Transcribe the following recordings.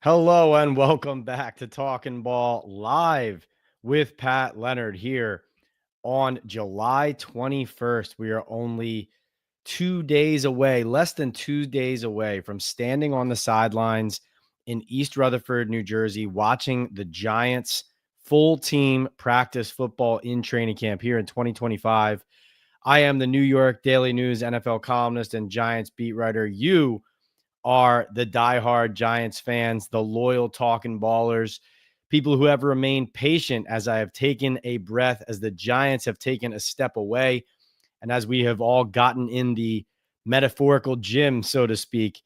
Hello and welcome back to Talkin Ball live with Pat Leonard here on July 21st. We are only 2 days away, less than 2 days away from standing on the sidelines in East Rutherford, New Jersey, watching the Giants full team practice football in training camp here in 2025. I am the New York Daily News NFL columnist and Giants beat writer. You are the diehard Giants fans, the loyal talking ballers, people who have remained patient as I have taken a breath, as the Giants have taken a step away, and as we have all gotten in the metaphorical gym, so to speak,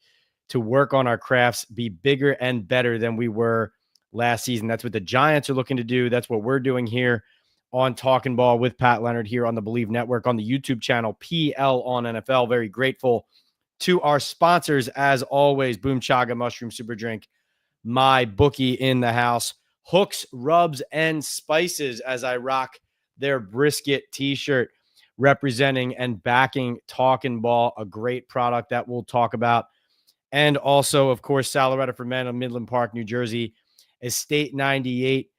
to work on our crafts, be bigger and better than we were last season. That's what the Giants are looking to do. That's what we're doing here on Talkin Ball with Pat Leonard here on the Believe Network, on the YouTube channel PL on NFL. Very grateful to our sponsors, as always, Boom Chaga Mushroom Super Drink, my bookie in the house, Hooks, Rubs, and Spices, as I rock their brisket t-shirt representing and backing Talkin Ball, a great product that we'll talk about. And also, of course, Salaretta for Men of Midland Park, New Jersey, Estate 98,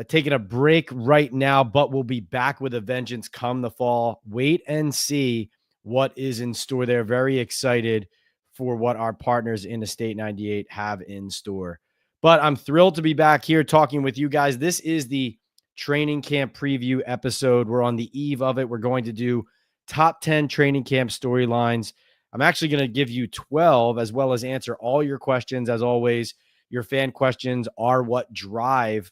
taking a break right now, but we'll be back with a vengeance come the fall. Wait and see what is in store there. Very excited for what our partners in Estate 98 have in store. But I'm thrilled to be back here talking with you guys. This is the training camp preview episode. We're on the eve of it. We're going to do top 10 training camp storylines. I'm actually going to give you 12 as well as answer all your questions. As always, your fan questions are what drive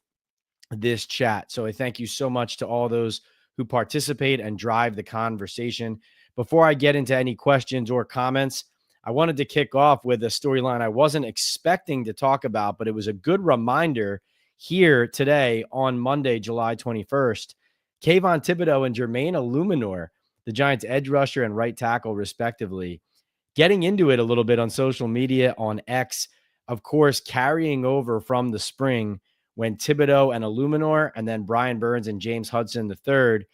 this chat. So I thank you so much to all those who participate and drive the conversation. Before I get into any questions or comments, I wanted to kick off with a storyline I wasn't expecting to talk about, but it was a good reminder here today on Monday, July 21st. Kayvon Thibodeaux and Jermaine Illuminor, the Giants edge rusher and right tackle, respectively, getting into it a little bit on social media, on X, of course, carrying over from the spring when Thibodeaux and Illuminor and then Brian Burns and James Hudson III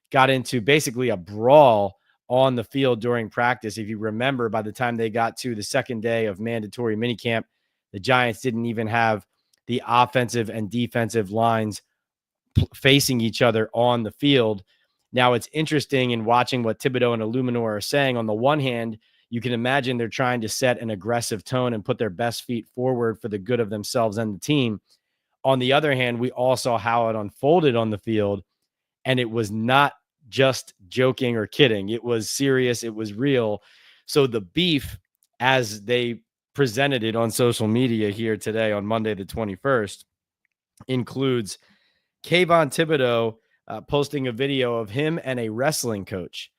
got into basically a brawl on the field during practice. If you remember, by the time they got to the second day of mandatory minicamp, the Giants didn't even have the offensive and defensive lines facing each other on the field. Now, it's interesting in watching what Thibodeaux and Illuminor are saying. On the one hand, you can imagine they're trying to set an aggressive tone and put their best feet forward for the good of themselves and the team. On the other hand, we all saw how it unfolded on the field, and it was not just joking or kidding. It was serious. It was real. So the beef, as they presented it on social media here today on Monday, the 21st, includes Kayvon Thibodeaux posting a video of him and a wrestling coach.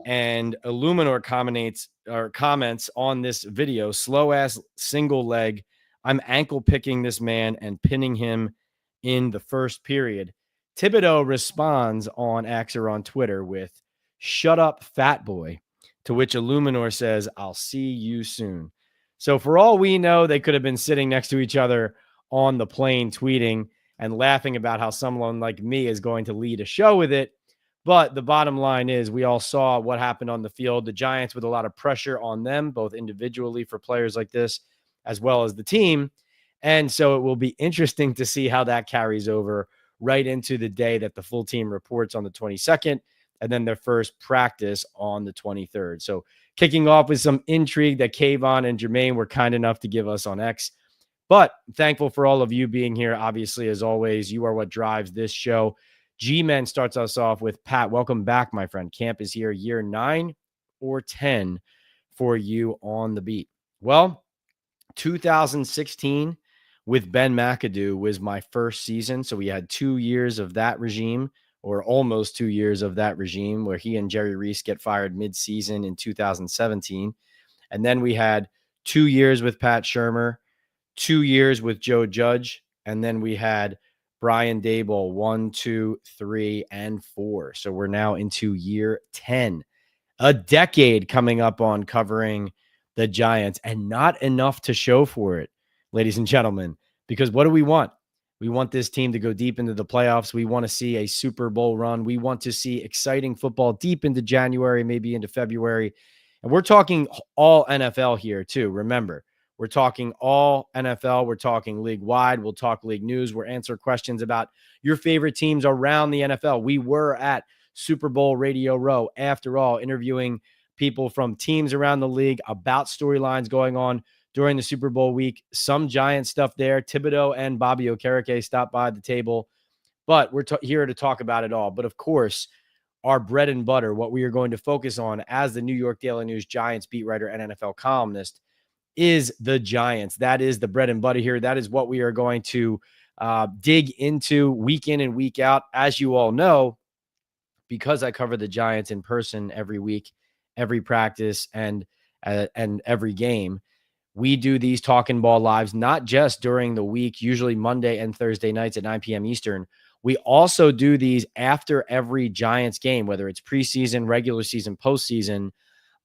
And Illuminor comments on this video, slow ass single leg. I'm ankle picking this man and pinning him in the first period. Thibodeaux responds on X or on Twitter with, "Shut up, fat boy," to which Illuminor says, "I'll see you soon." So for all we know, they could have been sitting next to each other on the plane tweeting and laughing about how someone like me is going to lead a show with it. But the bottom line is we all saw what happened on the field. The Giants with a lot of pressure on them, both individually for players like this, as well as the team. And so it will be interesting to see how that carries over right into the day that the full team reports on the 22nd, and then their first practice on the 23rd. So kicking off with some intrigue that Kayvon and Jermaine were kind enough to give us on X. But thankful for all of you being here. Obviously, as always, you are what drives this show. G-Men starts us off with, Pat, welcome back, my friend. Camp is here, year 9 or 10 for you on the beat. Well, 2016 with Ben McAdoo was my first season. So we had 2 years of that regime, or almost 2 years of that regime, where he and Jerry Reese get fired mid-season in 2017. And then we had 2 years with Pat Shurmur, 2 years with Joe Judge, and then we had Brian Daboll 1, 2, 3, and 4. So we're now into year 10. A decade coming up on covering the Giants, and not enough to show for it, ladies and gentlemen, because what do we want? We want this team to go deep into the playoffs. We want to see a Super Bowl run. We want to see exciting football deep into January, maybe into February. And we're talking all NFL here too. Remember, We're talking all NFL. We're talking league wide. We'll talk league news. We'll answer questions about your favorite teams around the NFL. We were at Super Bowl Radio Row, after all, interviewing people from teams around the league about storylines going on during the Super Bowl week. Some Giant stuff there. Thibodeau and Bobby Okereke stopped by the table, but we're here to talk about it all. But of course, our bread and butter, what we are going to focus on as the New York Daily News Giants beat writer and NFL columnist, is the Giants. That is the bread and butter here. That is what we are going to dig into week in and week out. As you all know, because I cover the Giants in person every week, every practice, and every game, we do these Talkin Ball lives not just during the week, usually Monday and Thursday nights at 9 p.m. Eastern. We also do these after every Giants game, whether it's preseason, regular season, postseason.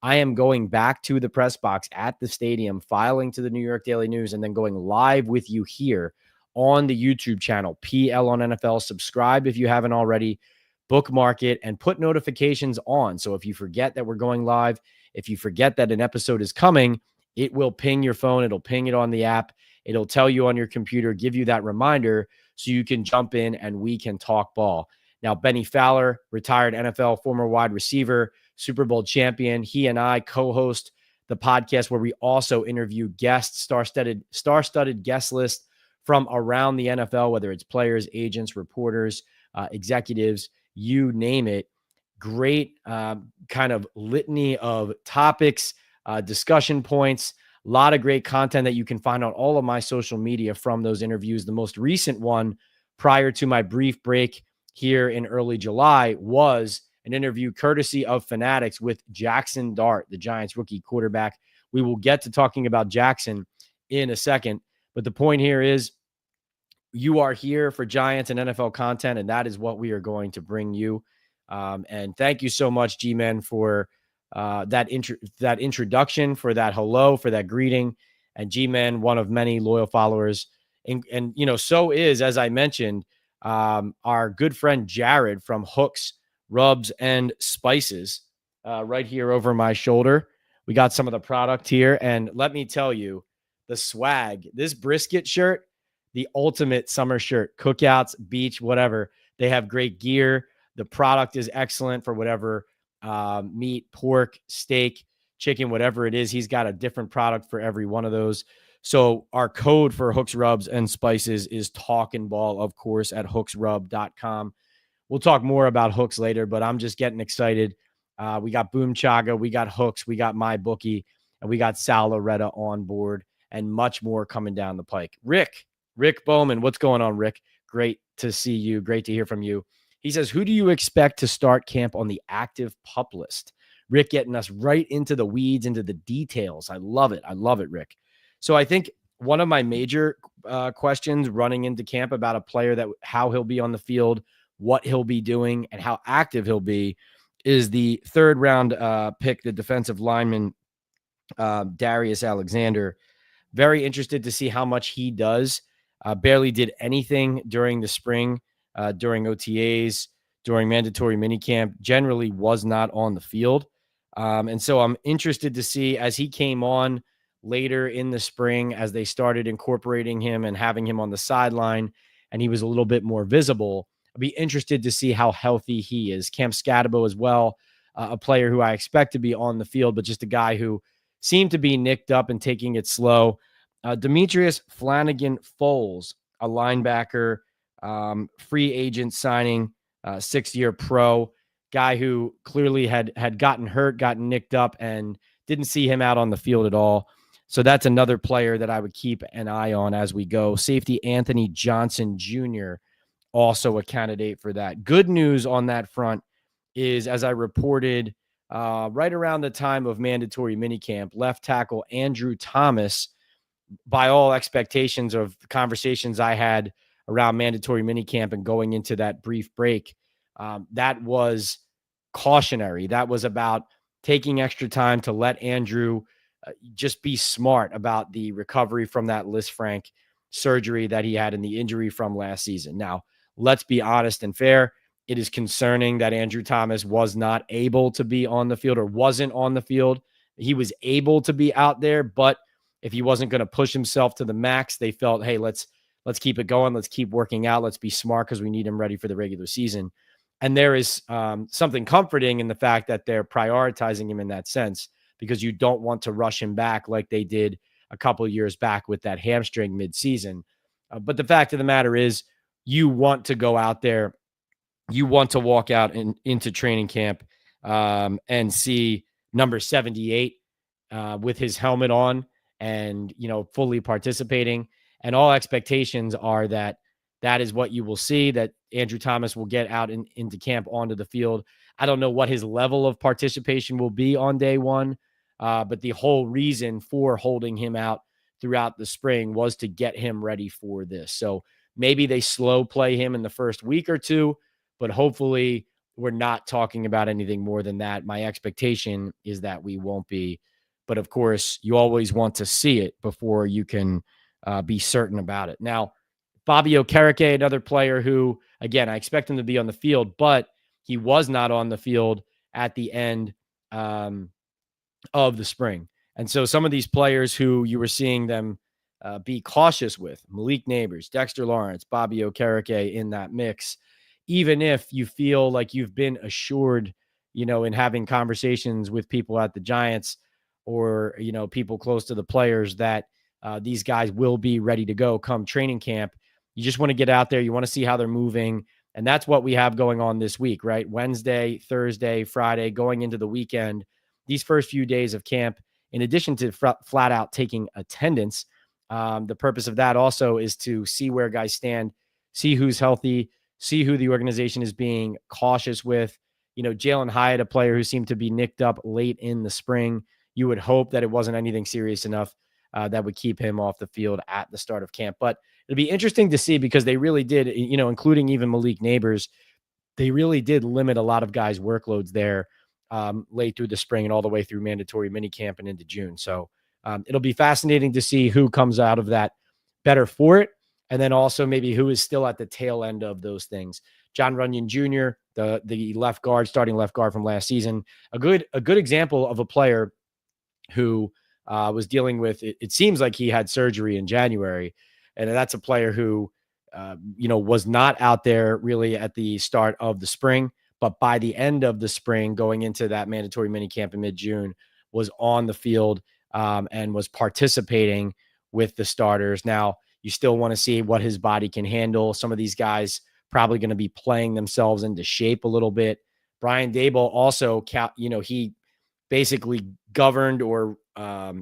I am going back to the press box at the stadium, filing to the New York Daily News, and then going live with you here on the YouTube channel, PL on NFL. Subscribe if you haven't already, bookmark it, and put notifications on. So if you forget that we're going live, if you forget that an episode is coming, it will ping your phone. It'll ping it on the app. It'll tell you on your computer, give you that reminder so you can jump in and we can talk ball. Now, Benny Fowler, retired NFL former wide receiver, Super Bowl champion. He and I co-host the podcast where we also interview guests, star-studded guest list from around the NFL, whether it's players, agents, reporters, executives, you name it. Great kind of litany of topics, discussion points, a lot of great content that you can find on all of my social media from those interviews. The most recent one prior to my brief break here in early July was an interview courtesy of Fanatics with Jackson Dart, the Giants rookie quarterback. We will get to talking about Jackson in a second, but the point here is you are here for Giants and NFL content, and that is what we are going to bring you. And thank you so much, G-Man, for that introduction, for that hello, for that greeting. And G-Man, one of many loyal followers. And you know, so is, as I mentioned, our good friend Jared from Hooks, Rubs, and Spices right here over my shoulder. We got some of the product here. And let me tell you, the swag, this brisket shirt, the ultimate summer shirt, cookouts, beach, whatever. They have great gear. The product is excellent for whatever meat, pork, steak, chicken, whatever it is. He's got a different product for every one of those. So our code for Hooks, Rubs, and Spices is Talkin Ball, of course, at hooksrub.com. We'll talk more about Hooks later, but I'm just getting excited. We got Boom Chaga, we got Hooks, we got MyBookie, and we got Sal Loretta on board, and much more coming down the pike. Rick Bowman, what's going on, Rick? Great to see you. Great to hear from you. He says, who do you expect to start camp on the active pup list? Rick getting us right into the weeds, into the details. I love it. I love it, Rick. So I think one of my major questions running into camp about a player, that how he'll be on the field, what he'll be doing, and how active he'll be, is the third round pick, the defensive lineman, Darius Alexander. Very interested to see how much he does. Barely did anything during the spring, during OTAs, during mandatory minicamp, generally was not on the field. And so I'm interested to see, as he came on later in the spring, as they started incorporating him and having him on the sideline, and he was a little bit more visible, I'd be interested to see how healthy he is. Cam Scatabo as well, a player who I expect to be on the field, but just a guy who seemed to be nicked up and taking it slow. Demetrius Flanagan-Foles, a linebacker, free agent signing, 6-year pro, guy who clearly had gotten hurt, gotten nicked up, and didn't see him out on the field at all. So that's another player that I would keep an eye on as we go. Safety Anthony Johnson Jr., also a candidate for that. Good news on that front is, as I reported right around the time of mandatory minicamp, left tackle Andrew Thomas, by all expectations of the conversations I had around mandatory minicamp and going into that brief break, that was cautionary. That was about taking extra time to let Andrew just be smart about the recovery from that Lisfranc surgery that he had and the injury from last season. Now, let's be honest and fair. It is concerning that Andrew Thomas was not able to be on the field, or wasn't on the field. He was able to be out there, but if he wasn't going to push himself to the max, they felt, hey, let's keep it going. Let's keep working out. Let's be smart because we need him ready for the regular season. And there is something comforting in the fact that they're prioritizing him in that sense, because you don't want to rush him back like they did a couple of years back with that hamstring midseason. But the fact of the matter is, you want to go out there, you want to walk out into training camp and see number 78 with his helmet on and, fully participating. And all expectations are that that is what you will see, that Andrew Thomas will get out into camp onto the field. I don't know what his level of participation will be on day one, but the whole reason for holding him out throughout the spring was to get him ready for this. So maybe they slow play him in the first week or two, but hopefully we're not talking about anything more than that. My expectation is that we won't be. But of course, you always want to see it before you can be certain about it. Now, Fabio Carrique, another player who, again, I expect him to be on the field, but he was not on the field at the end of the spring. And so some of these players who you were seeing them be cautious with, Malik Nabers, Dexter Lawrence, Fabio Carrique in that mix, even if you feel like you've been assured, in having conversations with people at the Giants or, people close to the players that these guys will be ready to go come training camp. You just want to get out there. You want to see how they're moving. And that's what we have going on this week, right? Wednesday, Thursday, Friday, going into the weekend, these first few days of camp, in addition to flat out taking attendance, the purpose of that also is to see where guys stand, see who's healthy, see who the organization is being cautious with. Jalen Hyatt, a player who seemed to be nicked up late in the spring. You would hope that it wasn't anything serious enough that would keep him off the field at the start of camp. But it'll be interesting to see, because they really did, including even Malik Nabers, they really did limit a lot of guys' workloads there late through the spring and all the way through mandatory minicamp and into June. So it'll be fascinating to see who comes out of that better for it. And then also maybe who is still at the tail end of those things. John Runyon Jr., the left guard, starting left guard from last season, a good example of a player who was dealing with, it seems like he had surgery in January. And that's a player who, was not out there really at the start of the spring, but by the end of the spring, going into that mandatory minicamp in mid-June, was on the field and was participating with the starters. Now, you still want to see what his body can handle. Some of these guys probably going to be playing themselves into shape a little bit. Brian Daboll also, he basically governed or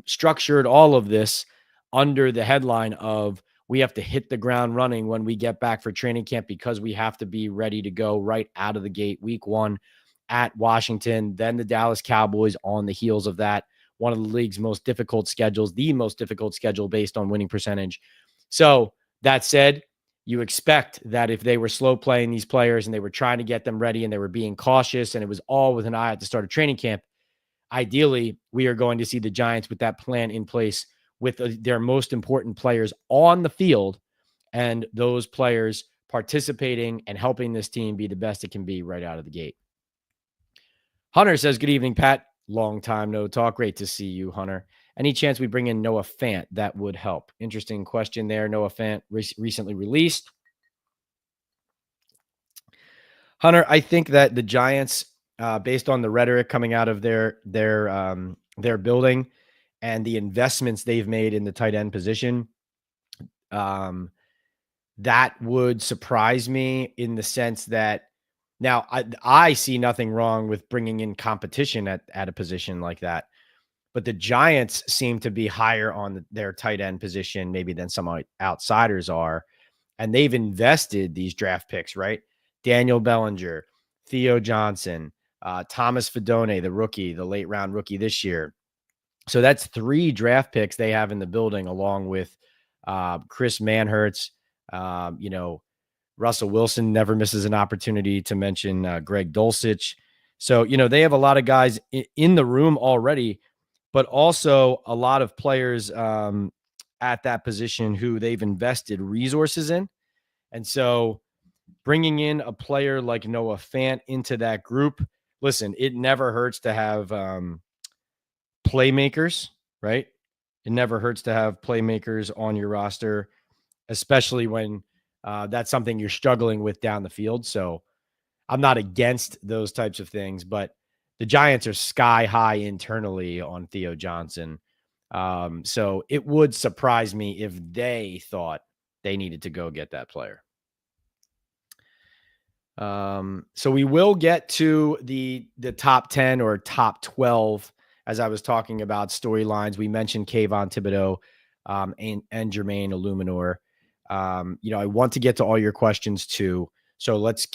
structured all of this under the headline of, we have to hit the ground running when we get back for training camp, because we have to be ready to go right out of the gate week one at Washington, then the Dallas Cowboys on the heels of that. One of the league's most difficult schedules, the most difficult schedule based on winning percentage. So that said, you expect that if they were slow playing these players and they were trying to get them ready and they were being cautious and it was all with an eye at the start of training camp, ideally, we are going to see the Giants with that plan in place, with their most important players on the field and those players participating and helping this team be the best it can be right out of the gate. Hunter says, good evening, Pat. Long time no talk. Great to see you, Hunter. Any chance we bring in Noah Fant? That would help. Interesting question there. Noah Fant recently released. Hunter, I think that the Giants, based on the rhetoric coming out of their building and the investments they've made in the tight end position, that would surprise me in the sense that, now I see nothing wrong with bringing in competition at a position like that, but the Giants seem to be higher on their tight end position maybe than some outsiders are, and they've invested these draft picks, right? Daniel Bellinger, Theo Johnson, Thomas Fidone, the rookie, the late round rookie this year. So that's 3 draft picks they have in the building, along with Chris Manhertz. Russell Wilson never misses an opportunity to mention Greg Dulcich. So, they have a lot of guys in the room already, but also a lot of players at that position who they've invested resources in. And so bringing in a player like Noah Fant into that group, listen, it never hurts to have playmakers, right? It never hurts to have playmakers on your roster, especially when that's something you're struggling with down the field. So I'm not against those types of things, but the Giants are sky high internally on Theo Johnson. So it would surprise me if they thought they needed to go get that player. So we will get to the top 10 or top 12 as I was talking about storylines. We mentioned Kayvon Thibodeau and Jermaine Illuminor. I want to get to all your questions too. So let's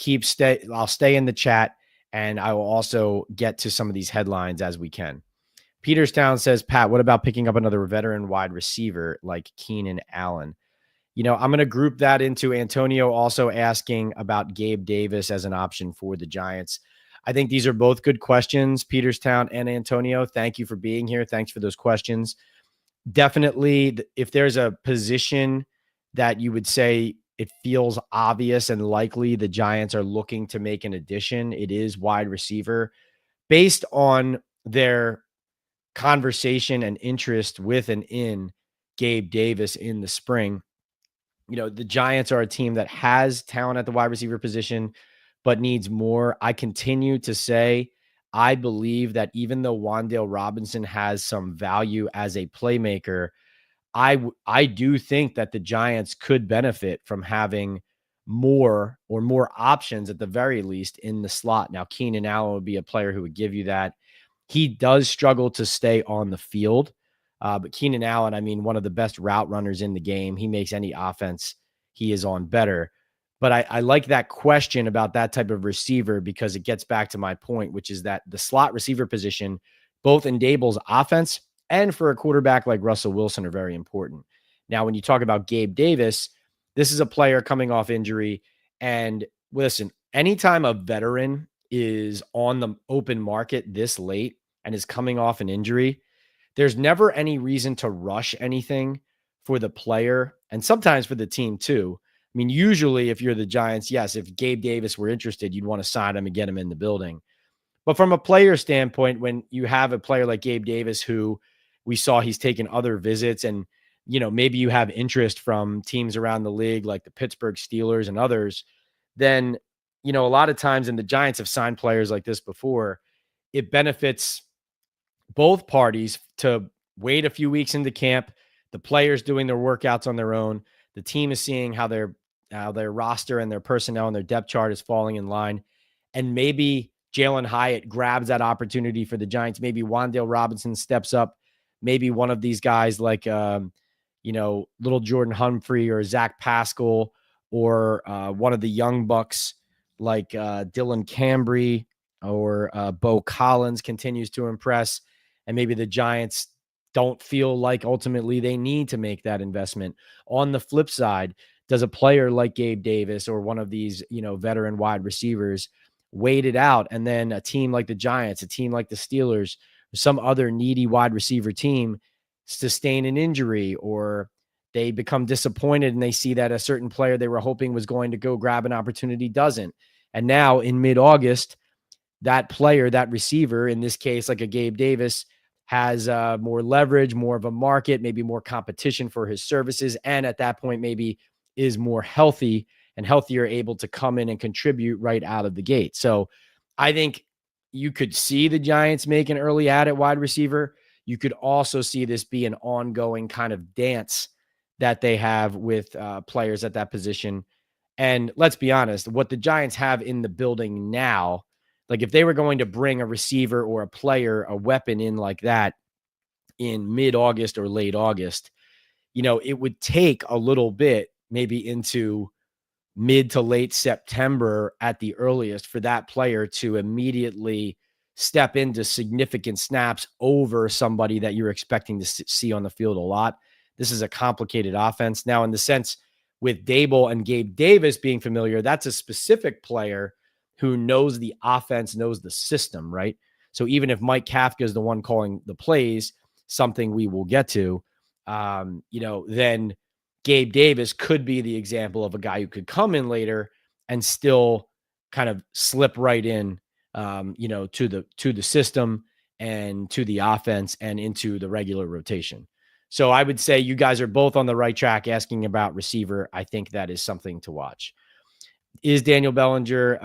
I'll stay in the chat, and I will also get to some of these headlines as we can. Peterstown says, Pat, what about picking up another veteran wide receiver like Keenan Allen? I'm going to group that into Antonio also asking about Gabe Davis as an option for the Giants. I think these are both good questions, Peterstown and Antonio. Thank you for being here. Thanks for those questions. Definitely, if there's a position that you would say it feels obvious and likely the Giants are looking to make an addition, it is wide receiver. Based on their conversation and interest with and in Gabe Davis in the spring, the Giants are a team that has talent at the wide receiver position, but needs more. I continue to say, I believe that even though Wan'Dale Robinson has some value as a playmaker, I do think that the Giants could benefit from having more options at the very least in the slot. Now, Keenan Allen would be a player who would give you that. He does struggle to stay on the field. But Keenan Allen, I mean, one of the best route runners in the game. He makes any offense he is on better. But I like that question about that type of receiver because it gets back to my point, which is that the slot receiver position, both in Daboll's offense and for a quarterback like Russell Wilson, are very important. Now, when you talk about Gabe Davis, this is a player coming off injury. And listen, anytime a veteran is on the open market this late and is coming off an injury, there's never any reason to rush anything for the player and sometimes for the team too. I mean, usually if you're the Giants, yes, if Gabe Davis were interested, you'd want to sign him and get him in the building. But from a player standpoint, when you have a player like Gabe Davis, who we saw he's taken other visits and, maybe you have interest from teams around the league like the Pittsburgh Steelers and others, then, a lot of times, and the Giants have signed players like this before, it benefits both parties to wait a few weeks into camp, the players doing their workouts on their own, the team is seeing how their roster and their personnel and their depth chart is falling in line. And maybe Jalen Hyatt grabs that opportunity for the Giants. Maybe Wan'Dale Robinson steps up. Maybe one of these guys like, little Jordan Humphrey or Zach Pascal or one of the young bucks like Dylan Cambry or Bo Collins continues to impress. And maybe the Giants don't feel like ultimately they need to make that investment. On the flip side, does a player like Gabe Davis or one of these, veteran wide receivers wait it out? And then a team like the Giants, a team like the Steelers, or some other needy wide receiver team sustain an injury, or they become disappointed and they see that a certain player they were hoping was going to go grab an opportunity doesn't. And now in mid-August, that player, that receiver, in this case, like a Gabe Davis, has more leverage, more of a market, maybe more competition for his services. And at that point, maybe is more healthy and healthier, able to come in and contribute right out of the gate. So I think you could see the Giants make an early add at wide receiver. You could also see this be an ongoing kind of dance that they have with players at that position. And let's be honest, what the Giants have in the building now, like if they were going to bring a receiver or a player, a weapon in like that in mid-August or late August, it would take a little bit, maybe into mid to late September at the earliest, for that player to immediately step into significant snaps over somebody that you're expecting to see on the field a lot. This is a complicated offense. Now, in the sense with Daboll and Gabe Davis being familiar, that's a specific player who knows the offense, knows the system, right? So even if Mike Kafka is the one calling the plays, something we will get to, then Gabe Davis could be the example of a guy who could come in later and still kind of slip right in, to the system and to the offense and into the regular rotation. So I would say you guys are both on the right track asking about receiver. I think that is something to watch. Is Daniel Bellinger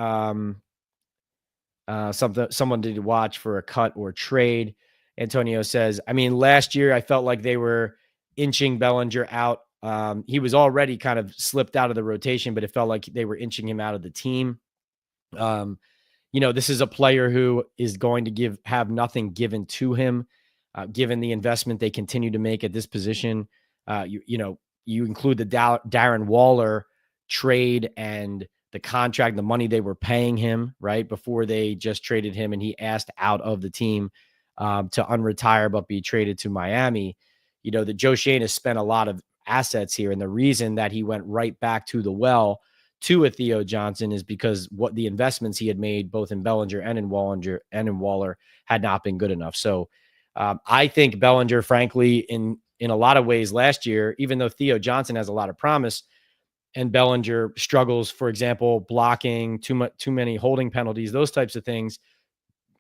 someone to watch for a cut or trade? Antonio says, I mean, last year I felt like they were inching Bellinger out. He was already kind of slipped out of the rotation, but it felt like they were inching him out of the team. This is a player who is going to have nothing given to him, given the investment they continue to make at this position. You include the Darren Waller trade and the contract, the money they were paying him right before they just traded him, and he asked out of the team to unretire but be traded to Miami. That Joe Schoen has spent a lot of assets here, and the reason that he went right back to the well to a Theo Johnson is because what the investments he had made both in Bellinger and in Waller had not been good enough. So I think Bellinger, frankly, in a lot of ways last year, even though Theo Johnson has a lot of promise and Bellinger struggles, for example, blocking too many holding penalties, those types of things.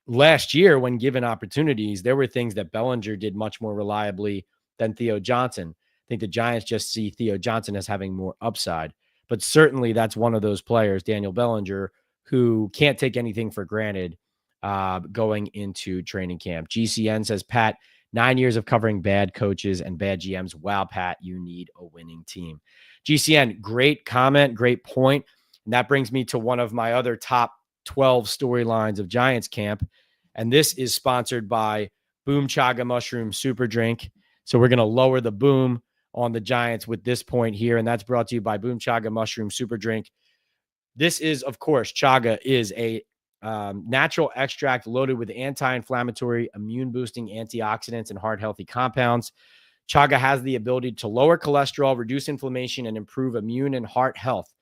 Last year, when given opportunities, there were things that Bellinger did much more reliably than Theo Johnson. I think the Giants just see Theo Johnson as having more upside. But certainly that's one of those players, Daniel Bellinger, who can't take anything for granted going into training camp. GCN says, Pat, 9 years of covering bad coaches and bad GMs. Wow, Pat, you need a winning team. GCN, great comment, great point. And that brings me to one of my other top 12 storylines of Giants camp. And this is sponsored by Boom Chaga Mushroom Super Drink. So we're going to lower the boom on the Giants with this point here. And that's brought to you by Boom Chaga Mushroom Super Drink. This is, of course, chaga is a natural extract loaded with anti-inflammatory, immune-boosting antioxidants and heart-healthy compounds. Chaga has the ability to lower cholesterol, reduce inflammation, and improve immune and heart health.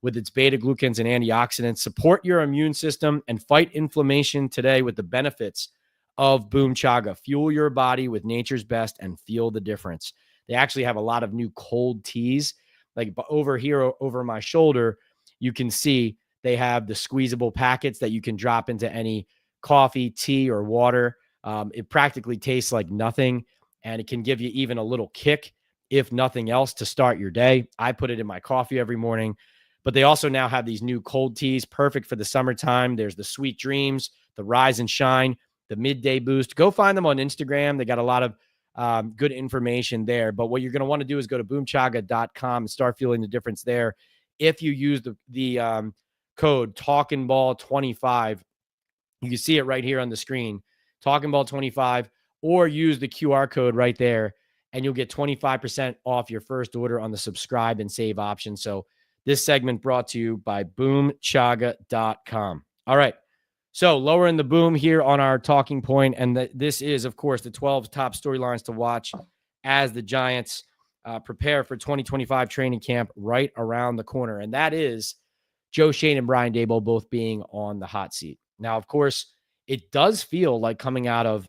With its beta-glucans and antioxidants, support your immune system and fight inflammation today with the benefits of Boom Chaga. Fuel your body with nature's best and feel the difference. They actually have a lot of new cold teas. Like over here, over my shoulder, you can see they have the squeezable packets that you can drop into any coffee, tea, or water. It practically tastes like nothing, and it can give you even a little kick, if nothing else, to start your day. I put it in my coffee every morning. But they also now have these new cold teas, perfect for the summertime. There's the Sweet Dreams, the Rise and Shine, the Midday Boost. Go find them on Instagram. They got a lot of good information there. But what you're going to want to do is go to boomchaga.com and start feeling the difference there. If you use the code Talkin Ball 25, you can see it right here on the screen, Talkin Ball 25, or use the QR code right there, and you'll get 25% off your first order on the subscribe and save option. So this segment brought to you by boomchaga.com. All right. So lowering the boom here on our talking point. And this is, of course, the 12 top storylines to watch as the Giants prepare for 2025 training camp right around the corner. And that is Joe Schoen and Brian Daboll both being on the hot seat. Now, of course, it does feel like coming out of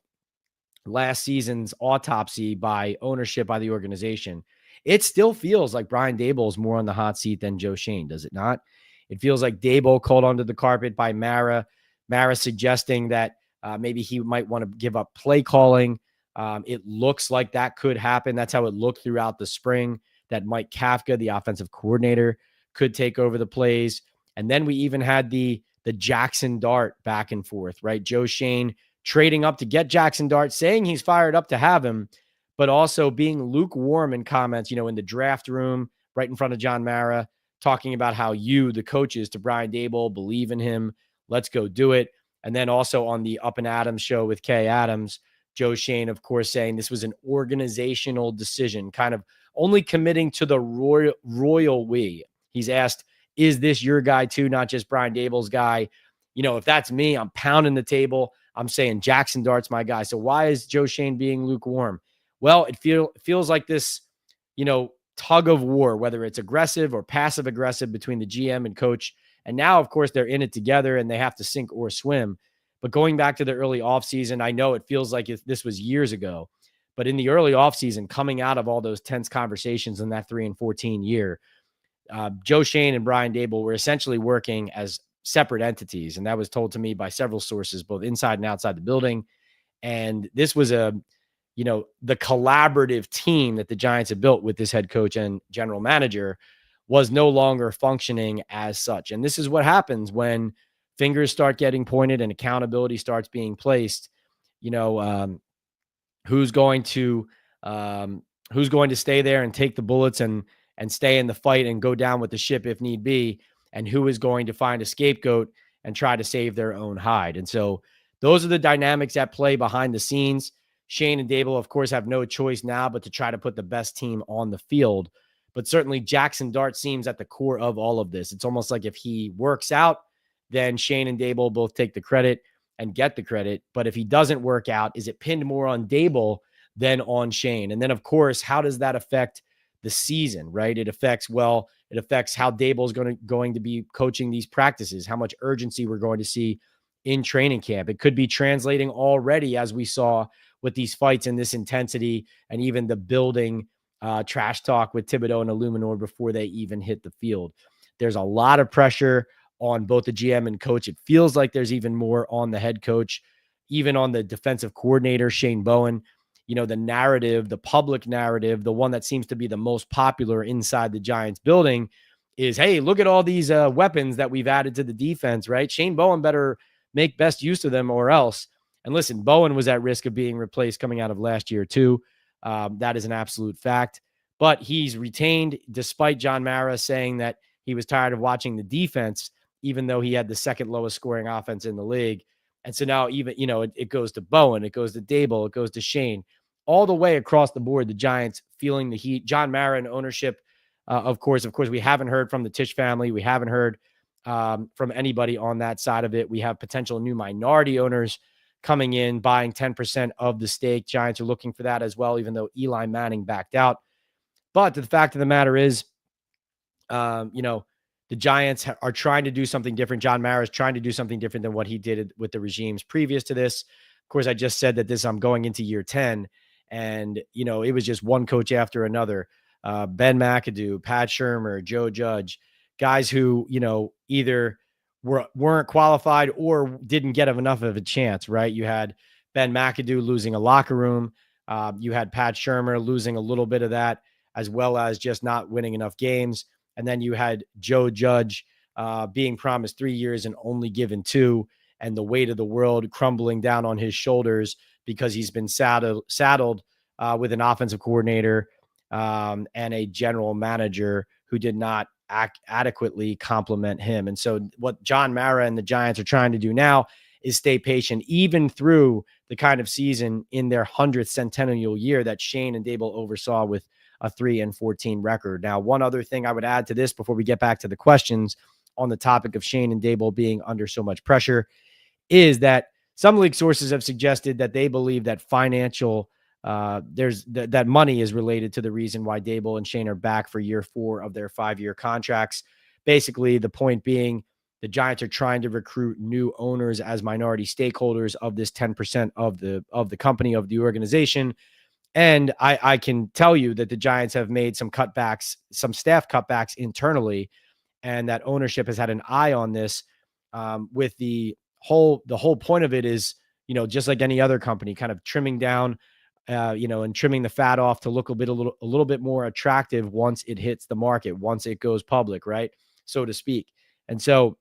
last season's autopsy by ownership, by the organization, it still feels like Brian Daboll is more on the hot seat than Joe Schoen, does it not? It feels like Daboll called onto the carpet by Mara suggesting that maybe he might want to give up play calling. It looks like that could happen. That's how it looked throughout the spring, that Mike Kafka, the offensive coordinator, could take over the plays. And then we even had the Jackson Dart back and forth, right? Joe Schoen trading up to get Jackson Dart, saying he's fired up to have him, but also being lukewarm in comments, in the draft room, right in front of John Mara, talking about how the coaches to Brian Daboll, believe in him. Let's go do it. And then also on the Up and Adams show with Kay Adams, Joe Schoen, of course, saying this was an organizational decision, kind of only committing to the royal we. He's asked, is this your guy too, not just Brian Daboll's guy? If that's me, I'm pounding the table. I'm saying Jackson Dart's my guy. So why is Joe Schoen being lukewarm? Well, it feels like this, tug of war, whether it's aggressive or passive aggressive between the GM and coach. And now, of course, they're in it together and they have to sink or swim. But going back to the early offseason, I know it feels like this was years ago, but in the early offseason, coming out of all those tense conversations in that 3-14 year, Joe Schoen and Brian Daboll were essentially working as separate entities. And that was told to me by several sources, both inside and outside the building. And this was a the collaborative team that the Giants have built with this head coach and general manager was no longer functioning as such. And this is what happens when fingers start getting pointed and accountability starts being placed. You know, who's going to stay there and take the bullets and stay in the fight and go down with the ship if need be, and who is going to find a scapegoat and try to save their own hide. And so those are the dynamics at play behind the scenes. Schoen and Daboll, of course, have no choice now but to try to put the best team on the field. But certainly Jackson Dart seems at the core of all of this. It's almost like if he works out, then Schoen and Daboll both take the credit and get the credit. But if he doesn't work out, is it pinned more on Daboll than on Schoen? And then, of course, how does that affect the season, right? It affects how Daboll is going to be coaching these practices, how much urgency we're going to see in training camp. It could be translating already, as we saw with these fights and this intensity, and even the building trash talk with Thibodeau and Illuminor before they even hit the field. There's a lot of pressure on both the GM and coach. It feels like there's even more on the head coach, even on the defensive coordinator, Shane Bowen. The narrative, the public narrative, the one that seems to be the most popular inside the Giants building is, hey, look at all these weapons that we've added to the defense, right? Shane Bowen better make best use of them or else. And listen, Bowen was at risk of being replaced coming out of last year too. That is an absolute fact. But he's retained, despite John Mara saying that he was tired of watching the defense, even though he had the second lowest scoring offense in the league. And so now even, it goes to Bowen, it goes to Daboll, it goes to Schoen. All the way across the board, the Giants feeling the heat. John Mara and ownership, of course, we haven't heard from the Tisch family. We haven't heard from anybody on that side of it. We have potential new minority owners coming in, buying 10% of the stake. Giants are looking for that as well, even though Eli Manning backed out. But the fact of the matter is, the Giants are trying to do something different. John Mara is trying to do something different than what he did with the regimes previous to this. Of course, I just said that I'm going into year 10, and, it was just one coach after another. Ben McAdoo, Pat Shurmur, Joe Judge, guys who, either weren't qualified or didn't get enough of a chance, right? You had Ben McAdoo losing a locker room. You had Pat Shurmur losing a little bit of that, as well as just not winning enough games. And then you had Joe Judge being promised 3 years and only given 2, and the weight of the world crumbling down on his shoulders because he's been saddled with an offensive coordinator and a general manager who did not adequately complement him. And so what John Mara and the Giants are trying to do now is stay patient, even through the kind of season in their 100th centennial year that Schoen and Daboll oversaw with a 3-14 record. Now, one other thing I would add to this before we get back to the questions on the topic of Schoen and Daboll being under so much pressure is that some league sources have suggested that they believe that that money is related to the reason why Daboll and Schoen are back for year 4 of their 5-year contracts. Basically, the point being the Giants are trying to recruit new owners as minority stakeholders of this 10% of the company, of the organization. And I can tell you that the Giants have made some cutbacks, some staff cutbacks internally, and that ownership has had an eye on this. With the whole point of it is, just like any other company, kind of trimming down, and trimming the fat off to look a little bit more attractive once it hits the market, once it goes public, right, so to speak. And so,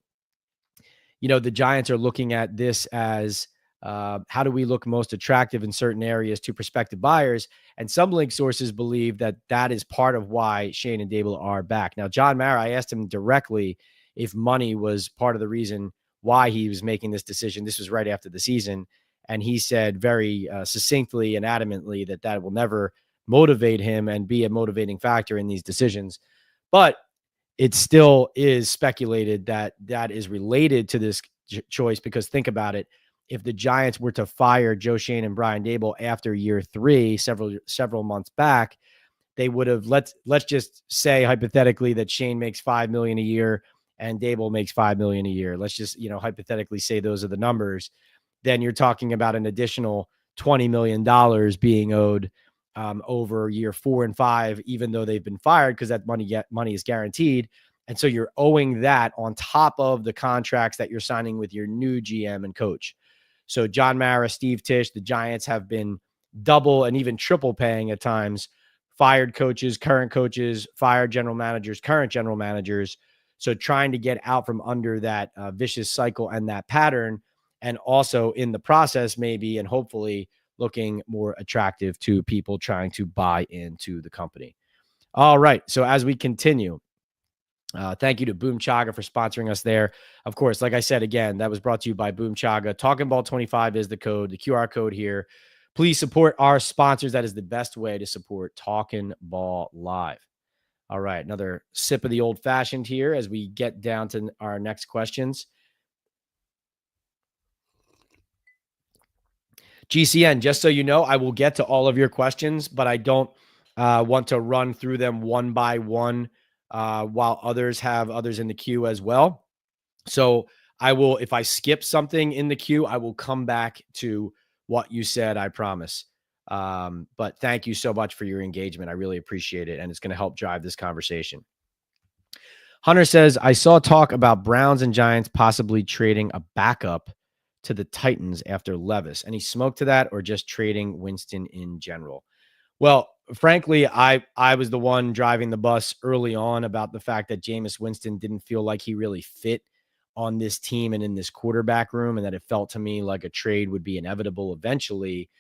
the Giants are looking at this as, how do we look most attractive in certain areas to prospective buyers? And some link sources believe that is part of why Schoen and Daboll are back. Now, John Mara, I asked him directly if money was part of the reason why he was making this decision. This was right after the season. And he said very succinctly and adamantly that will never motivate him and be a motivating factor in these decisions. But it still is speculated that is related to this choice, because think about it. If the Giants were to fire Joe Schoen and Brian Daboll after year 3, several months back, they would have, let's just say hypothetically that Schoen makes $5 million a year and Daboll makes $5 million a year. Let's just, hypothetically say those are the numbers. Then you're talking about an additional $20 million being owed over year 4 and 5, even though they've been fired, because that money is guaranteed. And so you're owing that on top of the contracts that you're signing with your new GM and coach. So John Mara, Steve Tisch, the Giants have been double and even triple paying at times fired coaches, current coaches, fired general managers, current general managers. So trying to get out from under that vicious cycle and that pattern, and also in the process, maybe and hopefully looking more attractive to people trying to buy into the company. All right. So as we continue, thank you to Boom Chaga for sponsoring us there. Of course, like I said, again, that was brought to you by Boom Chaga. Talkin Ball 25 is the code, the QR code here. Please support our sponsors. That is the best way to support Talkin Ball Live. All right, another sip of the old fashioned here as we get down to our next questions. GCN, just so you know, I will get to all of your questions, but I don't want to run through them one by one while others have others in the queue as well. So I will, if I skip something in the queue, I will come back to what you said, I promise. But thank you so much for your engagement. I really appreciate it. And it's going to help drive this conversation. Hunter says, I saw talk about Browns and Giants possibly trading a backup to the Titans after Levis. Any smoke to that, or just trading Winston in general? Well, frankly, I was the one driving the bus early on about the fact that Jameis Winston didn't feel like he really fit on this team and in this quarterback room, and that it felt to me like a trade would be inevitable eventually.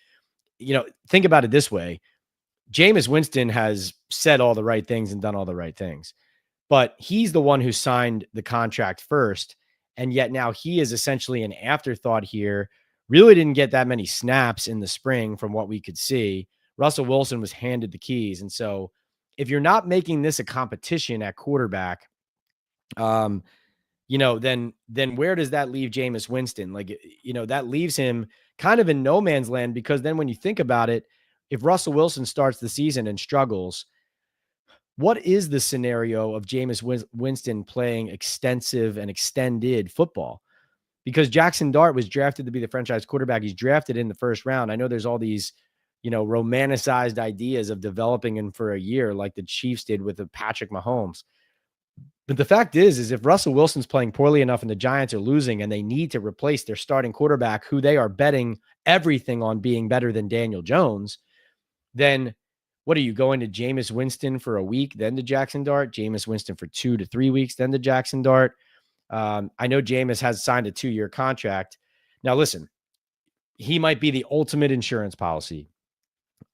You know, think about it this way. Jameis Winston has said all the right things and done all the right things, but he's the one who signed the contract first. And yet now he is essentially an afterthought here. Really didn't get that many snaps in the spring from what we could see. Russell Wilson was handed the keys. And so if you're not making this a competition at quarterback, then where does that leave Jameis Winston? Like, that leaves him kind of in no man's land, because then when you think about it, if Russell Wilson starts the season and struggles, what is the scenario of Jameis Winston playing extensive and extended football? Because Jackson Dart was drafted to be the franchise quarterback. He's drafted in the first round. I know there's all these, romanticized ideas of developing him for a year like the Chiefs did with Patrick Mahomes. But the fact is if Russell Wilson's playing poorly enough and the Giants are losing and they need to replace their starting quarterback, who they are betting everything on being better than Daniel Jones, then what are you going to Jameis Winston for a week, then to Jackson Dart, Jameis Winston for 2 to 3 weeks, then to Jackson Dart? I know Jameis has signed a 2-year contract. Now, listen, he might be the ultimate insurance policy.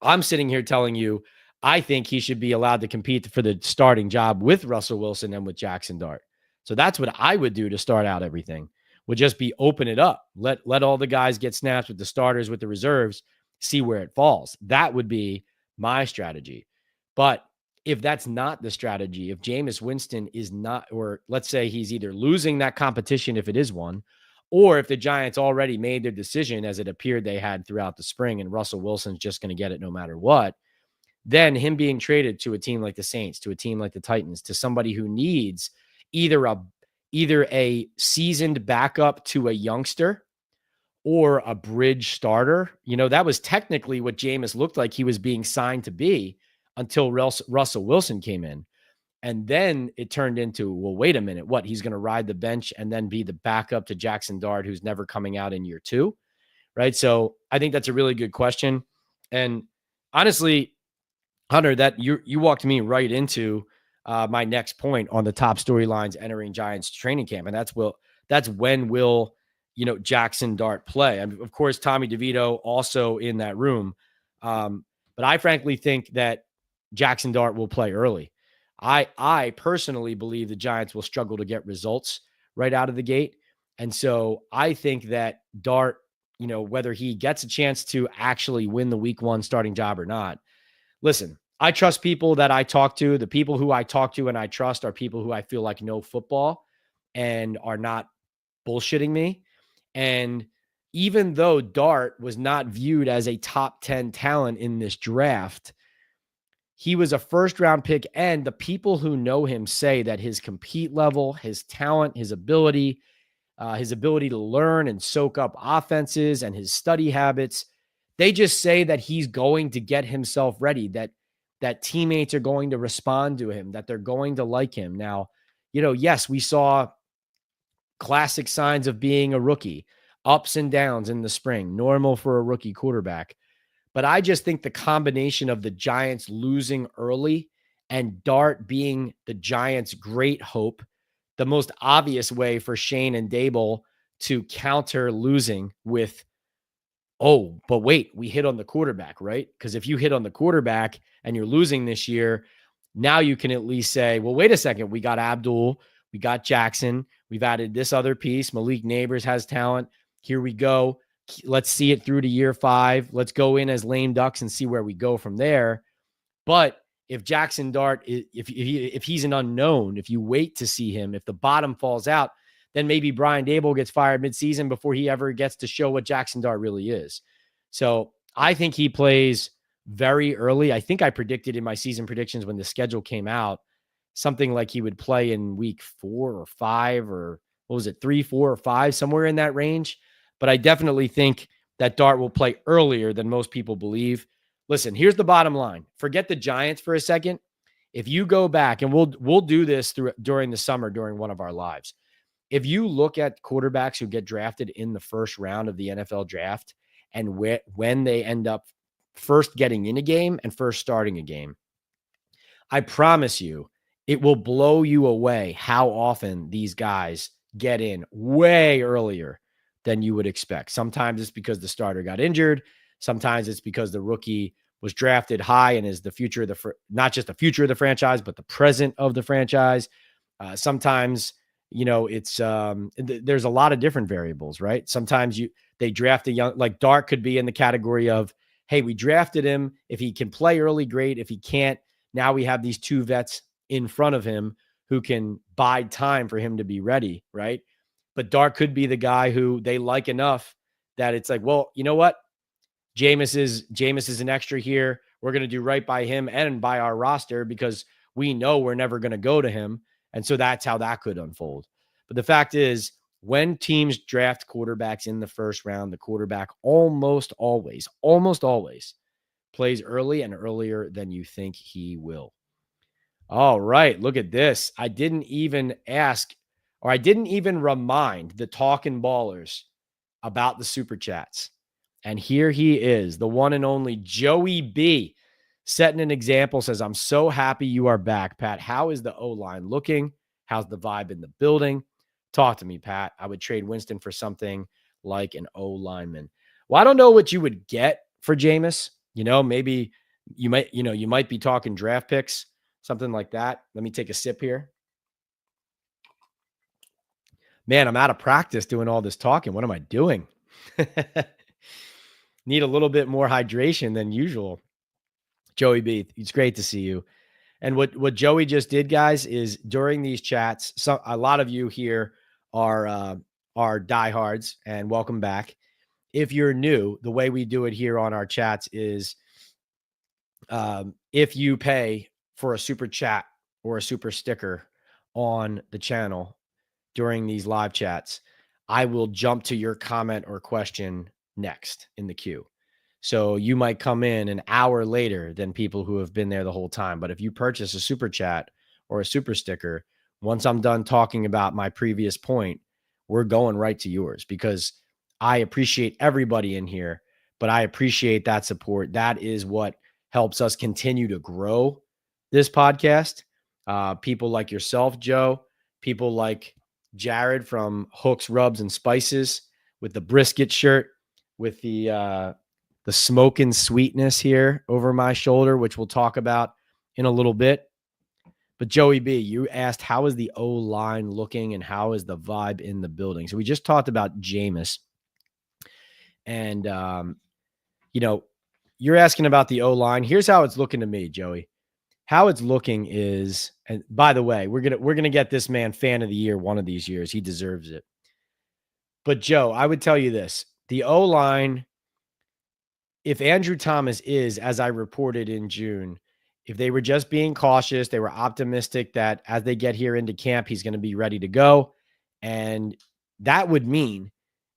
I'm sitting here telling you, I think he should be allowed to compete for the starting job with Russell Wilson and with Jackson Dart. So that's what I would do to start out everything, would just be open it up. Let all the guys get snaps with the starters, with the reserves, see where it falls. That would be my strategy. But if that's not the strategy, if Jameis Winston is not, or let's say he's either losing that competition if it is one, or if the Giants already made their decision, as it appeared they had throughout the spring, and Russell Wilson's just going to get it no matter what, then him being traded to a team like the Saints, to a team like the Titans, to somebody who needs either a seasoned backup to a youngster or a bridge starter. That was technically what Jameis looked like he was being signed to be until Russell Wilson came in. And then it turned into, well, wait a minute, what? He's going to ride the bench and then be the backup to Jackson Dart, who's never coming out in year 2, right? So I think that's a really good question. And honestly, Hunter, that you walked me right into my next point on the top storylines entering Giants training camp. And that's when will Jackson Dart play? I mean, of course, Tommy DeVito also in that room. But I frankly think that Jackson Dart will play early. I personally believe the Giants will struggle to get results right out of the gate. And so I think that Dart, whether he gets a chance to actually win the week 1 starting job or not, listen, I trust people that I talk to. The people who I talk to and I trust are people who I feel like know football and are not bullshitting me. And even though Dart was not viewed as a top 10 talent in this draft, he was a first-round pick, and the people who know him say that his compete level, his talent, his ability to learn and soak up offenses, and his study habits, they just say that he's going to get himself ready, that teammates are going to respond to him, that they're going to like him. Now, yes, we saw classic signs of being a rookie, ups and downs in the spring, normal for a rookie quarterback. But I just think the combination of the Giants losing early and Dart being the Giants' great hope, the most obvious way for Schoen and Daboll to counter losing with, oh, but wait, we hit on the quarterback, right? Because if you hit on the quarterback and you're losing this year, now you can at least say, well, wait a second, we got Abdul, we got Jackson, we've added this other piece. Malik Nabers has talent. Here we go. Let's see it through to year 5. Let's go in as lame ducks and see where we go from there. But if Jackson Dart, if he's an unknown, if you wait to see him, if the bottom falls out, then maybe Brian Daboll gets fired midseason before he ever gets to show what Jackson Dart really is. So I think he plays very early. I think I predicted in my season predictions when the schedule came out, something like he would play in week 4 or 5, or what was it, 3, 4, or 5, somewhere in that range. But I definitely think that Dart will play earlier than most people believe. Listen, here's the bottom line. Forget the Giants for a second. If you go back, and we'll do this during the summer during one of our lives. If you look at quarterbacks who get drafted in the first round of the NFL draft and when they end up first getting in a game and first starting a game, I promise you, it will blow you away how often these guys get in way earlier than you would expect. Sometimes it's because the starter got injured. Sometimes it's because the rookie was drafted high and is the future of not just the future of the franchise, but the present of the franchise. Sometimes, it's there's a lot of different variables, right? Sometimes they draft a young, like Dart could be in the category of, hey, we drafted him. If he can play early, great. If he can't, now we have these 2 vets in front of him who can bide time for him to be ready, right? But Dart could be the guy who they like enough that it's like, well, you know what? Jameis is an extra here. We're going to do right by him and by our roster because we know we're never going to go to him. And so that's how that could unfold. But the fact is, when teams draft quarterbacks in the first round, the quarterback almost always plays early and earlier than you think he will. All right, look at this. I didn't even remind the Talkin Ballers about the super chats. And here he is, the one and only Joey B, setting an example, says, I'm so happy you are back, Pat. How is the O-line looking? How's the vibe in the building? Talk to me, Pat. I would trade Winston for something like an O-lineman. Well, I don't know what you would get for Jameis. Maybe you might be talking draft picks, something like that. Let me take a sip here. Man, I'm out of practice doing all this talking. What am I doing? Need a little bit more hydration than usual. Joey B, it's great to see you. And what Joey just did, guys, is during these chats, a lot of you here are diehards, and welcome back. If you're new, the way we do it here on our chats is if you pay for a super chat or a super sticker on the channel during these live chats, I will jump to your comment or question next in the queue. So you might come in an hour later than people who have been there the whole time. But if you purchase a super chat or a super sticker, once I'm done talking about my previous point, we're going right to yours, because I appreciate everybody in here, but I appreciate that support. That is what helps us continue to grow this podcast. People like yourself, Joe, people like Jared from Hooks, Rubs, and Spices with the brisket shirt, with the smoking sweetness here over my shoulder, which we'll talk about in a little bit. But Joey B, you asked, how is the O-line looking and how is the vibe in the building? So we just talked about Jameis. And, you're asking about the O-line. Here's how it's looking to me, Joey. How it's looking is, and by the way, we're gonna get this man fan of the year one of these years. He deserves it. But Joe, I would tell you this: the O-line, if Andrew Thomas is, as I reported in June, if they were just being cautious, they were optimistic that as they get here into camp, he's going to be ready to go. And that would mean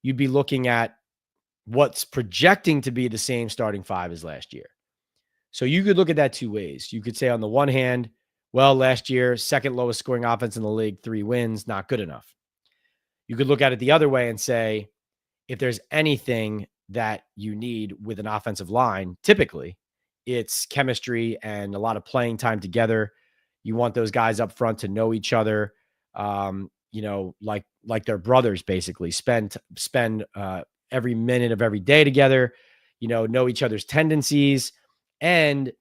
you'd be looking at what's projecting to be the same starting 5 as last year. So you could look at that 2 ways. You could say, on the one hand, well, last year, second lowest scoring offense in the league, 3 wins, not good enough. You could look at it the other way and say, if there's anything that you need with an offensive line. Typically, it's chemistry and a lot of playing time together. You want those guys up front to know each other, like they're brothers, basically. Spend every minute of every day together, know each other's tendencies. And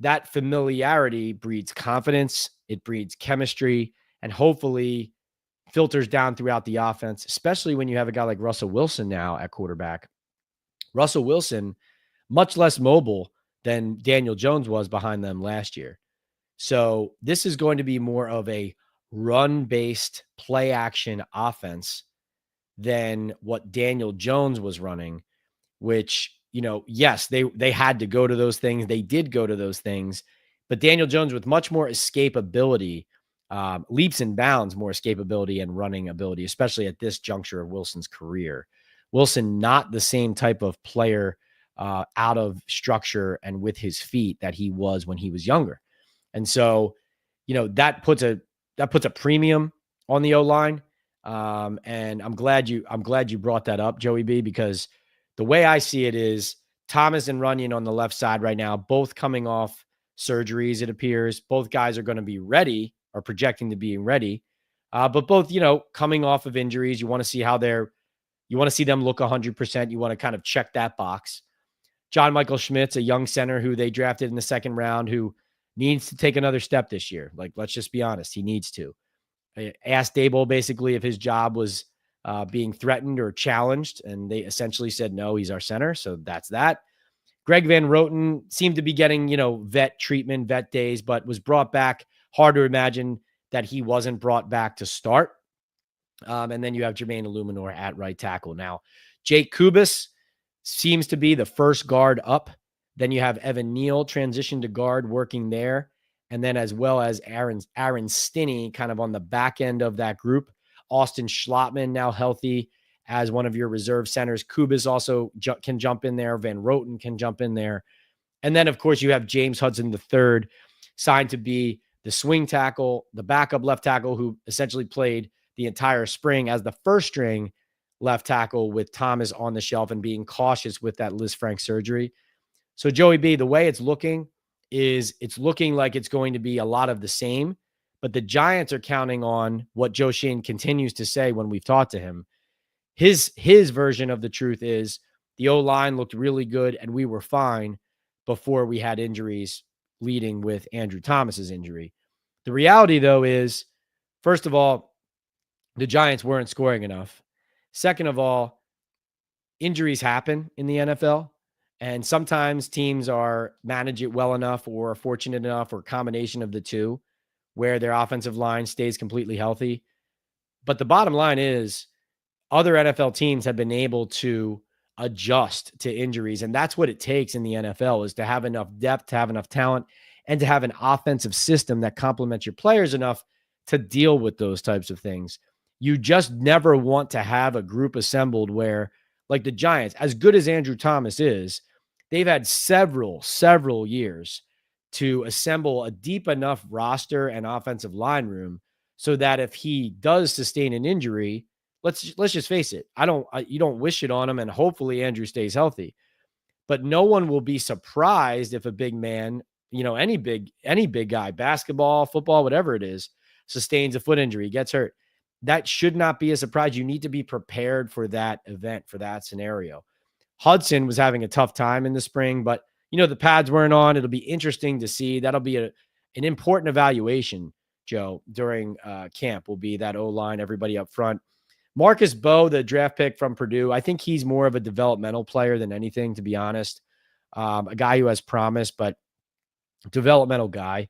that familiarity breeds confidence, it breeds chemistry, and hopefully filters down throughout the offense, especially when you have a guy like Russell Wilson now at quarterback. Russell Wilson, much less mobile than Daniel Jones was behind them last year. So this is going to be more of a run-based play action offense than what Daniel Jones was running, which, yes, they had to go to those things. They did go to those things, but Daniel Jones with much more escapability, leaps and bounds, more escapability and running ability, especially at this juncture of Wilson's career. Wilson, not the same type of player out of structure and with his feet that he was when he was younger. And so, that puts a premium on the O-line. And I'm glad you brought that up, Joey B, because the way I see it is Thomas and Runyon on the left side right now, both coming off surgeries, it appears. Both guys are going to be ready, or projecting to be ready. But both, coming off of injuries. You want to see you want to see them look 100%. You want to kind of check that box. John Michael Schmitz, a young center who they drafted in the second round, who needs to take another step this year. Like, let's just be honest. He needs to. I asked Daboll basically if his job was being threatened or challenged, and they essentially said, no, he's our center. So that's that. Greg Van Roten seemed to be getting, vet treatment, vet days, but was brought back. Hard to imagine that he wasn't brought back to start. And then you have Jermaine Illuminor at right tackle. Now, Jake Kubis seems to be the first guard up. Then you have Evan Neal transition to guard, working there. And then as well as Aaron Stinney kind of on the back end of that group. Austin Schlottman now healthy as one of your reserve centers. Kubis also can jump in there. Van Roten can jump in there. And then, of course, you have James Hudson III, signed to be the swing tackle, the backup left tackle, who essentially played the entire spring as the first string left tackle with Thomas on the shelf and being cautious with that Liz Frank surgery. So, Joey B, the way it's looking is it's looking like it's going to be a lot of the same, but the Giants are counting on what Joe Schoen continues to say when we've talked to him. His version of the truth is the O-line looked really good and we were fine before we had injuries leading with Andrew Thomas's injury. The reality, though, is, first of all, the Giants weren't scoring enough. Second of all, injuries happen in the NFL. And sometimes teams manage it well enough or are fortunate enough, or a combination of the two, where their offensive line stays completely healthy. But the bottom line is other NFL teams have been able to adjust to injuries. And that's what it takes in the NFL, is to have enough depth, to have enough talent, and to have an offensive system that complements your players enough to deal with those types of things. You just never want to have a group assembled where, like the Giants, as good as Andrew Thomas is, they've had several years to assemble a deep enough roster and offensive line room so that if he does sustain an injury, let's just face it, you don't wish it on him, and hopefully Andrew stays healthy. But no one will be surprised if a big man, any big guy, basketball, football, whatever it is, sustains a foot injury, gets hurt. That should not be a surprise. You need to be prepared for that event, for that scenario. Hudson was having a tough time in the spring, but the pads weren't on. It'll be interesting to see. That'll be an important evaluation, Joe, during camp, will be that O-line, everybody up front. Marcus Bowe, the draft pick from Purdue, I think he's more of a developmental player than anything, to be honest. A guy who has promise, but developmental guy.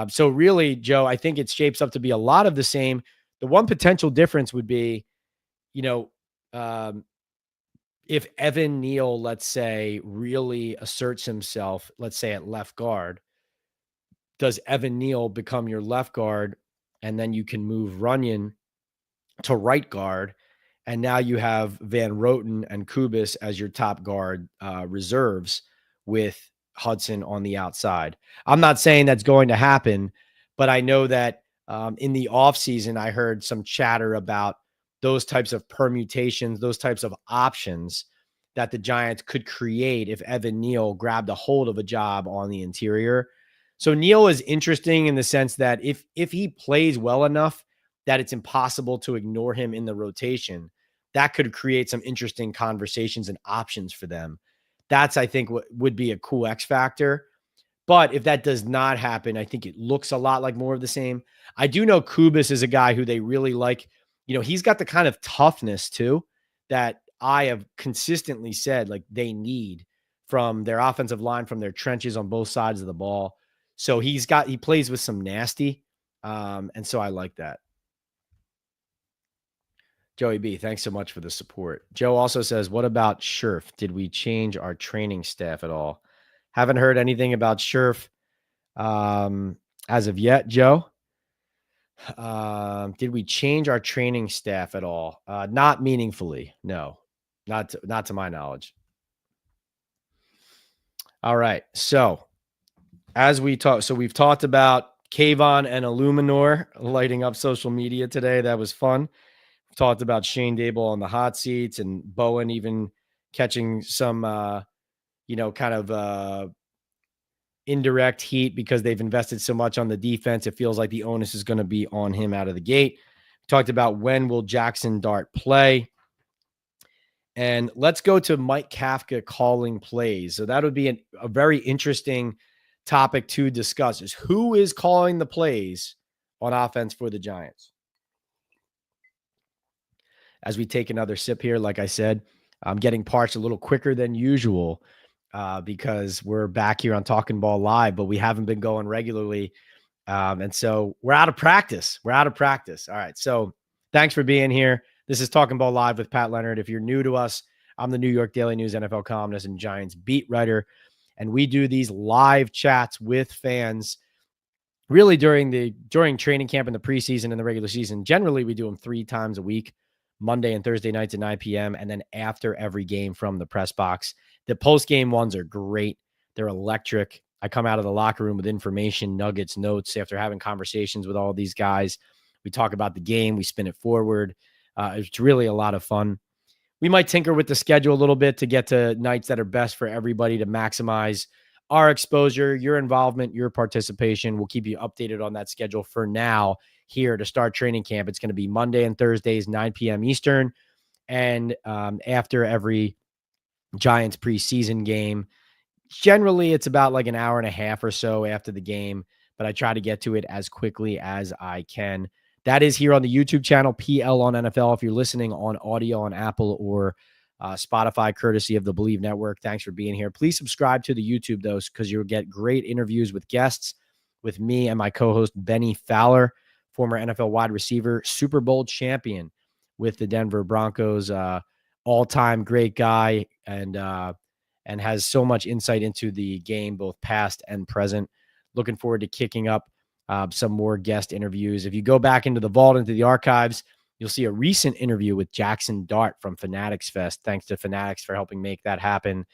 So really, Joe, I think it shapes up to be a lot of the same. The one potential difference would be, if Evan Neal, let's say, really asserts himself, let's say at left guard, does Evan Neal become your left guard, and then you can move Runyon to right guard, and now you have Van Roten and Kubis as your top guard reserves with Hudson on the outside. I'm not saying that's going to happen, but I know that in the offseason, I heard some chatter about those types of permutations, those types of options that the Giants could create if Evan Neal grabbed a hold of a job on the interior. So Neal is interesting in the sense that if he plays well enough that it's impossible to ignore him in the rotation, that could create some interesting conversations and options for them. That's, I think, what would be a cool X factor. But if that does not happen, I think it looks a lot like more of the same. I do know Kubis is a guy who they really like. He's got the kind of toughness too that I have consistently said like they need from their offensive line, from their trenches on both sides of the ball. So he plays with some nasty. And so I like that. Joey B, thanks so much for the support. Joe also says, what about Scherf? Did we change our training staff at all? Haven't heard anything about Scherf as of yet, Joe. Did we change our training staff at all? Not meaningfully. No, not to my knowledge. All right. So as we talk, so we've talked about Kayvon and Illuminor lighting up social media today. That was fun. We've talked about Shane Daboll on the hot seats and Bowen even catching some, kind of indirect heat because they've invested so much on the defense. It feels like the onus is going to be on him out of the gate. We talked about when will Jackson Dart play. And let's go to Mike Kafka calling plays. So that would be a very interesting topic to discuss, is who is calling the plays on offense for the Giants. As we take another sip here, like I said, I'm getting parched a little quicker than usual because we're back here on Talkin Ball Live, but we haven't been going regularly. And so we're out of practice. All right. So thanks for being here. This is Talkin Ball Live with Pat Leonard. If you're new to us, I'm the New York Daily News NFL columnist and Giants beat writer. And we do these live chats with fans really during training camp and the preseason and the regular season. Generally, we do them 3 times a week, Monday and Thursday nights at 9 p.m. and then after every game from the press box. The post-game ones are great. They're electric. I come out of the locker room with information, nuggets, notes after having conversations with all these guys. We talk about the game. We spin it forward. It's really a lot of fun. We might tinker with the schedule a little bit to get to nights that are best for everybody to maximize our exposure, your involvement, your participation. We'll keep you updated on that schedule. For now, here to start training camp, it's going to be Monday and Thursdays, 9 p.m. Eastern. And after every Giants preseason game, generally it's about like an hour and a half or so after the game, but I try to get to it as quickly as I can. That is here on the YouTube channel, PL on NFL. If you're listening on audio on Apple or Spotify, courtesy of the Believe Network, thanks for being here. Please subscribe to the YouTube, though, because you'll get great interviews with guests, with me and my co-host, Benny Fowler, former NFL wide receiver, Super Bowl champion with the Denver Broncos, all-time great guy, and has so much insight into the game, both past and present. Looking forward to kicking up some more guest interviews. If you go back into the vault, into the archives, you'll see a recent interview with Jackson Dart from Fanatics Fest. Thanks to Fanatics for helping make that happen,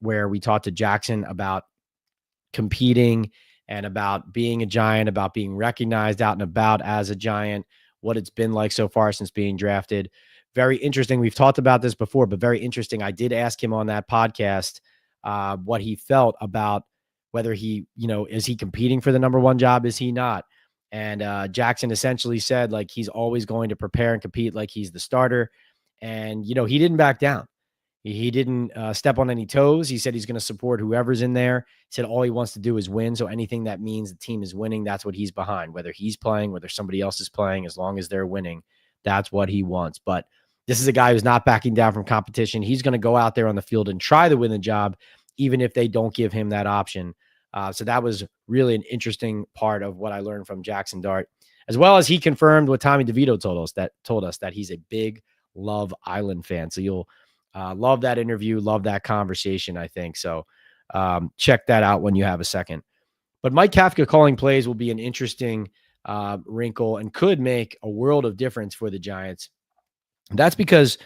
where we talked to Jackson about competing and about being a Giant, about being recognized out and about as a Giant, what it's been like so far since being drafted. Very interesting. We've talked about this before, but very interesting. I did ask him on that podcast what he felt about whether he, is he competing for the number 1 job? Is he not? And Jackson essentially said, like, he's always going to prepare and compete like he's the starter. And, he didn't back down. He didn't step on any toes. He said he's going to support whoever's in there. He said all he wants to do is win. So anything that means the team is winning, that's what he's behind. Whether he's playing, whether somebody else is playing, as long as they're winning, that's what he wants. But this is a guy who's not backing down from competition. He's going to go out there on the field and try to win the job, even if they don't give him that option. So that was really an interesting part of what I learned from Jackson Dart, as well as he confirmed what Tommy DeVito told us that he's a big Love Island fan. So you'll love that interview, love that conversation, I think. So check that out when you have a second. But Mike Kafka calling plays will be an interesting wrinkle and could make a world of difference for the Giants. And that's because,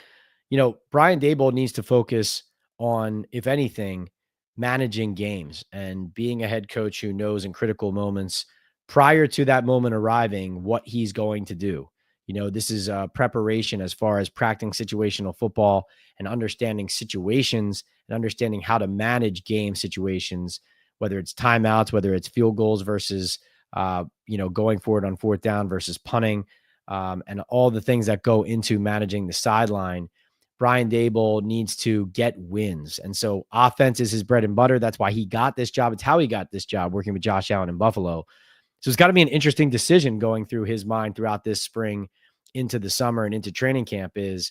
Brian Daboll needs to focus on, if anything, managing games and being a head coach who knows in critical moments prior to that moment arriving what he's going to do. This is preparation as far as practicing situational football and understanding situations and understanding how to manage game situations, whether it's timeouts, whether it's field goals versus, going forward on fourth down versus punting, and all the things that go into managing the sideline. Brian Daboll needs to get wins. And so offense is his bread and butter. That's why he got this job. It's how he got this job, working with Josh Allen in Buffalo. So it's got to be an interesting decision going through his mind throughout this spring into the summer and into training camp. Is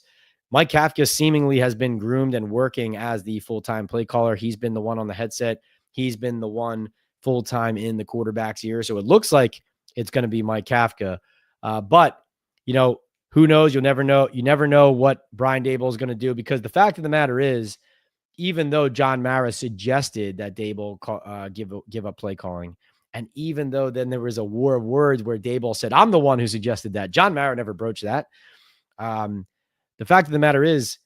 Mike Kafka seemingly has been groomed and working as the full-time play caller. He's been the one on the headset. He's been the one full-time in the quarterback's ear. So it looks like it's going to be Mike Kafka. But, who knows? You'll never know. You never know what Brian Daboll is going to do, because the fact of the matter is, even though John Mara suggested that Daboll give up play calling, and even though then there was a war of words where Daboll said, I'm the one who suggested that, John Mara never broached that. The fact of the matter is,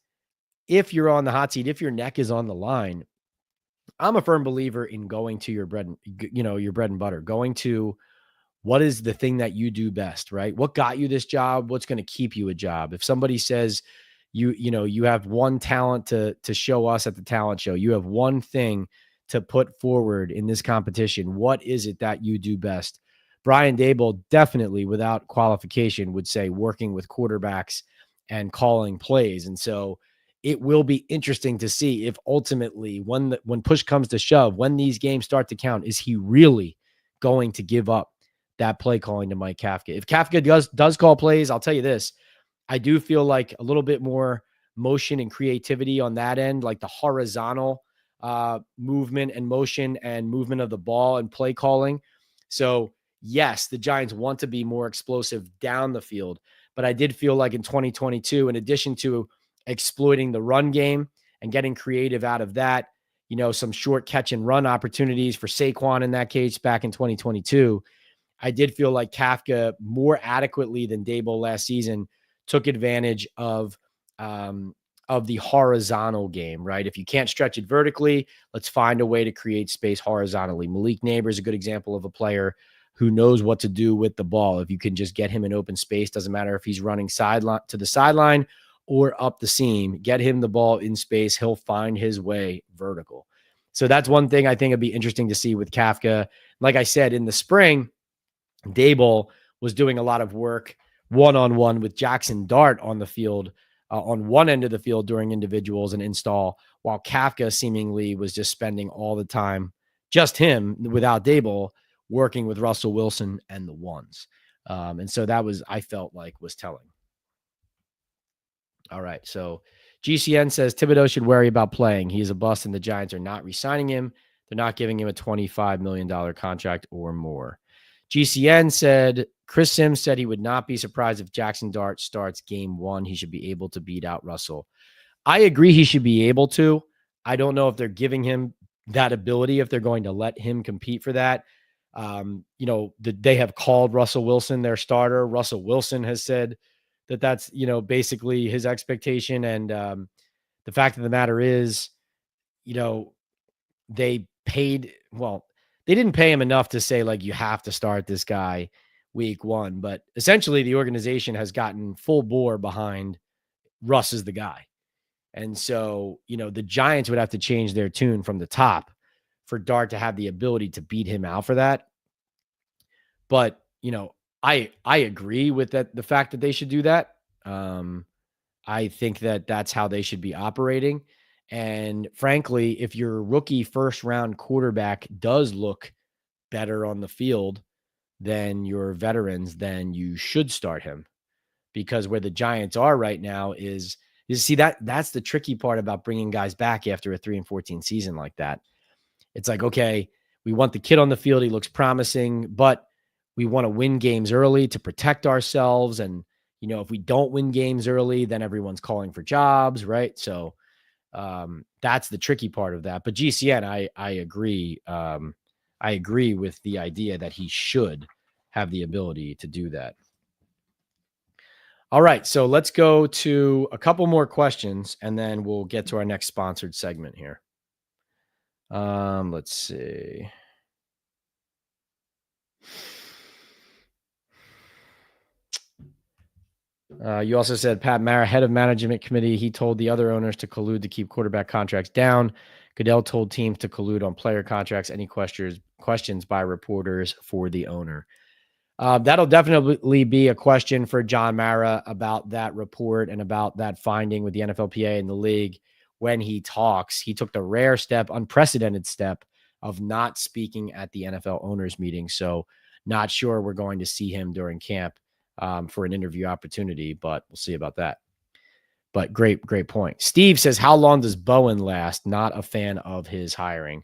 if you're on the hot seat, if your neck is on the line, I'm a firm believer in going to your bread and butter, going to what is the thing that you do best, right? What got you this job? What's going to keep you a job? If somebody says you have one talent to show us at the talent show, you have one thing to put forward in this competition, what is it that you do best? Brian Daboll definitely, without qualification, would say working with quarterbacks and calling plays. And so it will be interesting to see if ultimately, when push comes to shove, when these games start to count, is he really going to give up that play calling to Mike Kafka? If Kafka does call plays, I'll tell you this, I do feel like a little bit more motion and creativity on that end, like the horizontal movement and motion and movement of the ball and play calling. So yes, the Giants want to be more explosive down the field, but I did feel like in 2022, in addition to exploiting the run game and getting creative out of that, some short catch and run opportunities for Saquon in that case back in 2022, I did feel like Kafka more adequately than Daboll last season took advantage of the horizontal game, right? If you can't stretch it vertically, let's find a way to create space horizontally. Malik Nabers is a good example of a player who knows what to do with the ball. If you can just get him in open space, doesn't matter if he's running sideline to the sideline or up the seam, get him the ball in space, he'll find his way vertical. So that's one thing I think it'd be interesting to see with Kafka. Like I said, in the spring, Daboll was doing a lot of work one-on-one with Jackson Dart on the field, on one end of the field during individuals and install, while Kafka seemingly was just spending all the time, just him without Daboll, working with Russell Wilson and the ones. And so that was, I felt like, was telling. All right. So GCN says Thibodeau should worry about playing. He is a bust and the Giants are not re-signing him. They're not giving him a $25 million contract or more. GCN said Chris Sims said he would not be surprised if Jackson Dart starts game one. He should be able to beat out Russell. I agree he should be able to. I don't know if they're giving him that ability, if they're going to let him compete for that. They have called Russell Wilson their starter. Russell Wilson has said that that's, basically his expectation. And the fact of the matter is, they didn't pay him enough to say, like, you have to start this guy week one. But essentially, the organization has gotten full bore behind Russ is the guy. And so, the Giants would have to change their tune from the top for Dart to have the ability to beat him out for that. But, I agree with that, the fact that they should do that. I think that that's how they should be operating. And frankly, if your rookie first round quarterback does look better on the field than your veterans, then you should start him, because where the Giants are right now is you see that's the tricky part about bringing guys back after a 3-14 season like that. It's like, okay, we want the kid on the field. He looks promising, but we want to win games early to protect ourselves. And, if we don't win games early, then everyone's calling for jobs. Right. So that's the tricky part of that. But GCN, I agree. I agree with the idea that he should have the ability to do that. All right. So let's go to a couple more questions and then we'll get to our next sponsored segment here. Let's see. You also said Pat Mara, head of management committee, he told the other owners to collude to keep quarterback contracts down. Goodell told teams to collude on player contracts. Any questions by reporters for the owner? That'll definitely be a question for John Mara about that report and about that finding with the NFLPA and the league when he talks. He took the rare step, unprecedented step of not speaking at the NFL owners meeting. So not sure we're going to see him during camp for an interview opportunity, but we'll see about that. But great point. Steve says, how long does Bowen last? Not a fan of his hiring.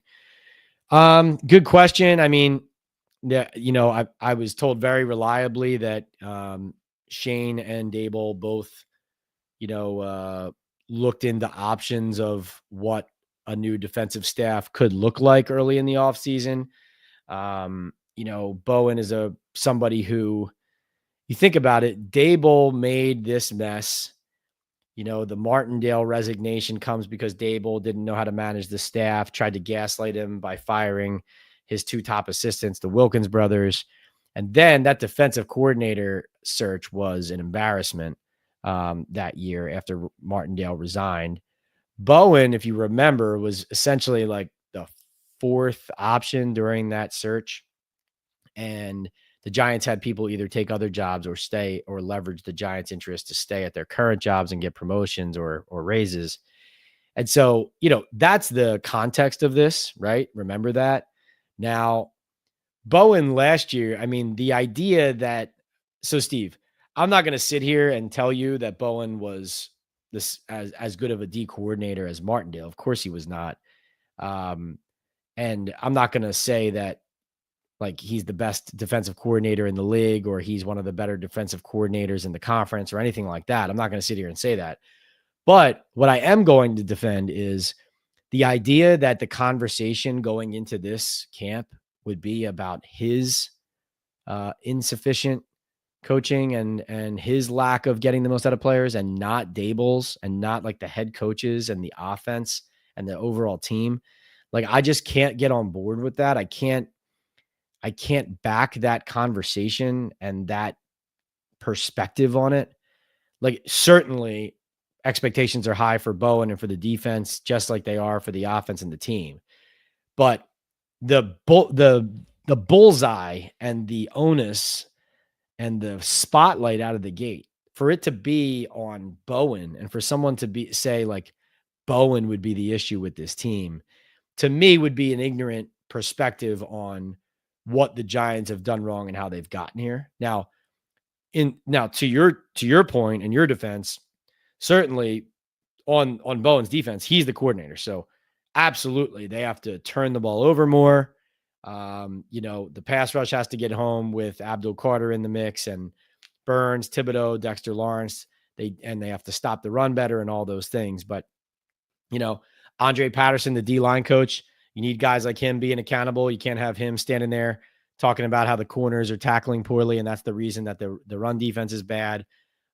Good question. I mean, yeah, I was told very reliably that Schoen and Daboll both, looked into options of what a new defensive staff could look like early in the offseason. Bowen is somebody who, you think about it, Daboll made this mess. The Martindale resignation comes because Daboll didn't know how to manage the staff, tried to gaslight him by firing his two top assistants, the Wilkins brothers. And then that defensive coordinator search was an embarrassment that year after Martindale resigned. Bowen, if you remember, was essentially like the fourth option during that search. And the Giants had people either take other jobs or stay or leverage the Giants' interest to stay at their current jobs and get promotions or raises. And so, that's the context of this, right? Remember that. Now, Bowen last year, I mean, the idea that, so Steve, I'm not going to sit here and tell you that Bowen was this as good of a D coordinator as Martindale. Of course he was not. And I'm not going to say that like he's the best defensive coordinator in the league or he's one of the better defensive coordinators in the conference or anything like that. I'm not going to sit here and say that. But what I am going to defend is the idea that the conversation going into this camp would be about his insufficient coaching and his lack of getting the most out of players and not Daboll's and not like the head coaches and the offense and the overall team. Like, I just can't get on board with that. I can't back that conversation and that perspective on it. Like, certainly expectations are high for Bowen and for the defense, just like they are for the offense and the team. But the bullseye and the onus and the spotlight out of the gate, for it to be on Bowen and for someone to say like Bowen would be the issue with this team, to me would be an ignorant perspective on what the Giants have done wrong and how they've gotten here. Now to your point and your defense, certainly on Bowen's defense, he's the coordinator. So absolutely, they have to turn the ball over more. The pass rush has to get home with Abdul Carter in the mix and Burns, Thibodeau, Dexter Lawrence. They have to stop the run better and all those things. But, Andre Patterson, the D-line coach, you need guys like him being accountable. You can't have him standing there talking about how the corners are tackling poorly, and that's the reason that the run defense is bad.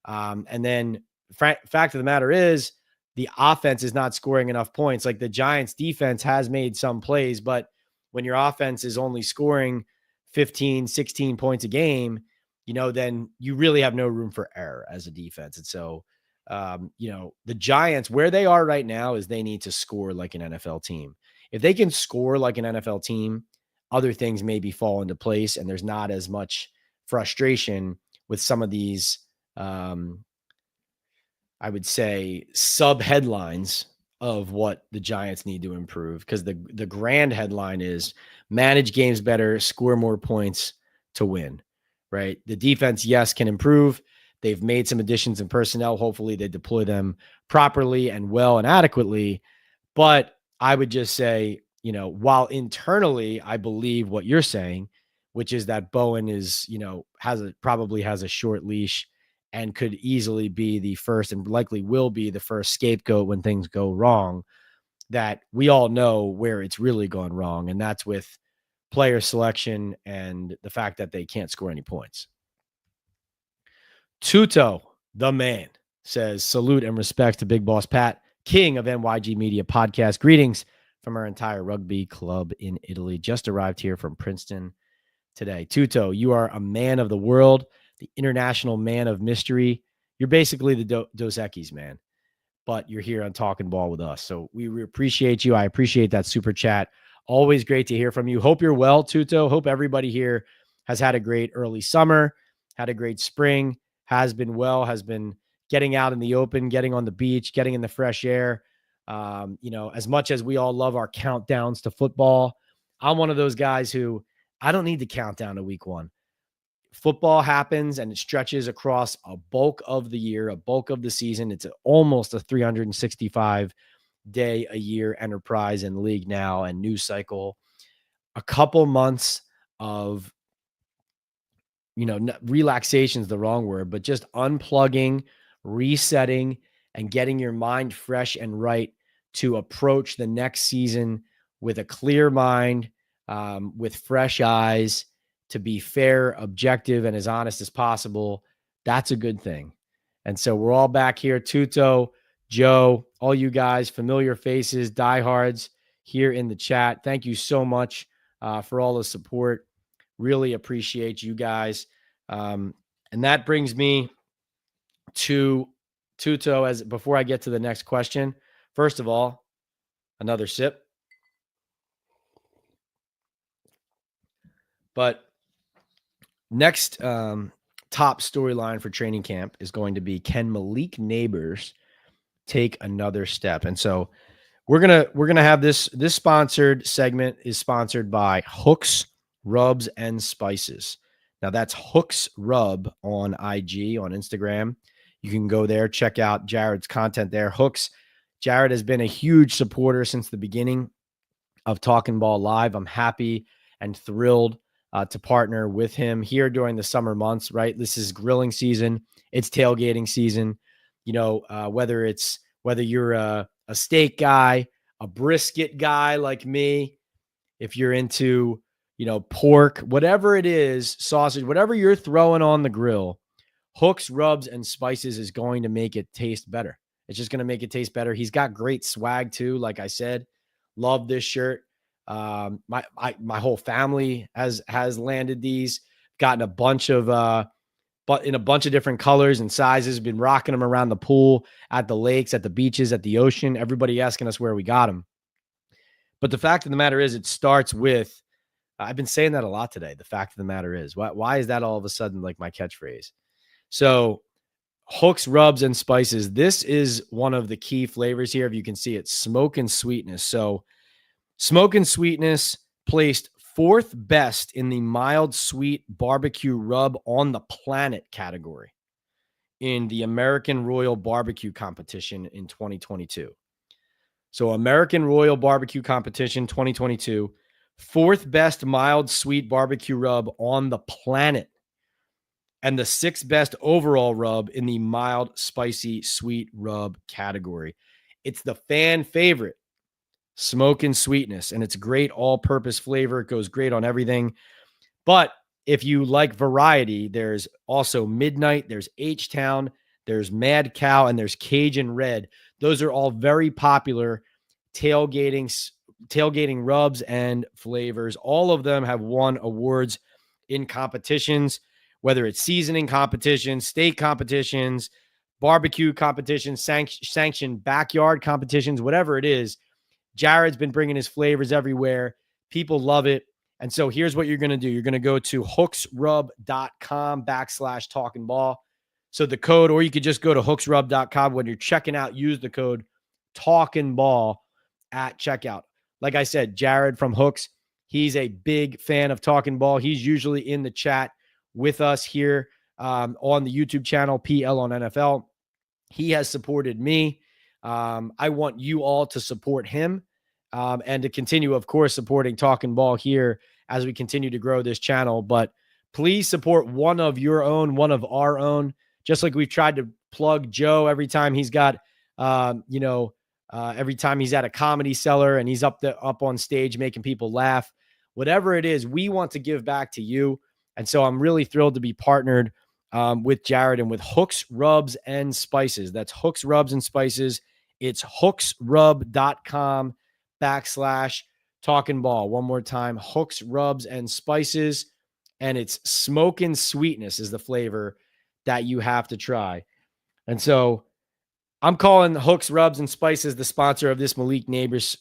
And then fact of the matter is the offense is not scoring enough points. Like, the Giants defense has made some plays, but when your offense is only scoring 15, 16 points a game, then you really have no room for error as a defense. And so, the Giants, where they are right now is they need to score like an NFL team. If they can score like an NFL team, other things maybe fall into place and there's not as much frustration with some of these, I would say, sub headlines of what the Giants need to improve, because the grand headline is manage games better, score more points to win, right? The defense, yes, can improve. They've made some additions in personnel. Hopefully they deploy them properly and well and adequately. But I would just say, while internally I believe what you're saying, which is that Bowen is, probably has a short leash and could easily be the first and likely will be the first scapegoat when things go wrong, that we all know where it's really gone wrong. And that's with player selection and the fact that they can't score any points. Tuto, the man, says, salute and respect to Big Boss Pat, king of NYG Media Podcast. Greetings from our entire rugby club in Italy. Just arrived here from Princeton today. Tuto, you are a man of the world, the international man of mystery. you're basically the Dos Equis, man. But you're here on Talkin Ball with us. So we appreciate you. I appreciate that super chat. Always great to hear from you. Hope you're well, Tuto. Hope everybody here has had a great early summer, had a great spring, has been well, has been getting out in the open, getting on the beach, getting in the fresh air. As much as we all love our countdowns to football, I'm one of those guys who I don't need to count down to week one. Football happens and it stretches across a bulk of the year, a bulk of the season. It's almost a 365 day a year enterprise and league now and news cycle. A couple months of, relaxation is the wrong word, but just unplugging, resetting, and getting your mind fresh and right to approach the next season with a clear mind, with fresh eyes, to be fair, objective, and as honest as possible. That's a good thing. And so we're all back here. Tuto, Joe, all you guys, familiar faces, diehards here in the chat. Thank you so much for all the support. Really appreciate you guys. And that brings me to Tuto before I get to the next question. First of all, another sip. But next top storyline for training camp is going to be, can Malik Nabers take another step? And so we're gonna have this sponsored segment is sponsored by Hooks, Rubs, and Spices. Now that's Hooks Rub on IG, on Instagram. You can go there, check out Jared's content there. Hooks, Jared has been a huge supporter since the beginning of Talkin Ball Live. I'm happy and thrilled to partner with him here during the summer months, right? This is grilling season. It's tailgating season. Whether you're a steak guy, a brisket guy like me, if you're into, pork, whatever it is, sausage, whatever you're throwing on the grill, Hooks, Rubs, and Spices is going to make it taste better. It's just going to make it taste better. He's got great swag too. Like I said, love this shirt. My whole family has landed these, gotten a bunch of, but in a bunch of different colors and sizes, been rocking them around the pool, at the lakes, at the beaches, at the ocean, everybody asking us where we got them. But the fact of the matter is, it starts with, I've been saying that a lot today. The fact of the matter is, why is that all of a sudden like my catchphrase? So Hooks, Rubs, and Spices. This is one of the key flavors here. If you can see it, smoke and sweetness. So smoke and sweetness placed 4th best in the mild sweet barbecue rub on the planet category in the American Royal Barbecue Competition in 2022. So American Royal Barbecue Competition 2022, 4th best mild sweet barbecue rub on the planet, and the 6th best overall rub in the mild spicy sweet rub category. It's the fan favorite, smoke and sweetness, and it's great all-purpose flavor. It goes great on everything. But if you like variety, there's also Midnight, there's H-Town, there's Mad Cow, and there's Cajun Red. Those are all very popular tailgating rubs and flavors. All of them have won awards in competitions, whether it's seasoning competitions, steak competitions, barbecue competitions, sanctioned backyard competitions, whatever it is. Jared's been bringing his flavors everywhere. People love it. And so here's what you're going to do. You're going to go to hooksrub.com/talkinball. So the code, or you could just go to hooksrub.com. When you're checking out, use the code talkinball at checkout. Like I said, Jared from Hooks, he's a big fan of Talkin Ball. He's usually in the chat with us here on the YouTube channel, PL on NFL. He has supported me. I want you all to support him and to continue, of course, supporting Talkin Ball here as we continue to grow this channel. But please support one of your own, one of our own, just like we've tried to plug Joe every time he's got, every time he's at a Comedy Cellar and he's up on stage making people laugh. Whatever it is, we want to give back to you. And so I'm really thrilled to be partnered with Jared and with Hooks, Rubs, and Spices. That's Hooks, Rubs, and Spices. It's hooksrub.com/talkinball. One more time, Hooks, Rubs, and Spices. And it's smoke and sweetness is the flavor that you have to try. And so I'm calling Hooks, Rubs, and Spices the sponsor of this Malik Nabers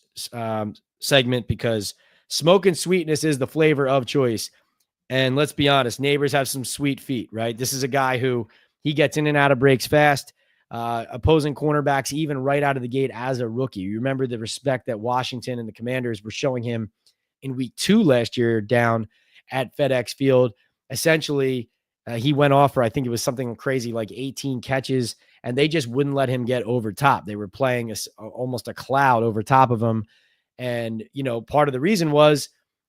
segment because smoke and sweetness is the flavor of choice. And let's be honest, Nabers have some sweet feet, right? This is a guy who he gets in and out of breaks fast. Opposing cornerbacks, even right out of the gate as a rookie. You remember the respect that Washington and the Commanders were showing him in week 2 last year down at FedEx Field. Essentially, he went off for, I think it was something crazy like 18 catches, and they just wouldn't let him get over top. They were playing almost a cloud over top of him. And, part of the reason was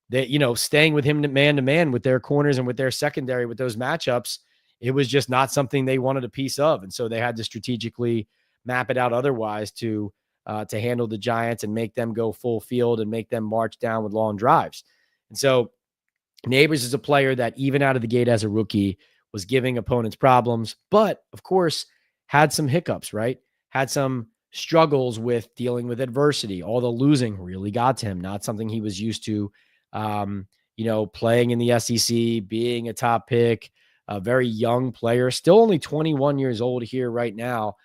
that, staying with him man to man with their corners and with their secondary with those matchups, it was just not something they wanted a piece of. And so they had to strategically map it out otherwise to handle the Giants and make them go full field and make them march down with long drives. And so Nabers is a player that even out of the gate as a rookie was giving opponents problems, but of course had some hiccups, right? Had some struggles with dealing with adversity. All the losing really got to him, not something he was used to, playing in the SEC, being a top pick, a very young player, still only 21 years old here right now,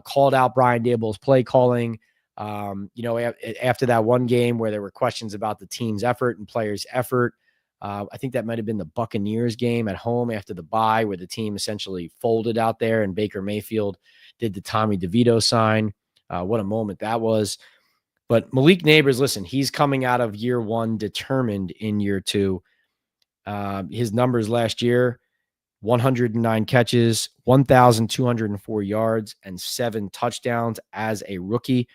called out Brian Daboll's play calling. After that one game where there were questions about the team's effort and players' effort, I think that might have been the Buccaneers game at home after the bye where the team essentially folded out there and Baker Mayfield did the Tommy DeVito sign. What a moment that was. But Malik Nabers, listen, he's coming out of year 1 determined in year 2. His numbers last year, 109 catches, 1,204 yards, and 7 touchdowns as a rookie.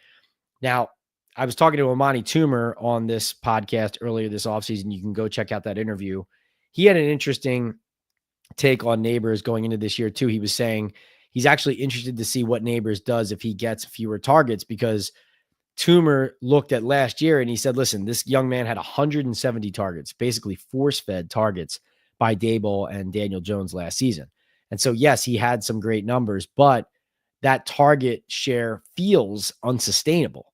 Now, I was talking to Amani Toomer on this podcast earlier this offseason. You can go check out that interview. He had an interesting take on Nabers going into this year too. He was saying he's actually interested to see what Nabers does if he gets fewer targets, because Toomer looked at last year and he said, listen, this young man had 170 targets, basically force-fed targets by Daboll and Daniel Jones last season. And so, yes, he had some great numbers, but that target share feels unsustainable.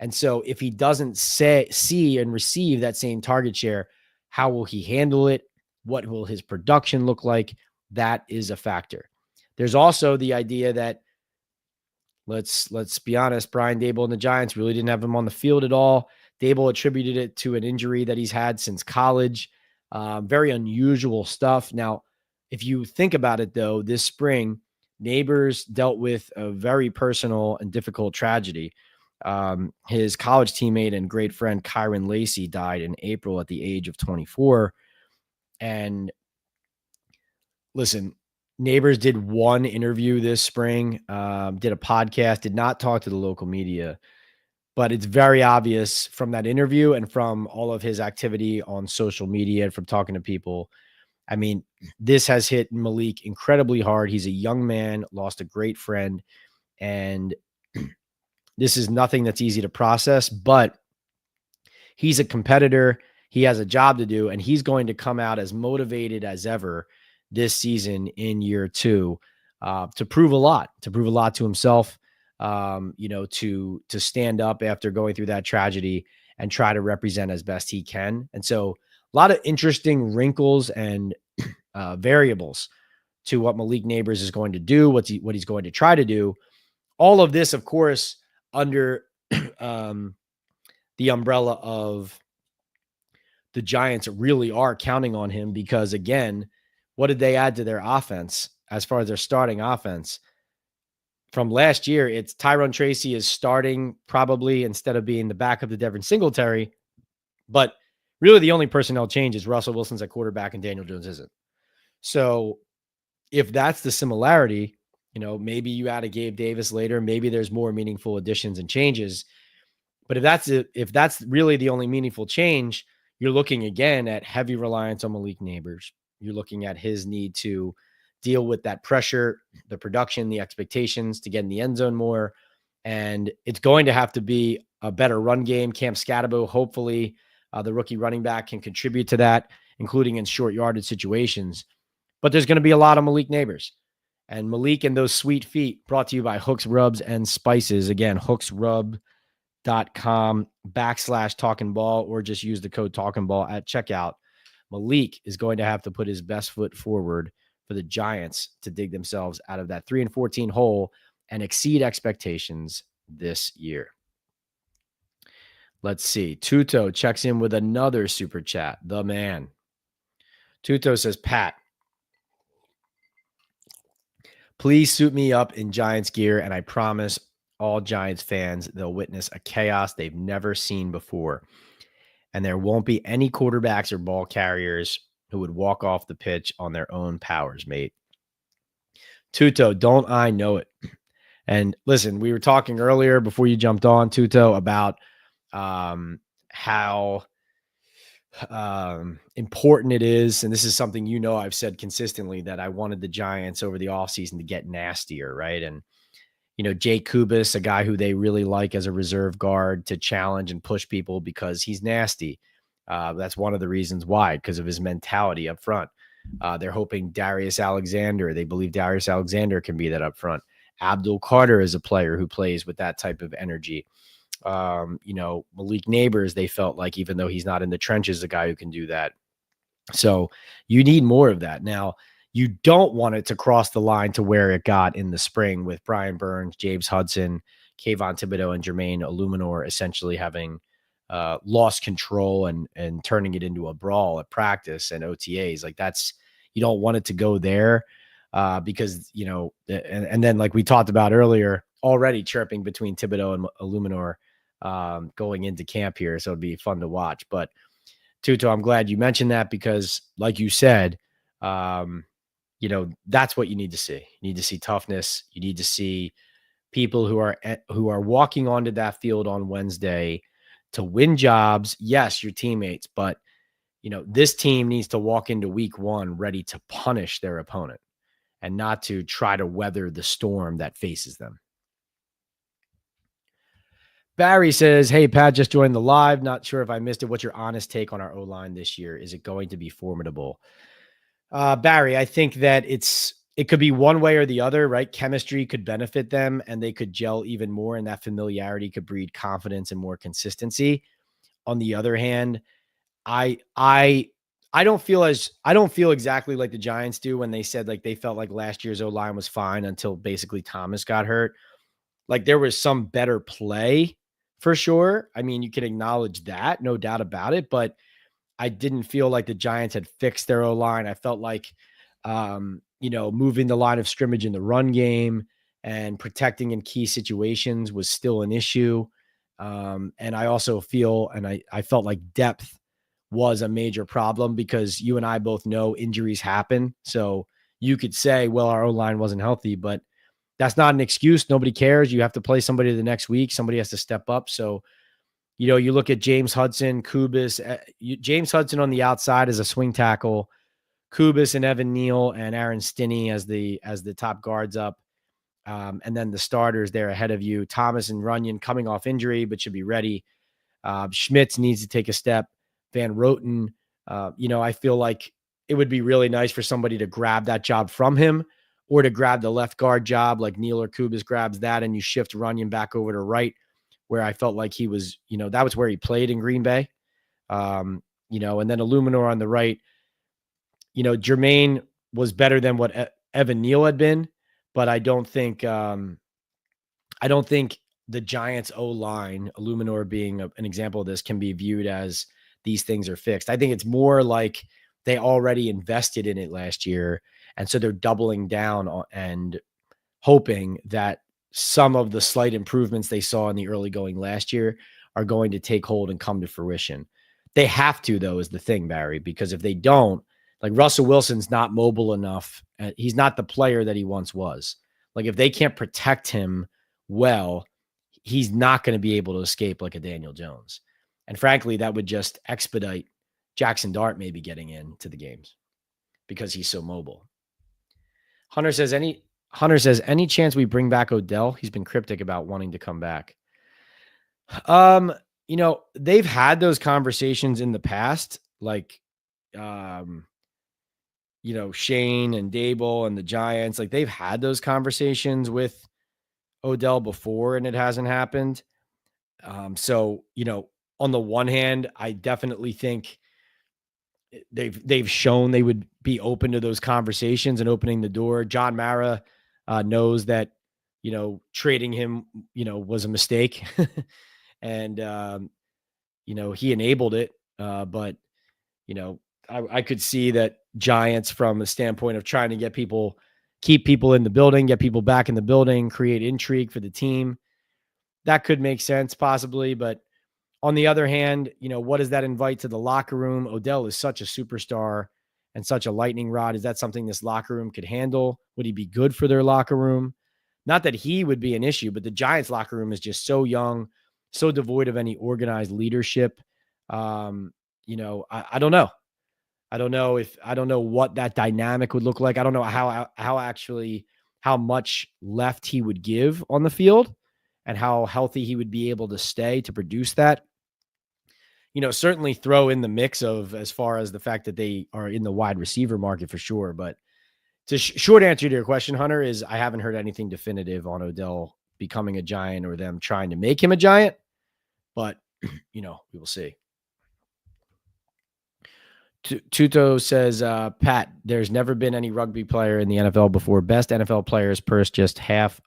And so if he doesn't see and receive that same target share, how will he handle it? What will his production look like? That is a factor. There's also the idea that, let's be honest, Brian Daboll and the Giants really didn't have him on the field at all. Daboll attributed it to an injury that he's had since college. Very unusual stuff. Now, if you think about it, though, this spring, Nabers dealt with a very personal and difficult tragedy. His college teammate and great friend Kyron Lacey died in April at the age of 24. And listen, Nabers did one interview this spring, did a podcast, did not talk to the local media, but it's very obvious from that interview and from all of his activity on social media and from talking to people. I mean, this has hit Malik incredibly hard. He's a young man, lost a great friend, and this is nothing that's easy to process, but he's a competitor. He has a job to do, and he's going to come out as motivated as ever this season in year 2 to prove a lot to himself, to stand up after going through that tragedy and try to represent as best he can. And so a lot of interesting wrinkles and variables to what Malik Nabers is going to do, what he's going to try to do. All of this, of course, under the umbrella of the Giants really are counting on him because, again, what did they add to their offense as far as their starting offense? From last year, it's Tyrone Tracy is starting probably instead of being the backup to Devin Singletary. But really the only personnel change is Russell Wilson's at quarterback and Daniel Jones isn't. So if that's the similarity, maybe you add a Gabe Davis later, maybe there's more meaningful additions and changes. But if that's really the only meaningful change, you're looking again at heavy reliance on Malik Nabers. You're looking at his need to deal with that pressure, the production, the expectations to get in the end zone more. And it's going to have to be a better run game. Cam Scatabo, hopefully, the rookie running back, can contribute to that, including in short yardage situations. But there's going to be a lot of Malik Nabers. And Malik and those sweet feet, brought to you by Hooks, Rubs, and Spices. Again, hooksrub.com/Talkin Ball, or just use the code Talkin Ball at checkout. Malik is going to have to put his best foot forward for the Giants to dig themselves out of that 3-14 hole and exceed expectations this year. Let's see. Tuto checks in with another super chat. The man. Tuto says, Pat, please suit me up in Giants gear, and I promise all Giants fans they'll witness a chaos they've never seen before. And there won't be any quarterbacks or ball carriers who would walk off the pitch on their own powers, mate. Tuto, don't I know it? And listen, we were talking earlier before you jumped on, Tuto, about how important it is. And this is something, I've said consistently, that I wanted the Giants over the offseason to get nastier, right? And, Jake Kubis, a guy who they really like as a reserve guard, to challenge and push people because he's nasty. That's one of the reasons why, because of his mentality up front. They're hoping Darius Alexander. They believe Darius Alexander can be that up front. Abdul Carter is a player who plays with that type of energy. Malik Nabers, they felt like, even though he's not in the trenches, a guy who can do that. So you need more of that. Now, you don't want it to cross the line to where it got in the spring with Brian Burns, James Hudson, Kayvon Thibodeau, and Jermaine Illuminor essentially having lost control and turning it into a brawl at practice and OTAs. Like, that's, you don't want it to go there because, and then, like we talked about earlier, already chirping between Thibodeau and Illuminor going into camp here. So it'd be fun to watch. But Tuto, I'm glad you mentioned that because, like you said, that's what you need to see. You need to see toughness. You need to see people who are walking onto that field on Wednesday to win jobs. Yes, your teammates, but this team needs to walk into week one ready to punish their opponent and not to try to weather the storm that faces them. Barry says, hey, Pat, just joined the live. Not sure if I missed it. What's your honest take on our O-line this year? Is it going to be formidable? Barry, I think that it could be one way or the other, right? Chemistry could benefit them and they could gel even more, and that familiarity could breed confidence and more consistency. On the other hand, I don't feel exactly like the Giants do when they said like they felt like last year's O-line was fine until basically Thomas got hurt. Like, there was some better play for sure. I mean, you can acknowledge that, no doubt about it, but I didn't feel like the Giants had fixed their O-line. I felt like, moving the line of scrimmage in the run game and protecting in key situations was still an issue. And I also feel, and I felt like depth was a major problem because you and I both know injuries happen. So you could say, well, our O-line wasn't healthy, but that's not an excuse. Nobody cares. You have to play somebody the next week. Somebody has to step up. So, you look at James Hudson, Kubis, James Hudson on the outside as a swing tackle, Kubis and Evan Neal and Aaron Stinney as the top guards up. And then the starters there ahead of you, Thomas and Runyon coming off injury, but should be ready. Schmitz needs to take a step. Van Roten, I feel like it would be really nice for somebody to grab that job from him or to grab the left guard job like Neal or Kubis grabs that and you shift Runyon back over to right, where I felt like he was, that was where he played in Green Bay. And then Illuminor on the right. Jermaine was better than what Evan Neal had been, but I don't think the Giants O-line, Illuminor being an example of this, can be viewed as these things are fixed. I think it's more like they already invested in it last year. And so they're doubling down and hoping that some of the slight improvements they saw in the early going last year are going to take hold and come to fruition. They have to, though, is the thing, Barry, because if they don't, like Russell Wilson's not mobile enough. He's not the player that he once was. Like, if they can't protect him well, he's not going to be able to escape like a Daniel Jones. And frankly, that would just expedite Jackson Dart maybe getting into the games because he's so mobile. Hunter says, any chance we bring back Odell? He's been cryptic about wanting to come back. They've had those conversations in the past, like, Schoen and Daboll and the Giants, like they've had those conversations with Odell before and it hasn't happened. So, on the one hand, I definitely think they've shown they would be open to those conversations and opening the door. John Mara knows that, trading him, was a mistake. And, he enabled it. But, you know, I could see that Giants, from the standpoint of trying to keep people in the building, get people back in the building, create intrigue for the team, that could make sense possibly. But on the other hand, what does that invite to the locker room? Odell is such a superstar and such a lightning rod. Is that something this locker room could handle? Would he be good for their locker room? Not that he would be an issue, but the Giants locker room is just so young, so devoid of any organized leadership. I don't know. I don't know what that dynamic would look like. I don't know how much left he would give on the field and how healthy he would be able to stay to produce that. Certainly throw in the mix of, as far as the fact that they are in the wide receiver market for sure. But short answer to your question, Hunter, is I haven't heard anything definitive on Odell becoming a Giant or them trying to make him a Giant. But, we will see. Tuto says, Pat, there's never been any rugby player in the NFL before. Best NFL players purse just half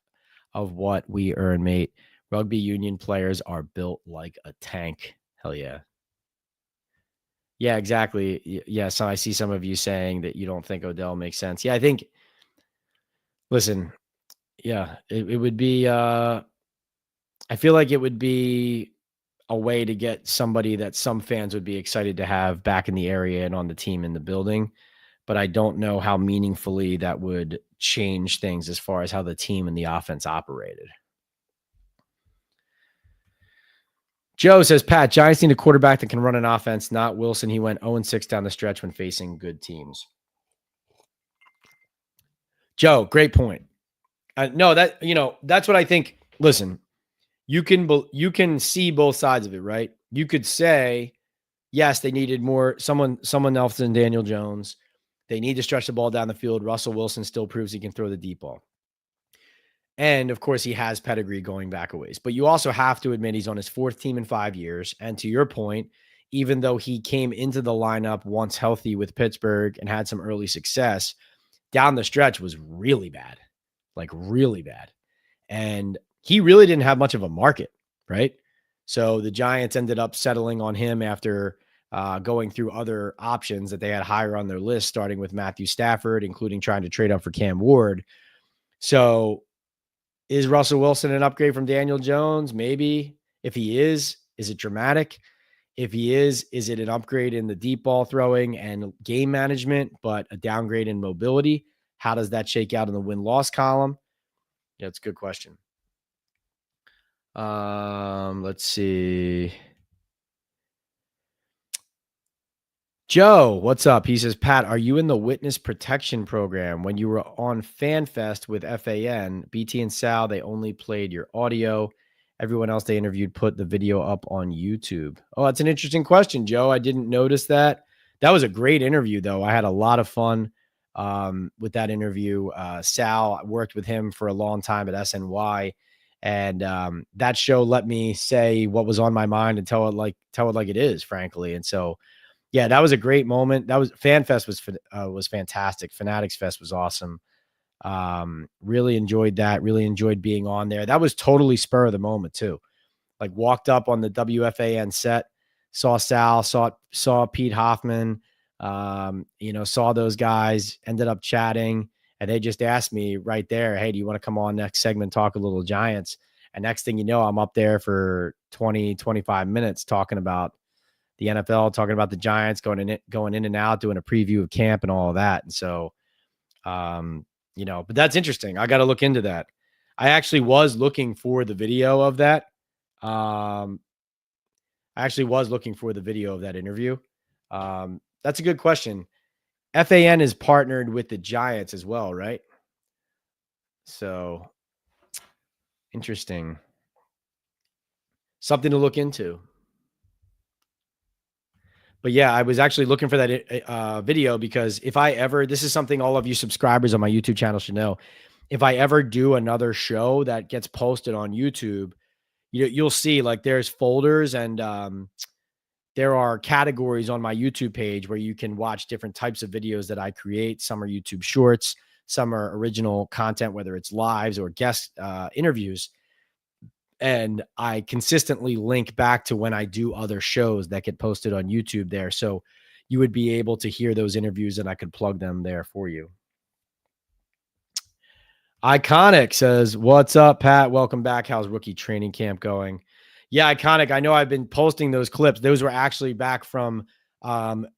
of what we earn, mate. Rugby union players are built like a tank. Hell yeah. Yeah, exactly. Yeah, so I see some of you saying that you don't think Odell makes sense. Yeah, I think, listen, yeah, it would be, I feel like it would be a way to get somebody that some fans would be excited to have back in the area and on the team in the building. But I don't know how meaningfully that would change things as far as how the team and the offense operated. Joe says, Pat, Giants need a quarterback that can run an offense, not Wilson. He went 0-6 down the stretch when facing good teams. Joe, great point. No, that's what I think. Listen, you can see both sides of it, right? You could say, yes, they needed someone else than Daniel Jones. They need to stretch the ball down the field. Russell Wilson still proves he can throw the deep ball. And of course, he has pedigree going back a ways. But you also have to admit he's on his fourth team in 5 years. And to your point, even though he came into the lineup once healthy with Pittsburgh and had some early success, down the stretch was really bad, like really bad. And he really didn't have much of a market, right? So the Giants ended up settling on him after going through other options that they had higher on their list, starting with Matthew Stafford, including trying to trade up for Cam Ward. So is Russell Wilson an upgrade from Daniel Jones? Maybe. If he is it dramatic? If he is it an upgrade in the deep ball throwing and game management, but a downgrade in mobility? How does that shake out in the win-loss column? Yeah, it's a good question. Let's see. Joe, what's up? He says, Pat, are you in the witness protection program? When you were on FanFest with FAN, BT and Sal, they only played your audio. Everyone else they interviewed put the video up on YouTube. Oh, that's an interesting question, Joe. I didn't notice that. That was a great interview, though. I had a lot of fun with that interview. Sal, I worked with him for a long time at SNY. And that show let me say what was on my mind and tell it like it is, frankly. And so, yeah, that was a great moment. That was FanFest was fantastic. Fanatics Fest was awesome. Really enjoyed that. Really enjoyed being on there. That was totally spur of the moment too. Like walked up on the WFAN set, saw Sal, saw Pete Hoffman, saw those guys, ended up chatting. And they just asked me right there, hey, do you want to come on next segment, talk a little Giants? And next thing you know, I'm up there for 20, 25 minutes talking about the NFL, talking about the Giants, going in and out, doing a preview of camp and all of that. And so, but that's interesting. I got to look into that. I actually was looking for the video of that. Interview. That's a good question. FAN is partnered with the Giants as well, right? So interesting. Something to look into. But yeah, I was actually looking for that video because this is something all of you subscribers on my YouTube channel should know. If I ever do another show that gets posted on YouTube, you'll see like there's folders and there are categories on my YouTube page where you can watch different types of videos that I create. Some are YouTube shorts, some are original content, whether it's lives or guest interviews. And I consistently link back to when I do other shows that get posted on YouTube there. So you would be able to hear those interviews and I could plug them there for you. Iconic says, "What's up, Pat? Welcome back. How's rookie training camp going?" Yeah, Iconic. I know I've been posting those clips. Those were actually back from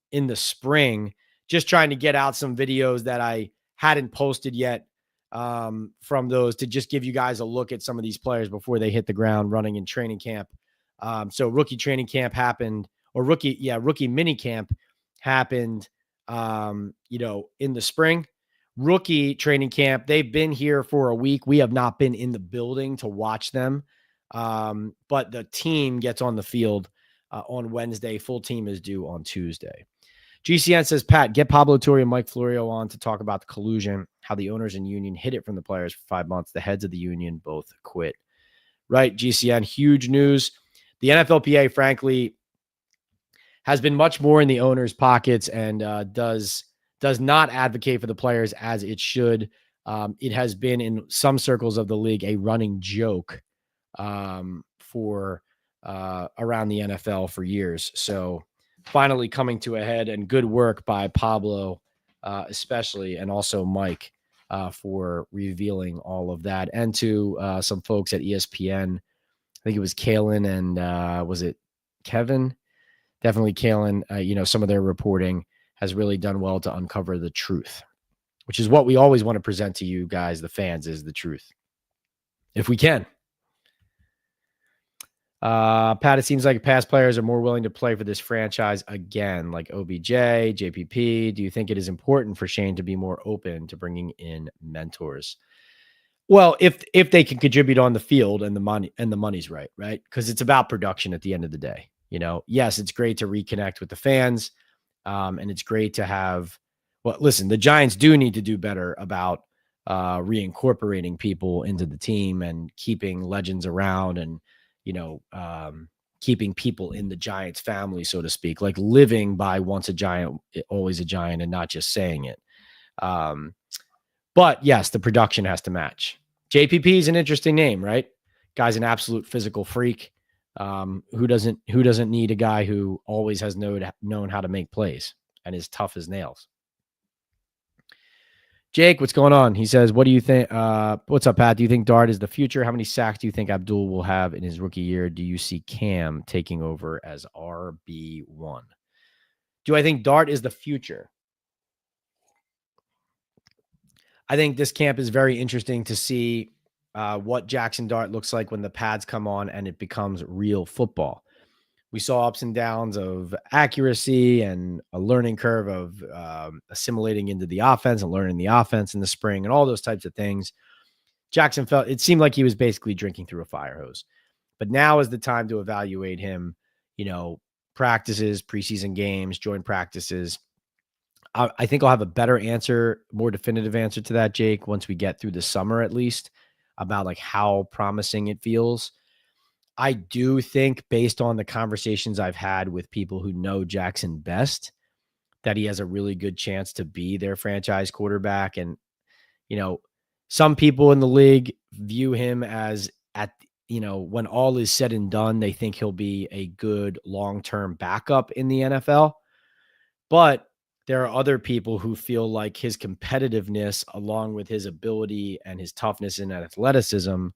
in the spring, just trying to get out some videos that I hadn't posted yet from those to just give you guys a look at some of these players before they hit the ground running in training camp. So rookie training camp happened, or rookie mini camp happened, in the spring. Rookie training camp, they've been here for a week. We have not been in the building to watch them. But the team gets on the field on Wednesday. Full team is due on Tuesday. GCN says, Pat, get Pablo Torre and Mike Florio on to talk about the collusion, how the owners and union hid it from the players for 5 months. The heads of the union both quit. Right, GCN, huge news. The NFLPA, frankly, has been much more in the owners' pockets and does not advocate for the players as it should. It has been in some circles of the league a running joke for around the NFL for years. So finally coming to a head, and good work by Pablo, especially, and also Mike for revealing all of that, and to some folks at ESPN. I think it was Kalen and was it Kevin? Definitely Kalen. Some of their reporting has really done well to uncover the truth, which is what we always want to present to you guys, the fans, is the truth, if we can. Pat, it seems like past players are more willing to play for this franchise again, like OBJ, JPP. Do you think it is important for Schoen to be more open to bringing in mentors? Well, if they can contribute on the field and the money's right? Because it's about production at the end of the day. Yes, it's great to reconnect with the fans. And it's great to have, listen, the Giants do need to do better about reincorporating people into the team and keeping legends around and, keeping people in the Giants family, so to speak, like living by once a Giant, always a Giant, and not just saying it. But yes, the production has to match. JPP is an interesting name, right? Guy's an absolute physical freak. Who doesn't need a guy who always has known how to make plays and is tough as nails? Jake, what's going on? He says, what do you think? What's up, Pat? Do you think Dart is the future? How many sacks do you think Abdul will have in his rookie year? Do you see Cam taking over as RB1? Do I think Dart is the future? I think this camp is very interesting to see what Jackson Dart looks like when the pads come on and it becomes real football. We saw ups and downs of accuracy and a learning curve of assimilating into the offense and learning the offense in the spring and all those types of things. Jackson it seemed like he was basically drinking through a fire hose. But now is the time to evaluate him, practices, preseason games, joint practices. I think I'll have a better answer, more definitive answer to that, Jake, once we get through the summer at least, about like how promising it feels. I do think, based on the conversations I've had with people who know Jackson best, that he has a really good chance to be their franchise quarterback. And, some people in the league view him as when all is said and done, they think he'll be a good long-term backup in the NFL. But there are other people who feel like his competitiveness, along with his ability and his toughness and athleticism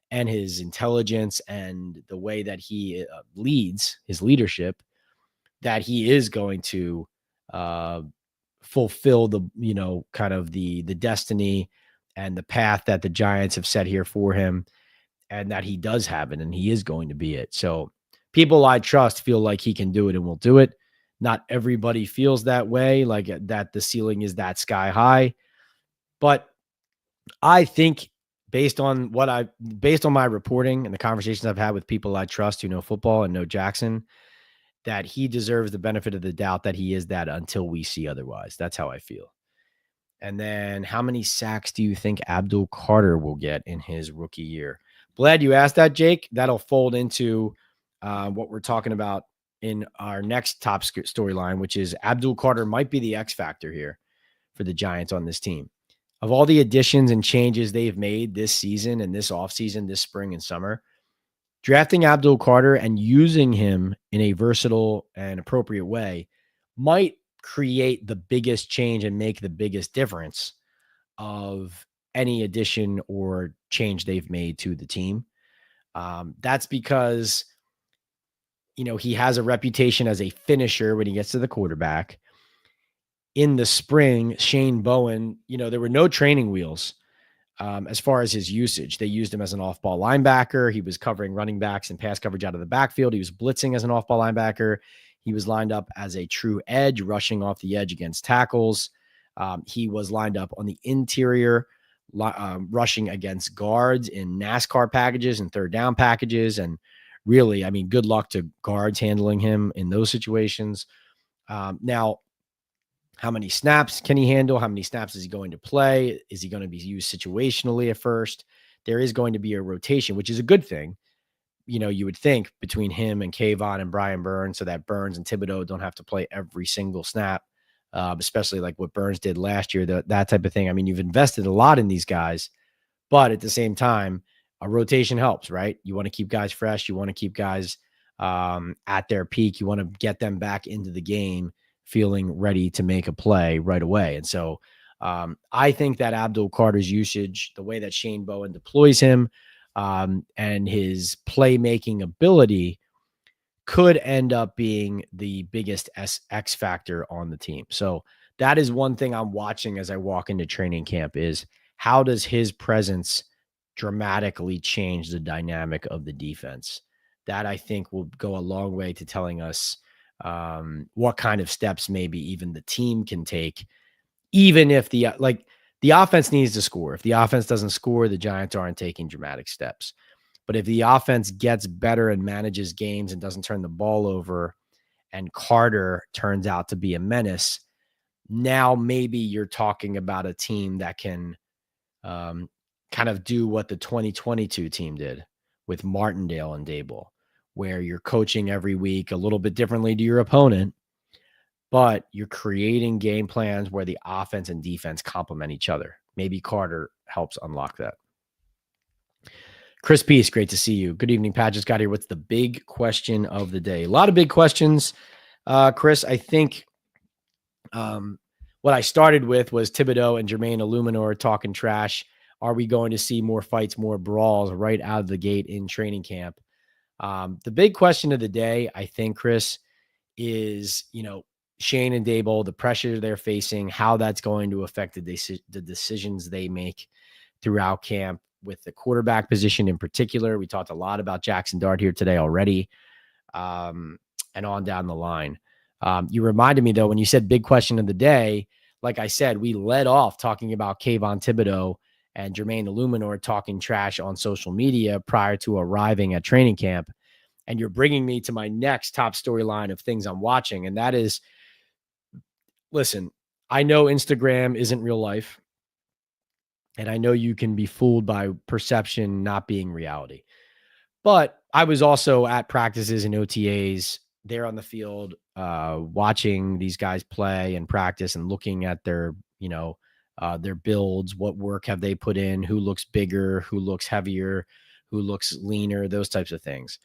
and his intelligence and the way that he leads, his leadership, that he is going to fulfill the, kind of the destiny and the path that the Giants have set here for him, and that he does have it and he is going to be it. So people I trust feel like he can do it and will do it. Not everybody feels that way, like that the ceiling is that sky high. But I think based on my reporting and the conversations I've had with people I trust who know football and know Jackson, that he deserves the benefit of the doubt that he is that until we see otherwise. That's how I feel. And then how many sacks do you think Abdul Carter will get in his rookie year? Glad you asked that, Jake. That'll fold into what we're talking about in our next top storyline, which is Abdul Carter might be the X factor here for the Giants on this team. Of all the additions and changes they've made this season and this offseason, this spring and summer, drafting Abdul Carter and using him in a versatile and appropriate way might create the biggest change and make the biggest difference of any addition or change they've made to the team. That's because, he has a reputation as a finisher when he gets to the quarterback. In the spring, Shane Bowen, there were no training wheels as far as his usage. They used him as an off-ball linebacker. He was covering running backs and pass coverage out of the backfield. He was blitzing as an off-ball linebacker. He was lined up as a true edge, rushing off the edge against tackles. He was lined up on the interior, rushing against guards in NASCAR packages and third down packages. And really, good luck to guards handling him in those situations. Now, how many snaps can he handle? How many snaps is he going to play? Is he going to be used situationally at first? There is going to be a rotation, which is a good thing. You would think between him and Kayvon and Brian Burns, so that Burns and Thibodeau don't have to play every single snap, especially like what Burns did last year, that type of thing. You've invested a lot in these guys, but at the same time, a rotation helps, right? You want to keep guys fresh. You want to keep guys at their peak. You want to get them back into the game feeling ready to make a play right away. And so I think that Abdul Carter's usage, the way that Shane Bowen deploys him, and his playmaking ability could end up being the biggest X factor on the team. So that is one thing I'm watching as I walk into training camp is how does his presence dramatically change the dynamic of the defense? That I think will go a long way to telling us what kind of steps maybe even the team can take, even if the offense needs to score. If the offense doesn't score, the Giants aren't taking dramatic steps. But if the offense gets better and manages games and doesn't turn the ball over, and Carter turns out to be a menace, now maybe you're talking about a team that can kind of do what the 2022 team did with Martindale and Daboll, where you're coaching every week a little bit differently to your opponent, but you're creating game plans where the offense and defense complement each other. Maybe Carter helps unlock that. Chris Peace, great to see you. Good evening, Pat. Just got here. What's the big question of the day? A lot of big questions, Chris. I think what I started with was Thibodeau and Jermaine Illuminor talking trash. Are we going to see more fights, more brawls right out of the gate in training camp? The big question of the day, I think, Chris, is, Shane and Daboll, the pressure they're facing, how that's going to affect the decisions they make throughout camp with the quarterback position in particular. We talked a lot about Jackson Dart here today already, and on down the line. You reminded me, though, when you said big question of the day, like I said, we led off talking about Kayvon Thibodeau and Jermaine Illuminor talking trash on social media prior to arriving at training camp. And you're bringing me to my next top storyline of things I'm watching. And that is, listen, I know Instagram isn't real life. And I know you can be fooled by perception not being reality. But I was also at practices and OTAs there on the field, watching these guys play and practice and looking at their builds, what work have they put in, who looks bigger, who looks heavier, who looks leaner, those types of things.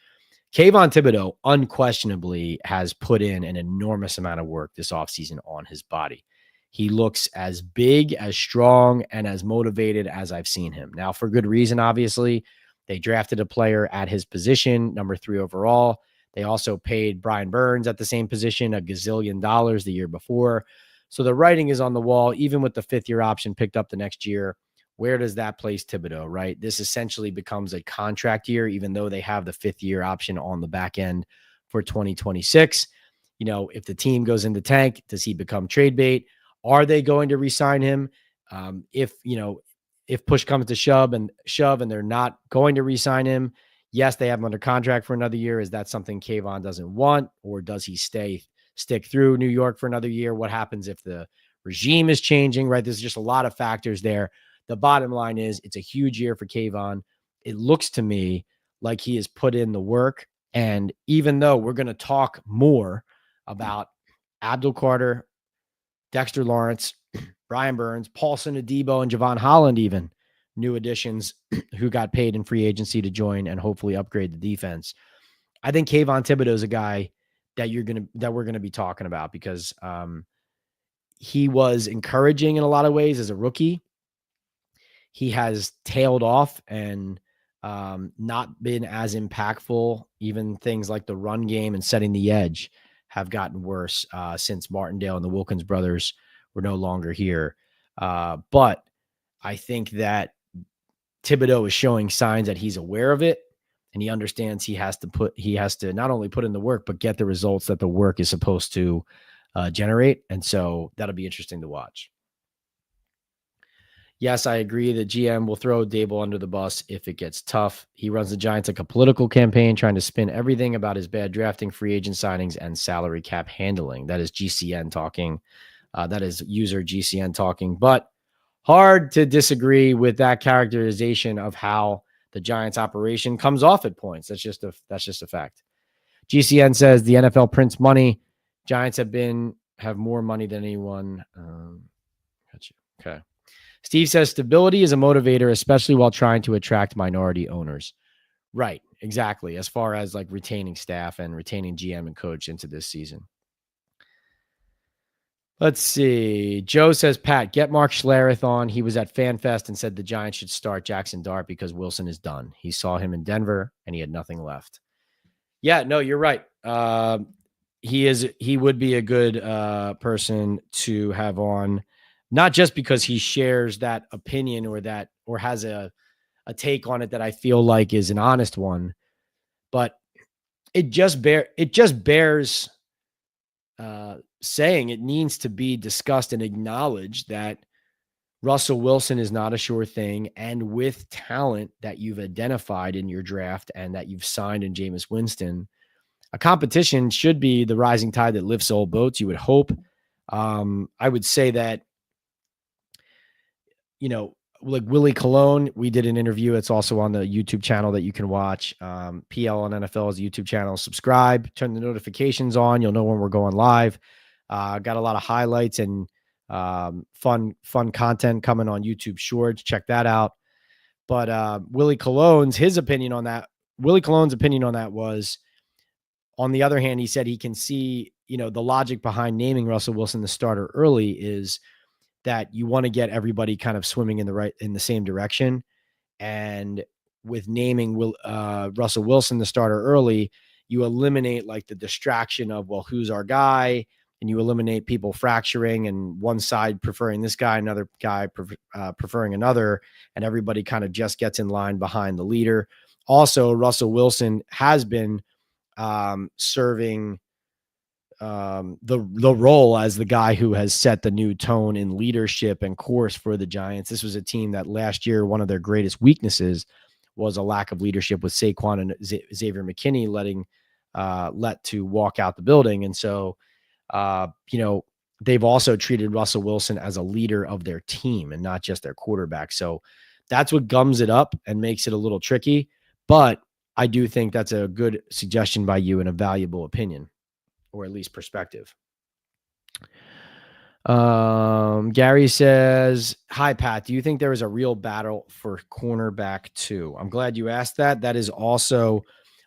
Kayvon Thibodeau unquestionably has put in an enormous amount of work this offseason on his body. He looks as big, as strong, and as motivated as I've seen him. Now, for good reason, obviously. They drafted a player at his position, number 3 overall. They also paid Brian Burns at the same position $1 gazillion the year before. So the writing is on the wall, even with the 5th-year option picked up the next year. Where does that place Thibodeau, right? This essentially becomes a contract year, even though they have the 5th-year option on the back end for 2026. If the team goes in the tank, does he become trade bait? Are they going to re-sign him? If push comes to shove and they're not going to re-sign him, yes, they have him under contract for another year. Is that something Kayvon doesn't want, or does he stick through New York for another year? What happens if the regime is changing, right? There's just a lot of factors there. The bottom line is it's a huge year for Kayvon. It looks to me like he has put in the work And even though we're going to talk more about Abdul Carter, Dexter Lawrence, Brian Burns, Paulson Adebo, and Javon Holland, even new additions who got paid in free agency to join and hopefully upgrade the defense. I think Kayvon Thibodeau is a guy that we're gonna be talking about because he was encouraging in a lot of ways as a rookie. He has tailed off and not been as impactful. Even things like the run game and setting the edge have gotten worse since Martindale and the Wilkins brothers were no longer here. But I think that Thibodeau is showing signs that he's aware of it and he understands he has to not only put in the work, but get the results that the work is supposed to generate. And so that'll be interesting to watch. Yes, I agree that GM will throw Daboll under the bus if it gets tough. He runs the Giants like a political campaign, trying to spin everything about his bad drafting, free agent signings, and salary cap handling. That is GCN talking. That is user GCN talking. But hard to disagree with that characterization of how the Giants operation comes off at points. That's just a fact. GCN says the NFL prints money. Giants have more money than anyone. Gotcha. Okay. Steve says stability is a motivator, especially while trying to attract minority owners. Right, exactly. As far as like retaining staff and retaining GM and coach into this season. Let's see. Joe says, Pat, get Mark Schlereth on. He was at FanFest and said the Giants should start Jackson Dart because Wilson is done. He saw him in Denver and he had nothing left. Yeah, no, you're right. He would be a good person to have on. Not just because he shares that opinion or has a take on it that I feel like is an honest one, but it just bears saying it needs to be discussed and acknowledged that Russell Wilson is not a sure thing. And with talent that you've identified in your draft and that you've signed in Jameis Winston, a competition should be the rising tide that lifts all boats, you would hope. I would say that, like Willie Colon, we did an interview. It's also on the YouTube channel that you can watch. PL on NFL's YouTube channel. Subscribe, turn the notifications on. You'll know when we're going live. Got a lot of highlights and fun content coming on YouTube Shorts. Check that out. But Willie Colon's opinion on that was, on the other hand, he said he can see, the logic behind naming Russell Wilson the starter early is that you want to get everybody kind of swimming in the same direction. And with naming Russell Wilson the starter early, you eliminate like the distraction of, well, who's our guy? And you eliminate people fracturing and one side preferring this guy, another guy preferring another, and everybody kind of just gets in line behind the leader. Also, Russell Wilson has been serving the role as the guy who has set the new tone in leadership and course for the Giants. This was a team that last year, one of their greatest weaknesses was a lack of leadership with Saquon and Xavier McKinney let to walk out the building. And so, they've also treated Russell Wilson as a leader of their team and not just their quarterback. So that's what gums it up and makes it a little tricky. But I do think that's a good suggestion by you and a valuable opinion, or at least perspective. Gary says, hi, Pat. Do you think there is a real battle for cornerback 2? I'm glad you asked that. That is also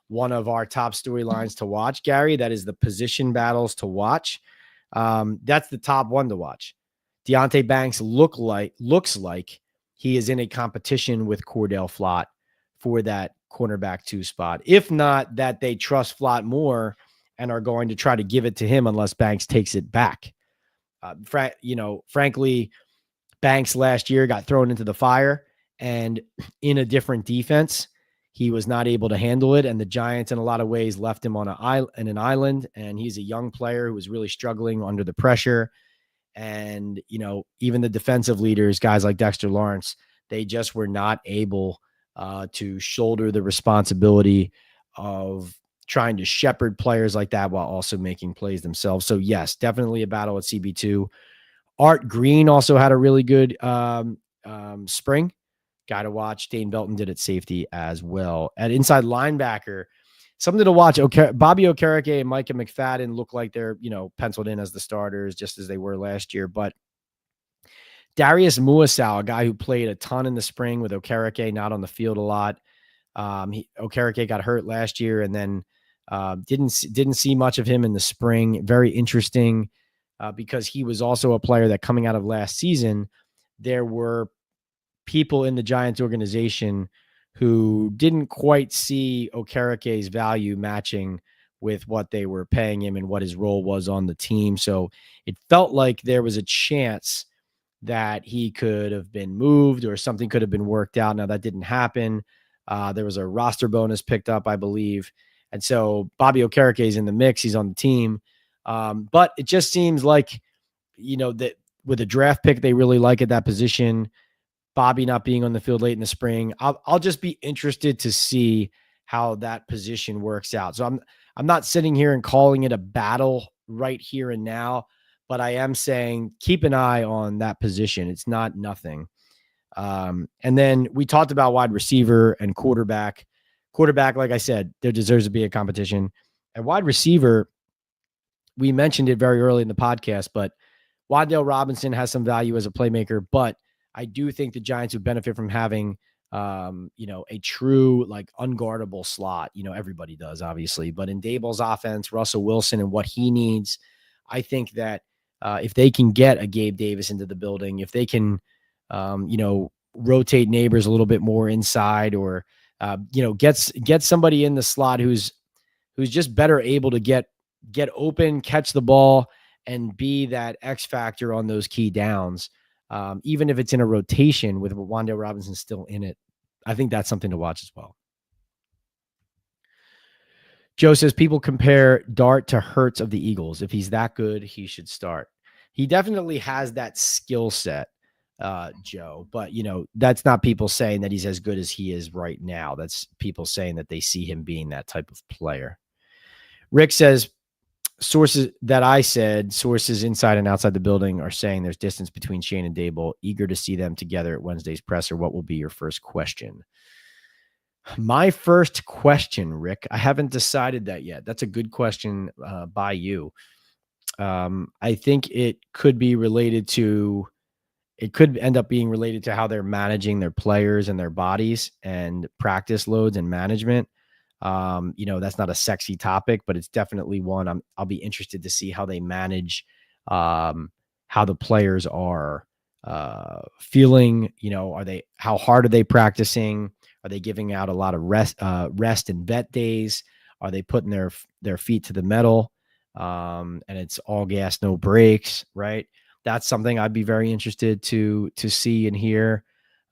one of our top storylines to watch, Gary. That is the position battles to watch. That's the top one to watch. Deonte Banks looks like he is in a competition with Cordell Flott for that cornerback 2 spot. If not, that they trust Flott more and are going to try to give it to him unless Banks takes it back. Frankly, Banks last year got thrown into the fire, and in a different defense, he was not able to handle it. And the Giants, in a lot of ways, left him on an island. And he's a young player who was really struggling under the pressure. And, even the defensive leaders, guys like Dexter Lawrence, they just were not able to shoulder the responsibility of trying to shepherd players like that while also making plays themselves. So yes, definitely a battle at CB2. Art Green also had a really good spring. Guy to watch. Dane Belton did at safety as well. At inside linebacker, something to watch. Bobby Okereke and Micah McFadden look like they're, penciled in as the starters, just as they were last year. But Darius Muasau, a guy who played a ton in the spring with Okereke, not on the field a lot. Okereke got hurt last year, and then didn't see much of him in the spring. Very interesting because he was also a player that, coming out of last season, there were people in the Giants organization who didn't quite see Okereke's value matching with what they were paying him and what his role was on the team. So it felt like there was a chance that he could have been moved or something could have been worked out. Now, that didn't happen. There was a roster bonus picked up, I believe. And so Bobby Okereke is in the mix. He's on the team. But it just seems like, that with a draft pick they really like at that position, Bobby not being on the field late in the spring, I'll just be interested to see how that position works out. So I'm not sitting here and calling it a battle right here and now, but I am saying keep an eye on that position. It's not nothing. And then we talked about wide receiver and quarterback. Quarterback, like I said, there deserves to be a competition. And wide receiver, we mentioned it very early in the podcast, but Wan'Dale Robinson has some value as a playmaker, but I do think the Giants would benefit from having, a true, like, unguardable slot. Everybody does, obviously, but in Daboll's offense, Russell Wilson and what he needs, I think that if they can get a Gabe Davis into the building, if they can, rotate Nabers a little bit more inside, or, get somebody in the slot who's just better able to get open, catch the ball, and be that X factor on those key downs. Even if it's in a rotation with Wan'Dale Robinson still in it, I think that's something to watch as well. Joe says people compare Dart to Hurts of the Eagles. If he's that good, he should start. He definitely has that skill set, Joe. But, that's not people saying that he's as good as he is right now. That's people saying that they see him being that type of player. Rick says, sources inside and outside the building are saying there's distance between Schoen and Daboll. Eager to see them together at Wednesday's presser. What will be your first question? My first question, Rick, I haven't decided that yet. That's a good question by you. I think it could end up being related to how they're managing their players and their bodies and practice loads and management. That's not a sexy topic, but it's definitely one I'll be interested to see how they manage, how the players are feeling. How hard are they practicing? Are they giving out a lot of rest and vet days? Are they putting their feet to the metal? And it's all gas, no brakes, right? That's something I'd be very interested to see and hear.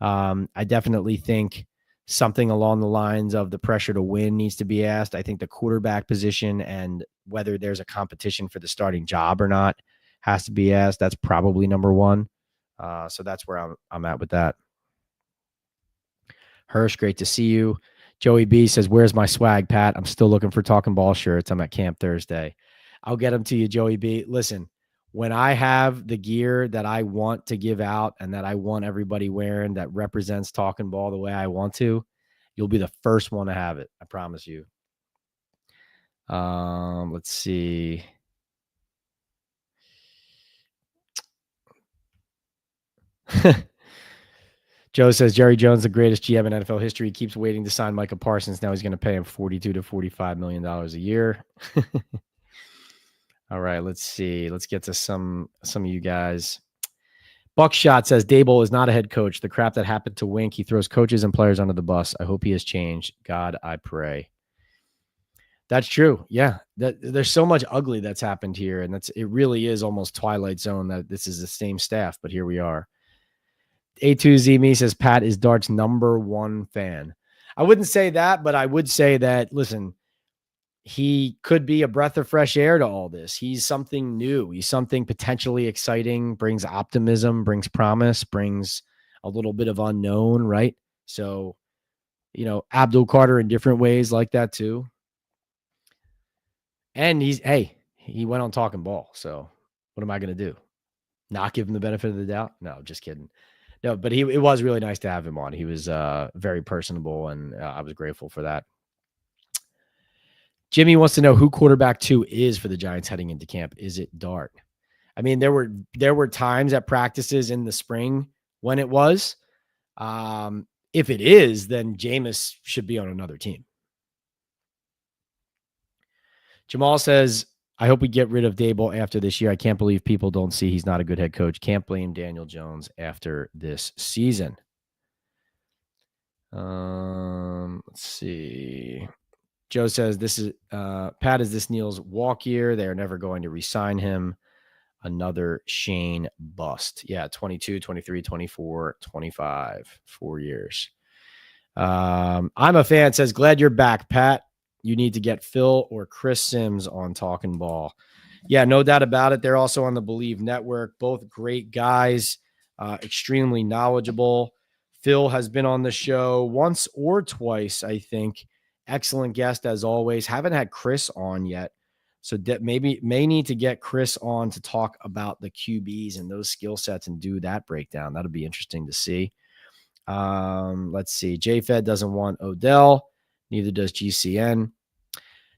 I definitely think something along the lines of the pressure to win needs to be asked. I think the quarterback position and whether there's a competition for the starting job or not has to be asked. That's probably number one. So that's where I'm at with that. Hirsch, great to see you. Joey B says, where's my swag, Pat? I'm still looking for Talkin Ball shirts. I'm at camp Thursday. I'll get them to you, Joey B. Listen, when I have the gear that I want to give out and that I want everybody wearing that represents Talkin Ball the way I want to, you'll be the first one to have it. I promise you. Let's see. Joe says Jerry Jones, the greatest GM in NFL history, keeps waiting to sign Micah Parsons. Now he's going to pay him $42 to $45 million a year. All right, let's see. Let's get to some of you guys. Buckshot says Daboll is not a head coach. The crap that happened to Wink, he throws coaches and players under the bus. I hope he has changed. God, I pray. That's true. Yeah, there's so much ugly that's happened here, and it really is almost Twilight Zone that this is the same staff, but here we are. A2Z me says Pat is Dart's number one fan. I wouldn't say that, but I would say that, listen, he could be a breath of fresh air to all this. He's something new. He's something potentially exciting, brings optimism, brings promise, brings a little bit of unknown, right? So, Abdul Carter in different ways like that too. And he went on Talkin Ball. So what am I going to do? Not give him the benefit of the doubt? No, just kidding. No, but it was really nice to have him on. He was very personable, and I was grateful for that. Jimmy wants to know who quarterback 2 is for the Giants heading into camp. Is it Dart? I mean, there were times at practices in the spring when it was. If it is, then Jameis should be on another team. Jamal says, I hope we get rid of Daboll after this year. I can't believe people don't see he's not a good head coach. Can't blame Daniel Jones after this season. Let's see. Joe says, this is Pat, is this Neal's walk year? They're never going to re-sign him. Another Shane bust. Yeah, 22, 23, 24, 25, 4 years. I'm a fan, says, glad you're back, Pat. You need to get Phil or Chris Sims on Talkin Ball. Yeah, no doubt about it. They're also on the Believe Network. Both great guys, extremely knowledgeable. Phil has been on the show once or twice, I think. Excellent guest as always. Haven't had Chris on yet. So may need to get Chris on to talk about the QBs and those skill sets and do that breakdown. That'll be interesting to see. Let's see. JFed doesn't want Odell. Neither does GCN.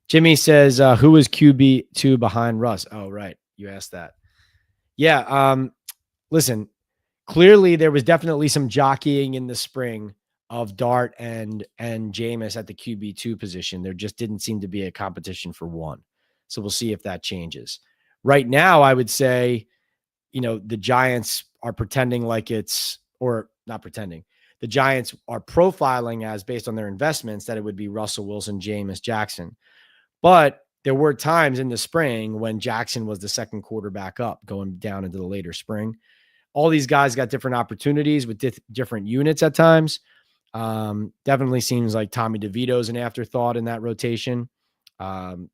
Jimmy says, who is QB2 behind Russ? Oh, right. You asked that. Yeah. Listen, clearly there was definitely some jockeying in the spring of Dart and Jameis at the QB2 position. There just didn't seem to be a competition for one. So we'll see if that changes. Right now, I would say, the Giants are pretending like it's, or not pretending. The Giants are profiling as, based on their investments, that it would be Russell Wilson, Jameis, Jackson. But there were times in the spring when Jackson was the second quarterback up going down into the later spring. All these guys got different opportunities with different units at times. Definitely seems like Tommy DeVito is an afterthought in that rotation.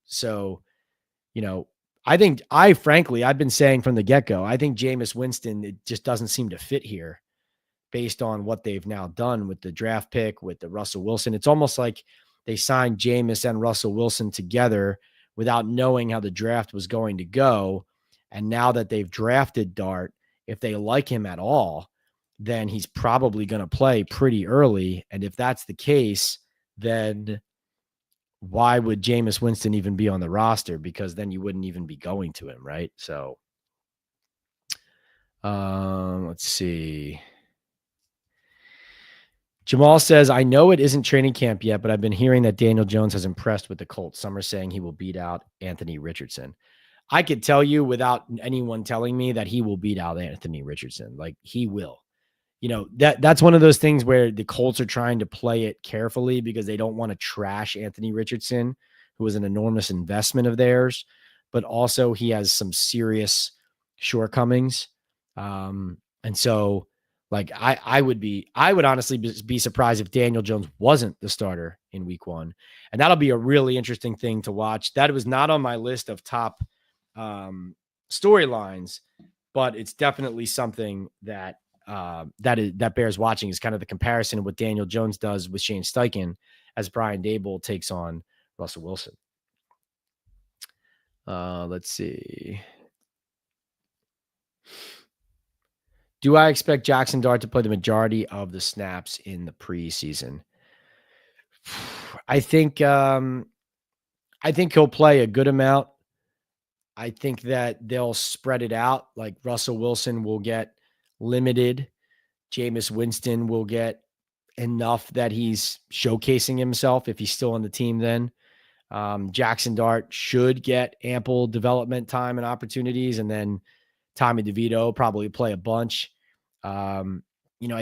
So, I've been saying from the get-go, I think Jameis Winston, it just doesn't seem to fit here based on what they've now done with the draft pick, with the Russell Wilson. It's almost like they signed Jameis and Russell Wilson together without knowing how the draft was going to go. And now that they've drafted Dart, if they like him at all, then he's probably going to play pretty early. And if that's the case, then why would Jameis Winston even be on the roster? Because then you wouldn't even be going to him, right? So, let's see. Jamal says, I know it isn't training camp yet, but I've been hearing that Daniel Jones has impressed with the Colts. Some are saying he will beat out Anthony Richardson. I could tell you without anyone telling me that he will beat out Anthony Richardson. Like, he will. That's one of those things where the Colts are trying to play it carefully because they don't want to trash Anthony Richardson, who was an enormous investment of theirs, but also he has some serious shortcomings. And so, like, I would honestly be surprised if Daniel Jones wasn't the starter in week 1. And that'll be a really interesting thing to watch. That was not on my list of top storylines, but it's definitely something that that bears watching, is kind of the comparison of what Daniel Jones does with Shane Steichen as Brian Daboll takes on Russell Wilson. Let's see. Do I expect Jackson Dart to play the majority of the snaps in the preseason? I think he'll play a good amount. I think that they'll spread it out. Like, Russell Wilson will get limited. Jameis Winston will get enough that he's showcasing himself if he's still on the team then. Jackson Dart should get ample development time and opportunities, and then Tommy DeVito probably play a bunch. I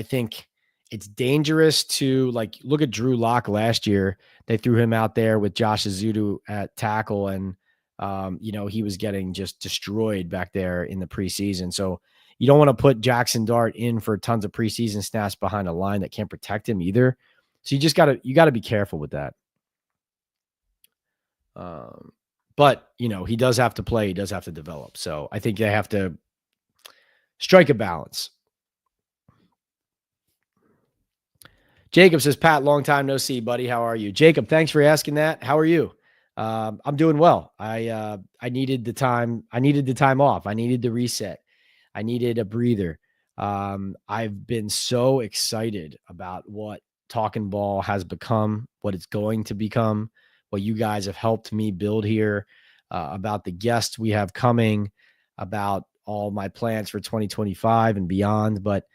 think it's dangerous to, like, look at Drew Lock last year. They threw him out there with Josh Azudu at tackle, and he was getting just destroyed back there in the preseason. So you don't want to put Jackson Dart in for tons of preseason snaps behind a line that can't protect him either. So you gotta be careful with that. But he does have to play. He does have to develop. So I think they have to strike a balance. Jacob says, Pat, long time no see, buddy. How are you? Jacob, thanks for asking that. How are you? I'm doing well. I needed the time. I needed the time off. I needed the reset. I needed a breather. I've been so excited about what Talkin Ball has become, what it's going to become, what you guys have helped me build here, about the guests we have coming, about all my plans for 2025 and beyond. But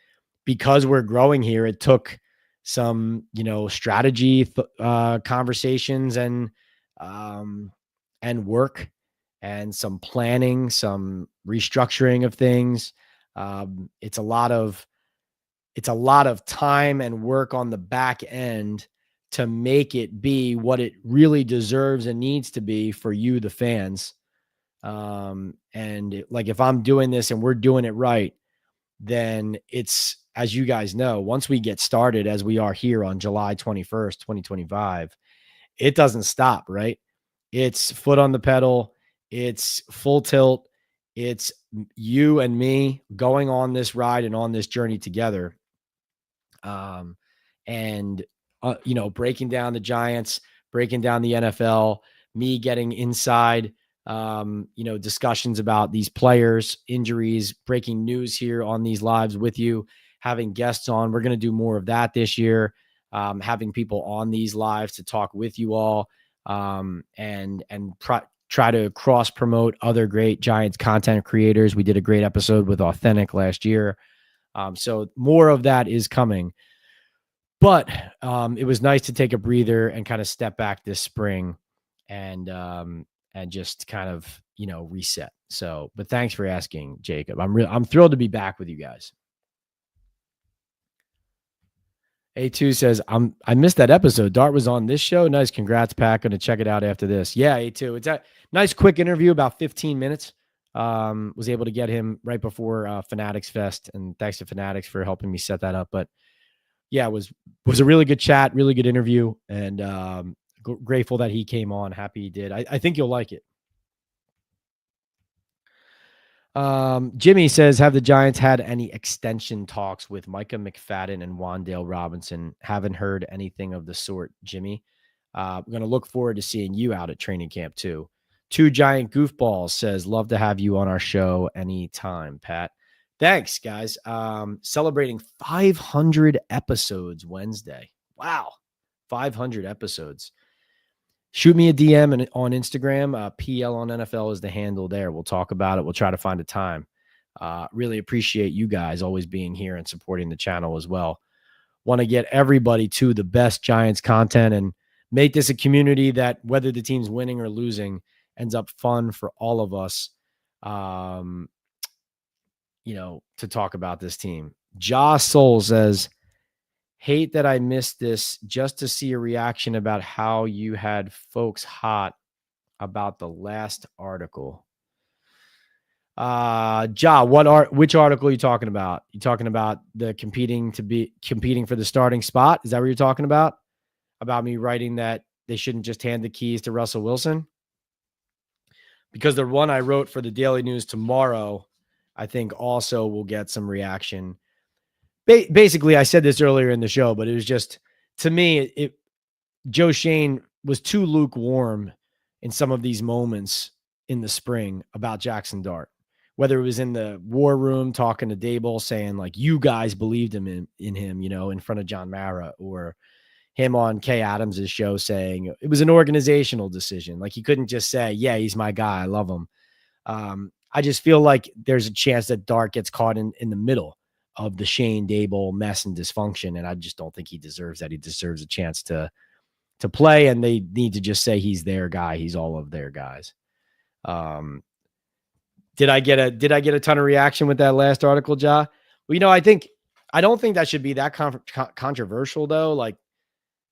because we're growing here, it took some, strategy conversations and work and some planning, some restructuring of things. It's a lot of time and work on the back end to make it be what it really deserves and needs to be for you, the fans. Like if I'm doing this and we're doing it right, then it's, as you guys know, once we get started, as we are here on July 21st, 2025, it doesn't stop, right? It's foot on the pedal. It's full tilt. It's you and me going on this ride and on this journey together. Breaking down the Giants, breaking down the NFL, me getting inside, discussions about these players, injuries, breaking news here on these lives with you, having guests on. We're going to do more of that this year, having people on these lives to talk with you all, try to cross promote other great Giants content creators. We did a great episode with Authentic last year. So more of that is coming. But it was nice to take a breather and kind of step back this spring and just kind of, reset. So, but thanks for asking, Jacob. I'm thrilled to be back with you guys. A2 says, I missed that episode. Dart was on this show. Nice. Congrats, Pat. Going to check it out after this. Yeah, A2. It's a nice quick interview, about 15 minutes. Was able to get him right before Fanatics Fest. And thanks to Fanatics for helping me set that up. But yeah, it was a really good chat, really good interview. And grateful that he came on. Happy he did. I think you'll like it. Jimmy says, have the Giants had any extension talks with Micah McFadden and Wan'Dale Robinson? Haven't heard anything of the sort, Jimmy. I'm going to look forward to seeing you out at training camp too. Two Giant Goofballs says, love to have you on our show anytime, Pat. Thanks, guys. Celebrating 500 episodes Wednesday. Wow. 500 episodes. Shoot me a DM on Instagram. PL on NFL is the handle there. We'll talk about it. We'll try to find a time. Really appreciate you guys always being here and supporting the channel as well. Want to get everybody to the best Giants content and make this a community that, whether the team's winning or losing, ends up fun for all of us, to talk about this team. Josh Soul says, hate that I missed this just to see a reaction about how you had folks hot about the last article. Which article are you talking about? You talking about the competing for the starting spot? Is that what you're talking about? About me writing that they shouldn't just hand the keys to Russell Wilson? Because the one I wrote for the Daily News tomorrow, I think also will get some reaction. Basically, I said this earlier in the show, but it was just, to me, Joe Schoen was too lukewarm in some of these moments in the spring about Jackson Dart. Whether it was in the war room talking to Daboll saying, like, you guys believed him in him, in front of John Mara, or him on Kay Adams' show saying it was an organizational decision. Like, he couldn't just say, yeah, he's my guy, I love him. I just feel like there's a chance that Dart gets caught in the middle of the Shane Daboll mess and dysfunction. And I just don't think he deserves that. He deserves a chance to play, and they need to just say he's their guy. He's all of their guys. Did I get a ton of reaction with that last article, Ja? Well, I don't think that should be that controversial though. Like,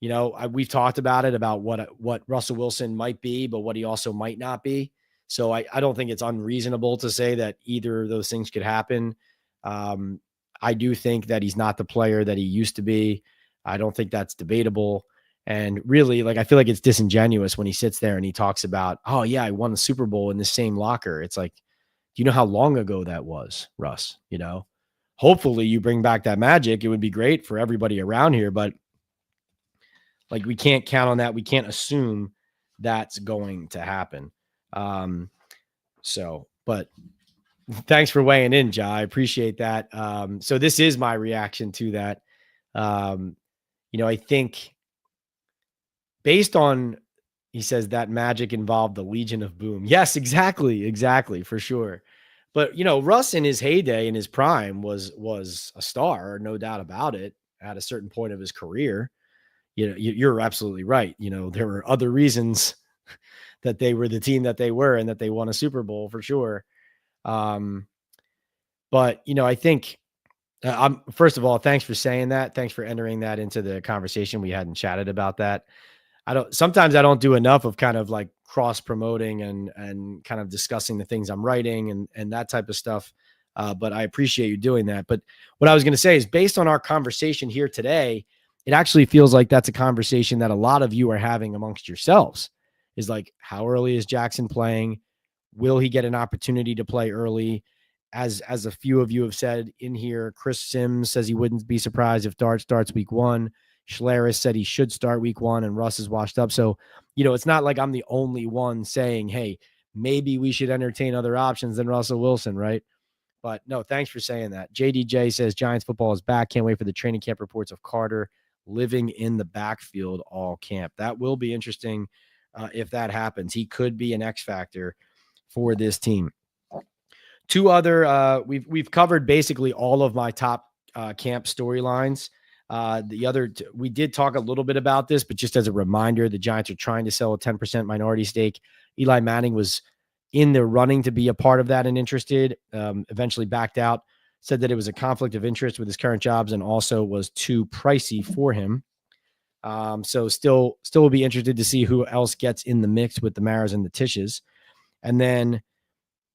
we've talked about it, about what Russell Wilson might be, but what he also might not be. So I don't think it's unreasonable to say that either of those things could happen. I do think that he's not the player that he used to be. I don't think that's debatable. And really, like, I feel like it's disingenuous when he sits there and he talks about, oh yeah, I won the Super Bowl in the same locker. It's like, do you know how long ago that was, Russ? Hopefully you bring back that magic. It would be great for everybody around here, but like, we can't count on that. We can't assume that's going to happen. But thanks for weighing in, Ja. I appreciate that. So this is my reaction to that. I think based on He says that magic involved the Legion of Boom. Yes, exactly, for sure. But Russ in his heyday, in his prime, was a star, no doubt about it. At a certain point of his career, you're absolutely right. There were other reasons that they were the team that they were, and that they won a Super Bowl for sure. But I think first of all, thanks for saying that. Thanks for entering that into the conversation. We hadn't chatted about that. Sometimes I don't do enough of kind of like cross promoting and kind of discussing the things I'm writing and that type of stuff. But I appreciate you doing that. But what I was going to say is, based on our conversation here today, it actually feels like that's a conversation that a lot of you are having amongst yourselves. Is like, how early is Jackson playing? Will he get an opportunity to play early? As a few of you have said in here, Chris Sims says he wouldn't be surprised if Dart starts week 1. Schleris said he should start week 1, and Russ is washed up. So, it's not like I'm the only one saying, hey, maybe we should entertain other options than Russell Wilson, right? But no, thanks for saying that. JDJ says Giants football is back. Can't wait for the training camp reports of Carter living in the backfield all camp. That will be interesting if that happens. He could be an X factor for this team. Two other, we've covered basically all of my top camp storylines. The other, we did talk a little bit about this, but just as a reminder, the Giants are trying to sell a 10% minority stake. Eli Manning was in the running to be a part of that and interested, eventually backed out, said that it was a conflict of interest with his current jobs and also was too pricey for him. So still will be interested to see who else gets in the mix with the Maras and the Tishes. And then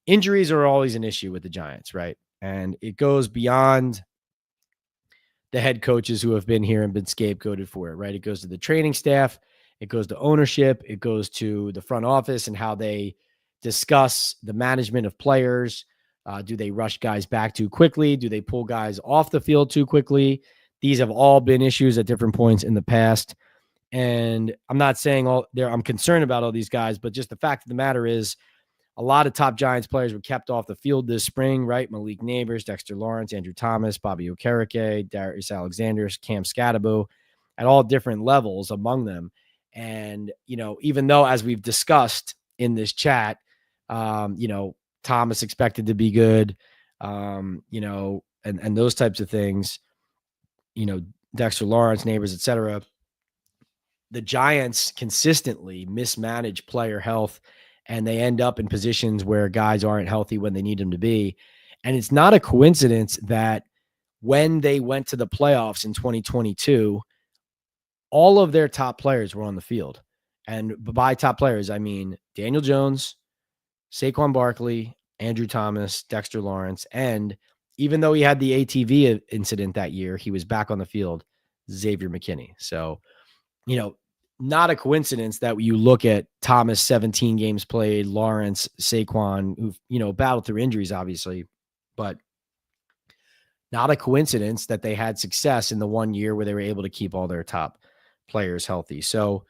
injuries are always an issue with the Giants, right? And it goes beyond the head coaches who have been here and been scapegoated for it, right? It goes to the training staff, it goes to ownership, it goes to the front office and how they discuss the management of players. Do they rush guys back too quickly? Do they pull guys off the field too quickly? These have all been issues at different points in the past. And I'm not saying I'm concerned about all these guys, but just the fact of the matter is, a lot of top Giants players were kept off the field this spring, right? Malik Nabers, Dexter Lawrence, Andrew Thomas, Bobby Okereke, Darius Alexander, Cam Scatabo, at all different levels among them. And, even though, as we've discussed in this chat, Thomas expected to be good, and those types of things, Dexter Lawrence, Nabers, et cetera. The Giants consistently mismanage player health, and they end up in positions where guys aren't healthy when they need them to be. And it's not a coincidence that when they went to the playoffs in 2022, all of their top players were on the field. And by top players, I mean Daniel Jones, Saquon Barkley, Andrew Thomas, Dexter Lawrence. And even though he had the ATV incident that year, he was back on the field, Xavier McKinney. So, not a coincidence that you look at Thomas, 17 games played, Lawrence, Saquon, who've, battled through injuries, obviously, but not a coincidence that they had success in the 1 year where they were able to keep all their top players healthy. So,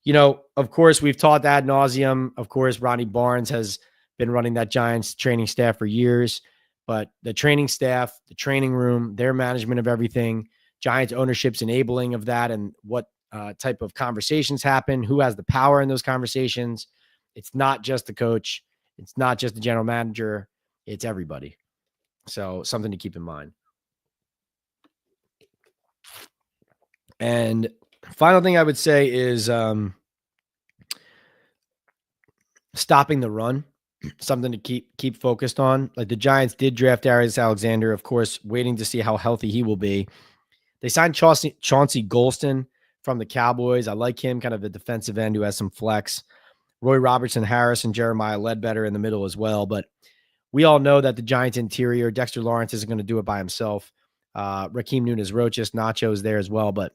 of course, we've taught ad nauseum. Of course, Ronnie Barnes has been running that Giants training staff for years, but the training staff, the training room, their management of everything, Giants ownership's enabling of that, and what type of conversations happen, who has the power in those conversations. It's not just the coach. It's not just the general manager. It's everybody. So something to keep in mind. And final thing I would say is stopping the run, something to keep focused on. Like the Giants did draft Darius Alexander, of course, waiting to see how healthy he will be. They signed Chauncey Golston from the Cowboys. I like him, kind of a defensive end who has some flex. Roy Robertson Harris and Jeremiah Ledbetter in the middle as well. But we all know that the Giants interior, Dexter Lawrence isn't going to do it by himself. Raheem Nunez-Roches, Nacho's there as well. But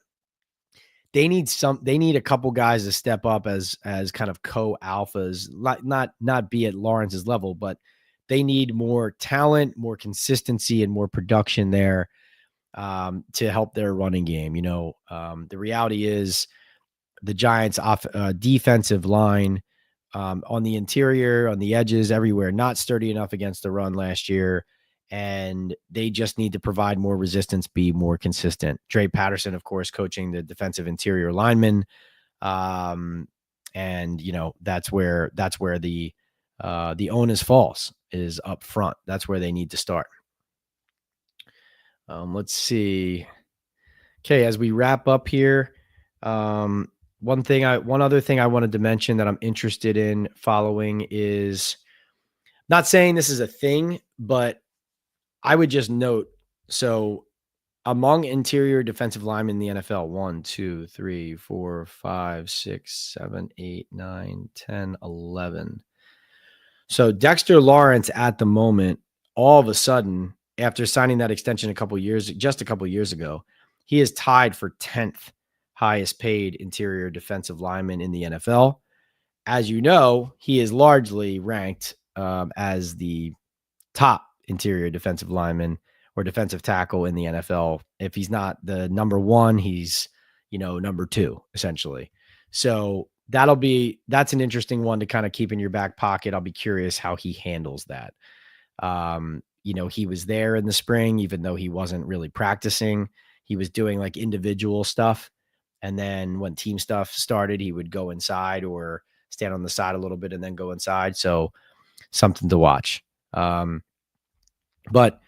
they need a couple guys to step up as kind of co-alphas, not be at Lawrence's level, but they need more talent, more consistency, and more production there to help their running game. The reality is the Giants defensive line on the interior, on the edges, everywhere, not sturdy enough against the run last year. And they just need to provide more resistance, be more consistent. Dre Patterson, of course, coaching the defensive interior linemen. And, that's where the onus falls, is up front. That's where they need to start. Let's see. Okay, as we wrap up here, one other thing I wanted to mention that I'm interested in following is, not saying this is a thing, but I would just note, so among interior defensive linemen in the NFL, 1, 2, 3, 4, 5, 6, 7, 8, 9, 10, 11. So Dexter Lawrence at the moment, all of a sudden, after signing that extension just a couple years ago, he is tied for 10th highest paid interior defensive lineman in the NFL. As you know, he is largely ranked as the top interior defensive lineman or defensive tackle in the NFL. If he's not the number one, he's, number two, essentially. So that's an interesting one to kind of keep in your back pocket. I'll be curious how he handles that. He was there in the spring, even though he wasn't really practicing. He was doing like individual stuff. And then when team stuff started, he would go inside or stand on the side a little bit and then go inside. So something to watch. But,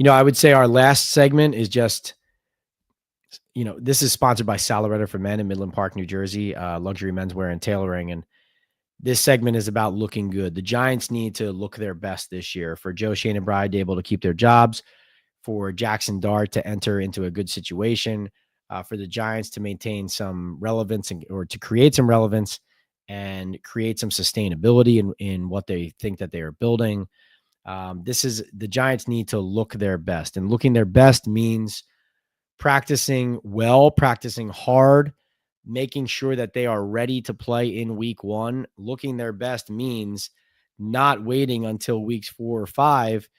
I would say our last segment is just, this is sponsored by Salaretta for Men in Midland Park, New Jersey, luxury menswear and tailoring. And this segment is about looking good. The Giants need to look their best this year for Joe, Schoen, and Brian Daboll to keep their jobs, for Jackson Dart to enter into a good situation, for the Giants to maintain some relevance or to create some relevance and create some sustainability in what they think that they are building. The Giants need to look their best, and looking their best means practicing well, practicing hard, making sure that they are ready to play in week 1. Looking their best means not waiting until weeks 4 or 5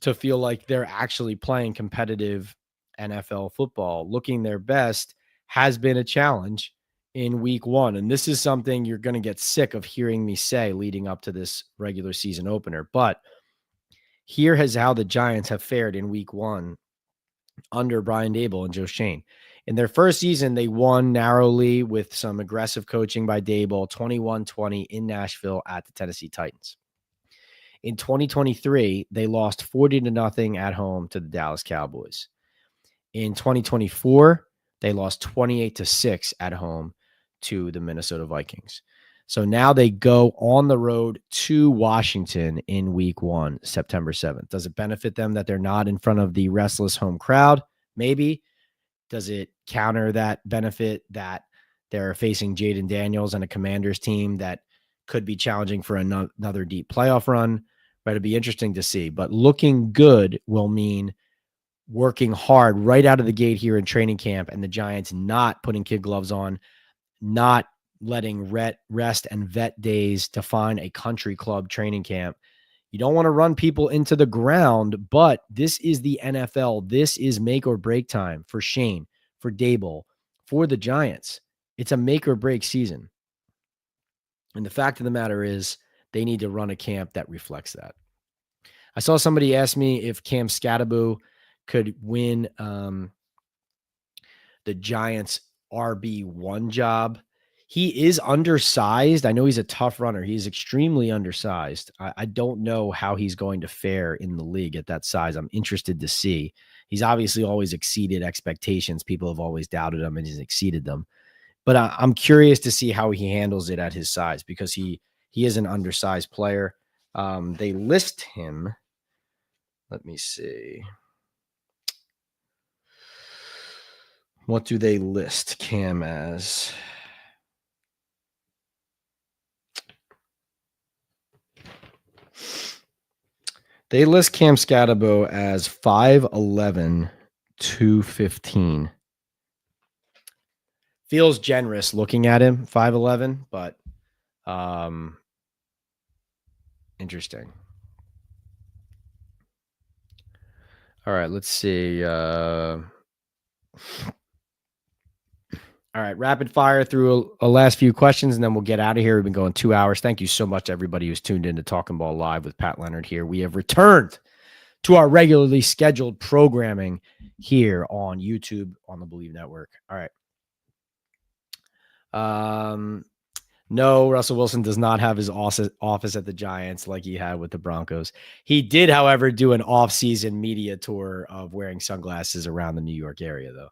to feel like they're actually playing competitive NFL football. Looking their best has been a challenge in week 1. And this is something you're going to get sick of hearing me say leading up to this regular season opener. But here is how the Giants have fared in week 1 under Brian Daboll and Joe Schoen. In their first season, they won narrowly with some aggressive coaching by Daboll, 21-20 in Nashville at the Tennessee Titans. In 2023, they lost 40-0 at home to the Dallas Cowboys. In 2024, they lost 28-6 at home to the Minnesota Vikings. So now they go on the road to Washington in week 1, September 7th. Does it benefit them that they're not in front of the restless home crowd? Maybe. Does it counter that benefit that they're facing Jaden Daniels and a Commanders team that could be challenging for another deep playoff run? But it'd be interesting to see. But looking good will mean working hard right out of the gate here in training camp, and the Giants not putting kid gloves on, not letting rest and vet days define a country club training camp. You don't want to run people into the ground, but this is the NFL. This is make or break time for Schoen, for Daboll, for the Giants. It's a make or break season. And the fact of the matter is they need to run a camp that reflects that. I saw somebody ask me if Cam Scatterbo could win the Giants RB1 job. He is undersized. I know he's a tough runner. He's extremely undersized. I don't know how he's going to fare in the league at that size. I'm interested to see. He's obviously always exceeded expectations. People have always doubted him, and he's exceeded them. But I'm curious to see how he handles it at his size, because he is an undersized player. They list him. Let me see. What do they list Cam as? They list Cam Scatterbo as 5'11", 215. Feels generous looking at him, 5'11", but interesting. All right, let's see. All right, rapid fire through a last few questions, and then we'll get out of here. We've been going 2 hours. Thank you so much to everybody who's tuned in to Talkin Ball Live with Pat Leonard here. We have returned to our regularly scheduled programming here on YouTube on the Believe Network. All right. No, Russell Wilson does not have his office at the Giants like he had with the Broncos. He did, however, do an off-season media tour of wearing sunglasses around the New York area, though.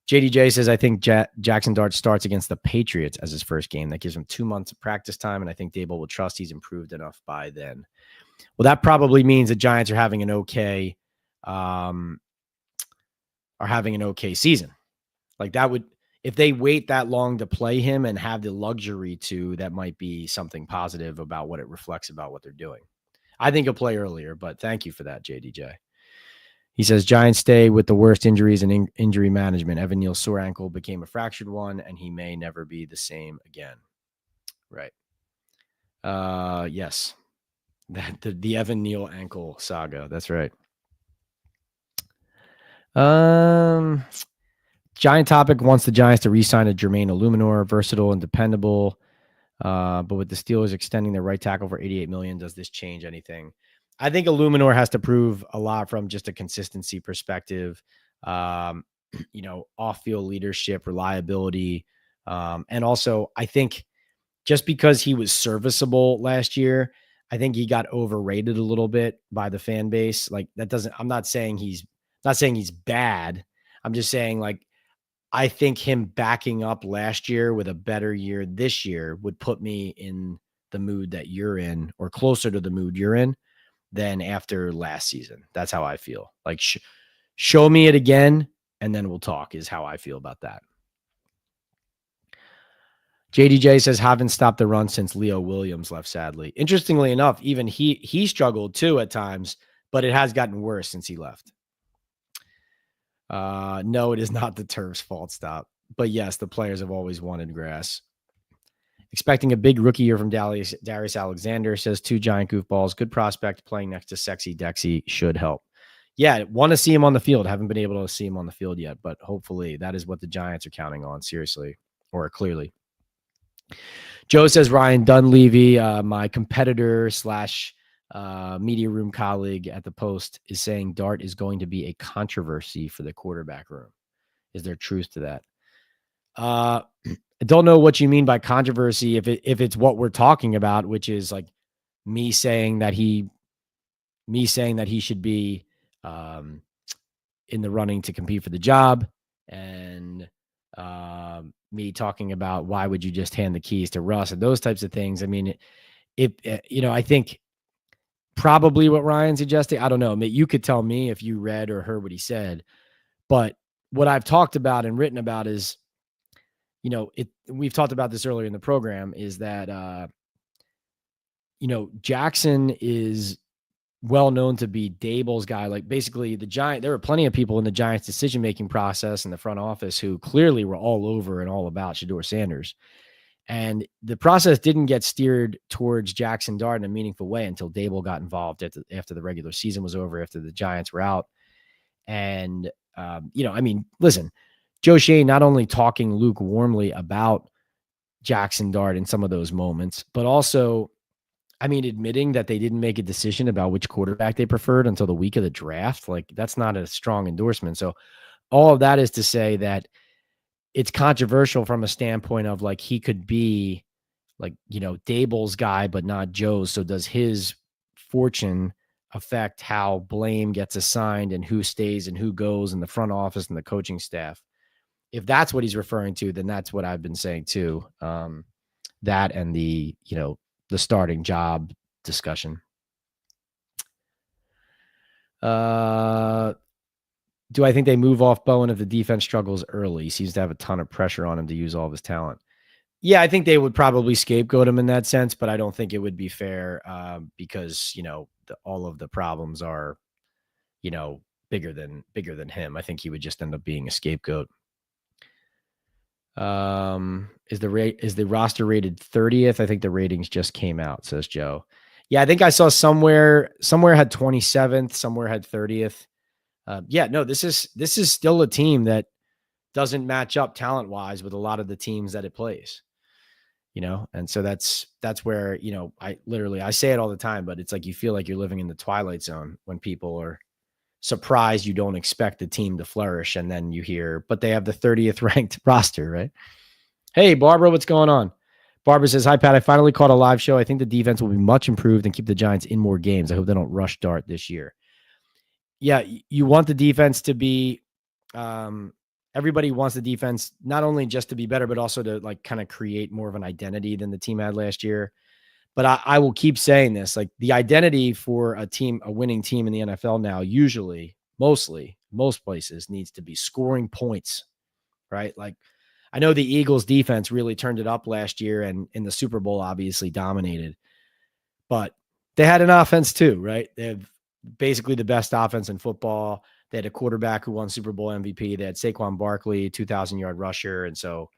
JDJ says, I think Jackson Dart starts against the Patriots as his first game. That gives him 2 months of practice time, and I think Daboll will trust he's improved enough by then. Well, that probably means the Giants are having an okay season. Like that would, if they wait that long to play him and have the luxury to, that might be something positive about what it reflects about what they're doing. I think he'll play earlier, but thank you for that, JDJ. He says Giants stay with the worst injuries and injury management. Evan Neal's sore ankle became a fractured one, and he may never be the same again. Right. Yes. The Evan Neal ankle saga. That's right. Giant Topic wants the Giants to re-sign a Jermaine Illuminor, versatile and dependable. But with the Steelers extending their right tackle for $88 million, does this change anything? I think Illuminor has to prove a lot from just a consistency perspective, off-field leadership, reliability. And also, I think just because he was serviceable last year, I think he got overrated a little bit by the fan base. Like I'm not saying he's bad. I'm just saying, like, I think him backing up last year with a better year this year would put me in the mood that you're in, or closer to the mood you're in, than after last season. That's how I feel. Like, show me it again, and then we'll talk, is how I feel about that. JDJ says, haven't stopped the run since Leo Williams left, sadly. Interestingly enough, even he struggled too at times, but it has gotten worse since he left. No, it is not the turf's fault. Stop. But yes, the players have always wanted grass. Expecting a big rookie year from Darius Alexander, says 2 giant goofballs. Good prospect, playing next to Sexy Dexy should help. Yeah, want to see him on the field. Haven't been able to see him on the field yet, but hopefully that is what the Giants are counting on, seriously, or clearly. Joe says Ryan Dunleavy, my competitor / media room colleague at the Post, is saying Dart is going to be a controversy for the quarterback room. Is there truth to that? I don't know what you mean by controversy. If it's what we're talking about, which is like me saying that he should be in the running to compete for the job, and me talking about why would you just hand the keys to Russ and those types of things. I mean, I think probably what Ryan's suggesting, I don't know. You could tell me if you read or heard what he said, but what I've talked about and written about is, we've talked about this earlier in the program, is that, Jackson is well known to be Daboll's guy. Like, basically there were plenty of people in the Giants decision-making process in the front office who clearly were all over and all about Shedeur Sanders. And the process didn't get steered towards Jackson Dart in a meaningful way until Daboll got involved after the regular season was over, after the Giants were out. And, listen, Joe Schoen not only talking lukewarmly about Jackson Dart in some of those moments, but also, admitting that they didn't make a decision about which quarterback they preferred until the week of the draft. Like, that's not a strong endorsement. So all of that is to say that it's controversial from a standpoint of, like, he could be, like, Daboll's guy, but not Joe's. So does his fortune affect how blame gets assigned and who stays and who goes in the front office and the coaching staff? If that's what he's referring to, then that's what I've been saying too. That and the starting job discussion. Do I think they move off Bowen if the defense struggles early? He seems to have a ton of pressure on him to use all of his talent. Yeah, I think they would probably scapegoat him in that sense, but I don't think it would be fair because, all of the problems are, bigger than him. I think he would just end up being a scapegoat. Is the roster rated 30th? I think the ratings just came out, says Joe. Yeah, I think I saw somewhere had 27th, somewhere had 30th. This is still a team that doesn't match up talent-wise with a lot of the teams that it plays. And so that's where, I say it all the time, but it's like you feel like you're living in the Twilight Zone when people are surprised you don't expect the team to flourish, and then you hear, but they have the 30th ranked roster, right? Hey, Barbara, what's going on? Barbara says, hi, Pat. I finally caught a live show. I think the defense will be much improved and keep the Giants in more games. I hope they don't rush Dart this year. Yeah, you want the defense to be everybody wants the defense not only just to be better, but also to like kind of create more of an identity than the team had last year. But I will keep saying this, like the identity for a winning team in the NFL now, usually, mostly, most places needs to be scoring points, right? Like I know the Eagles defense really turned it up last year and in the Super Bowl obviously dominated, but they had an offense too, right? They have basically the best offense in football. They had a quarterback who won Super Bowl MVP. They had Saquon Barkley, 2,000-yard rusher. And so,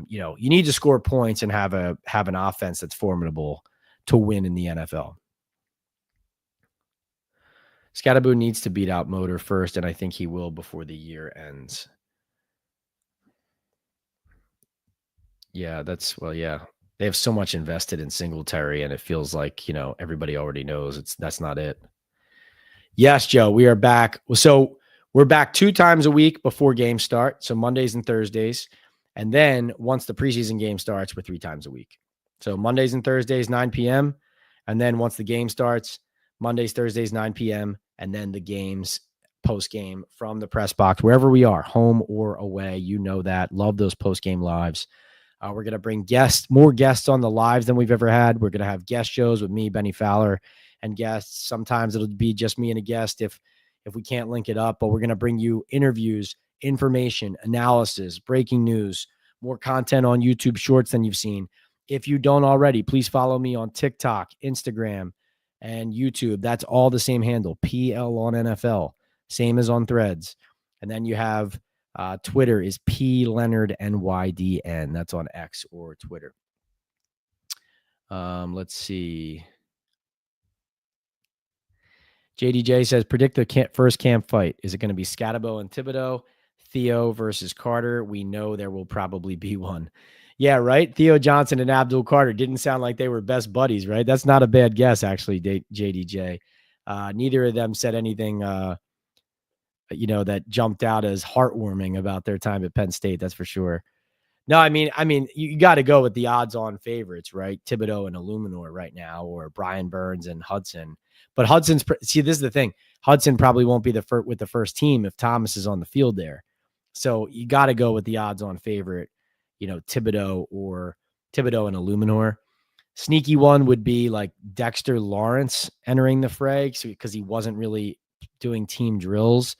you need to score points and have an offense that's formidable to win in the NFL. Scatterboo needs to beat out Motor first, and I think he will before the year ends. Yeah, yeah. They have so much invested in Singletary, and it feels like, everybody already knows that's not it. Yes, Joe, we are back. So we're back 2 times a week before games start. So Mondays and Thursdays. And then once the preseason game starts, we're 3 times a week. So Mondays and Thursdays, 9 p.m. And then once the game starts, Mondays, Thursdays, 9 p.m. And then the games post-game from the press box, wherever we are, home or away. You know that. Love those post-game lives. We're going to bring more guests on the lives than we've ever had. We're going to have guest shows with me, Benny Fowler, and guests. Sometimes it'll be just me and a guest if we can't link it up, but we're going to bring you interviews, information, analysis, breaking news, more content on YouTube Shorts than you've seen. If you don't already, please follow me on TikTok, Instagram, and YouTube. That's all the same handle, PL on NFL, same as on Threads. And then you have Twitter is P Leonard NYDN. That's on X or Twitter. Let's see. JDJ says, predict the first camp fight. Is it going to be Scatterbo and Thibodeau, Theo versus Carter? We know there will probably be one. Yeah, right? Theo Johnson and Abdul Carter didn't sound like they were best buddies, right? That's not a bad guess, actually, JDJ. Neither of them said anything, that jumped out as heartwarming about their time at Penn State, that's for sure. No, I mean, you got to go with the odds-on favorites, right? Thibodeau and Illuminor right now, or Brian Burns and Hudson. But this is the thing. Hudson probably won't be with the first team if Thomas is on the field there. So you got to go with the odds-on favorite, Thibodeau and Illuminor. Sneaky one would be like Dexter Lawrence entering the fray because he wasn't really doing team drills.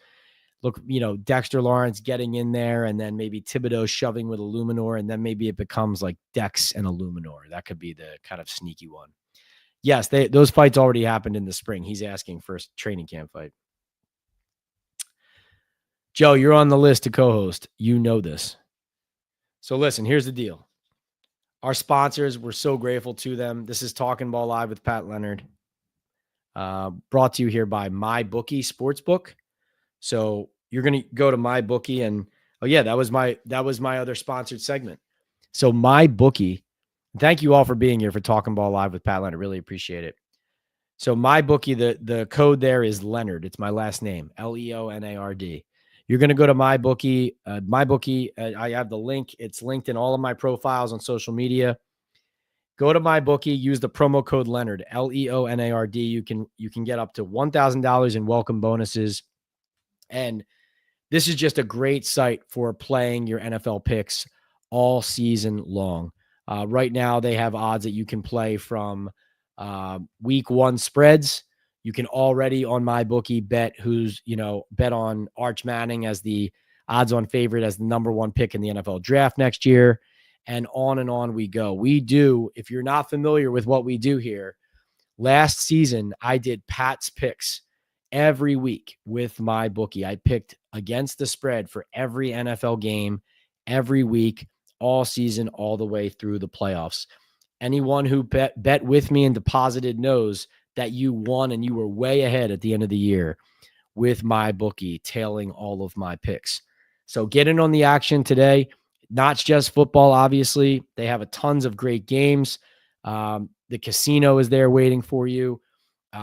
Look, Dexter Lawrence getting in there and then maybe Thibodeau shoving with Illuminor, and then maybe it becomes like Dex and Illuminor. That could be the kind of sneaky one. Yes, those fights already happened in the spring. He's asking for a training camp fight. Joe, you're on the list to co-host. You know this. So listen, here's the deal. Our sponsors, we're so grateful to them. This is Talkin Ball Live with Pat Leonard. Brought to you here by MyBookie Sportsbook. So you're going to go to MyBookie and, that was my other sponsored segment. So MyBookie, thank you all for being here for Talkin Ball Live with Pat Leonard. Really appreciate it. So MyBookie, the code there is Leonard. It's my last name, Leonard. You're going to go to MyBookie. MyBookie, I have the link. It's linked in all of my profiles on social media. Go to MyBookie. Use the promo code Leonard, Leonard. You can get up to $1,000 in welcome bonuses. And this is just a great site for playing your NFL picks all season long. Right now, they have odds that you can play from week 1 spreads. You can already on MyBookie bet bet on Arch Manning as the odds-on favorite as the number 1 pick in the NFL draft next year. And on we go. We do, if you're not familiar with what we do here, last season, I did Pat's picks every week with MyBookie. I picked against the spread for every NFL game, every week, all season, all the way through the playoffs. Anyone who bet with me and deposited knows that you won and you were way ahead at the end of the year with MyBookie, tailing all of my picks. So get in on the action today. Not just football, obviously. They have tons of great games. The casino is there waiting for you.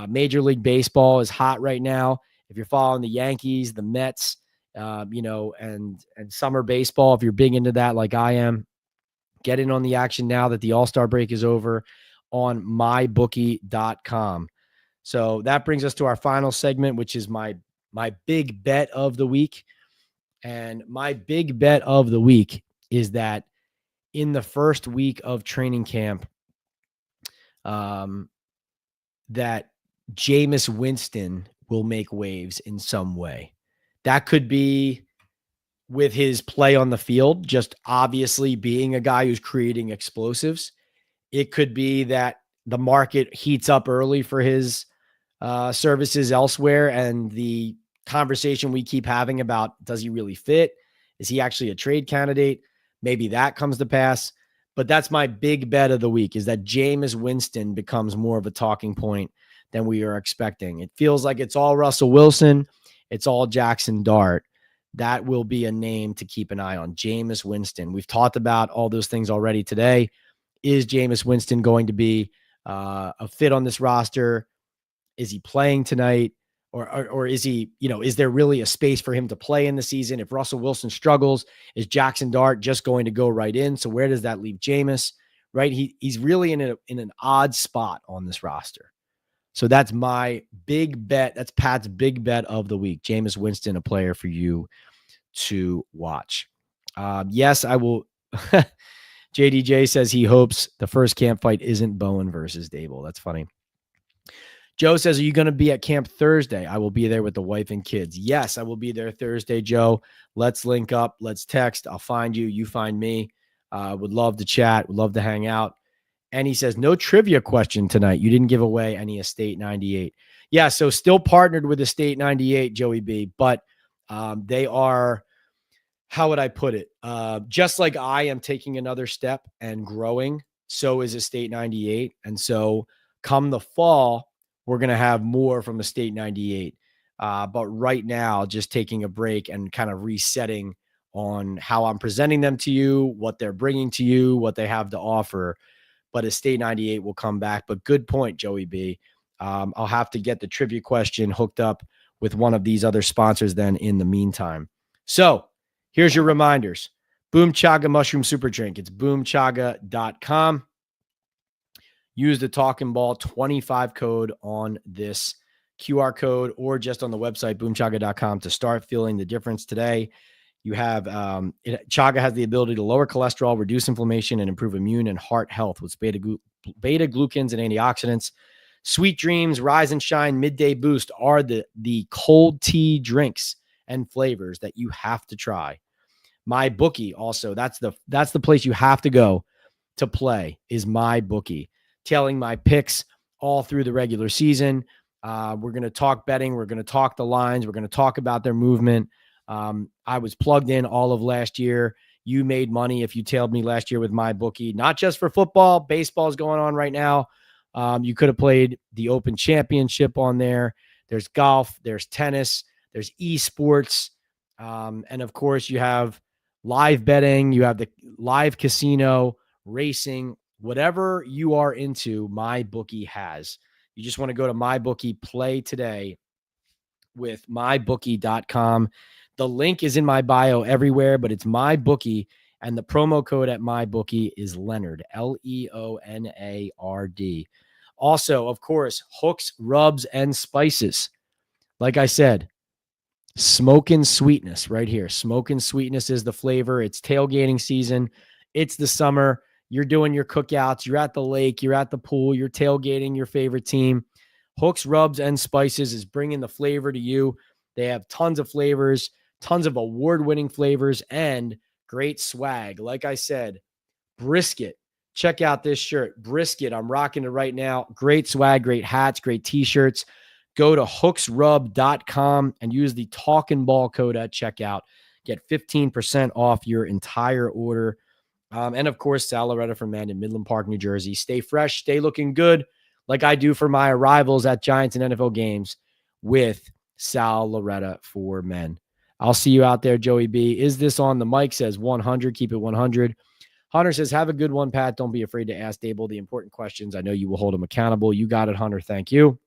Major League Baseball is hot right now. If you're following the Yankees, the Mets, and summer baseball, if you're big into that like I am, Get in on the action now that the All-Star break is over on mybookie.com. So that brings us to our final segment, which is my big bet of the week. And my big bet of the week is that in the first week of training camp, that Jameis Winston will make waves in some way. That could be with his play on the field, just obviously being a guy who's creating explosives. It could be that the market heats up early for his services elsewhere, and the conversation we keep having about, does he really fit? Is he actually a trade candidate? Maybe that comes to pass. But that's my big bet of the week, is that Jameis Winston becomes more of a talking point than we are expecting. It feels like it's all Russell Wilson. It's all Jackson Dart. That will be a name to keep an eye on. Jameis Winston. We've talked about all those things already today. Is Jameis Winston going to be a fit on this roster? Is he playing tonight? Or is he, is there really a space for him to play in the season? If Russell Wilson struggles, is Jackson Dart just going to go right in? So where does that leave Jameis? Right? He's really in an odd spot on this roster. So that's my big bet. That's Pat's big bet of the week. Jameis Winston, a player for you to watch. Yes, I will. JDJ says he hopes the first camp fight isn't Bowen versus Daboll. That's funny. Joe says, are you going to be at camp Thursday? I will be there with the wife and kids. Yes, I will be there Thursday, Joe. Let's link up. Let's text. I'll find you. You find me. Would love to chat. Would love to hang out. And he says, no trivia question tonight. You didn't give away any Estate 98. Yeah, so still partnered with Estate 98, Joey B. But they are, how would I put it? Just like I am taking another step and growing, so is Estate 98. And so come the fall, we're going to have more from Estate 98. But right now, just taking a break and kind of resetting on how I'm presenting them to you, what they're bringing to you, what they have to offer. But Estate 98 will come back. But good point, Joey B. I'll have to get the trivia question hooked up with one of these other sponsors then in the meantime. So here's your reminders. Boom Chaga Mushroom Super Drink. It's boomchaga.com. Use the Talkin Ball 25 code on this QR code or just on the website, boomchaga.com, to start feeling the difference today. You have Chaga has the ability to lower cholesterol, reduce inflammation, and improve immune and heart health with beta-glucans and antioxidants. Sweet Dreams, Rise and Shine, Midday Boost are the cold tea drinks and flavors that you have to try. My Bookie also, that's the place you have to go to play, is My Bookie. Telling my picks all through the regular season. We're going to talk betting. We're going to talk the lines. We're going to talk about their movement. I was plugged in all of last year. You made money if you tailed me last year with My Bookie, not just for football. Baseball is going on right now. You could have played the Open Championship on there. There's golf. There's tennis. There's esports. And of course, you have live betting. You have the live casino, racing. Whatever you are into, My Bookie has. You just want to go to My Bookie, play today with mybookie.com. The link is in my bio everywhere, but it's My Bookie, and the promo code at My Bookie is Leonard, Leonard. Also, of course, hooks, rubs, and spices. Like I said, smoking sweetness right here. Smoking sweetness is the flavor. It's tailgating season. It's the summer. You're doing your cookouts. You're at the lake. You're at the pool. You're tailgating your favorite team. Hooks, Rubs, and Spices is bringing the flavor to you. They have tons of flavors, tons of award-winning flavors, and great swag. Like I said, Brisket. Check out this shirt. Brisket. I'm rocking it right now. Great swag, great hats, great t-shirts. Go to hooksrub.com and use the Talkin Ball code at checkout. Get 15% off your entire order. And of course, Sal Loretta for Men in Midland Park, New Jersey. Stay fresh, stay looking good, like I do for my arrivals at Giants and NFL games with Sal Loretta for Men. I'll see you out there, Joey B. Is this on? The mic says 100. Keep it 100. Hunter says, have a good one, Pat. Don't be afraid to ask Daboll the important questions. I know you will hold him accountable. You got it, Hunter. Thank you.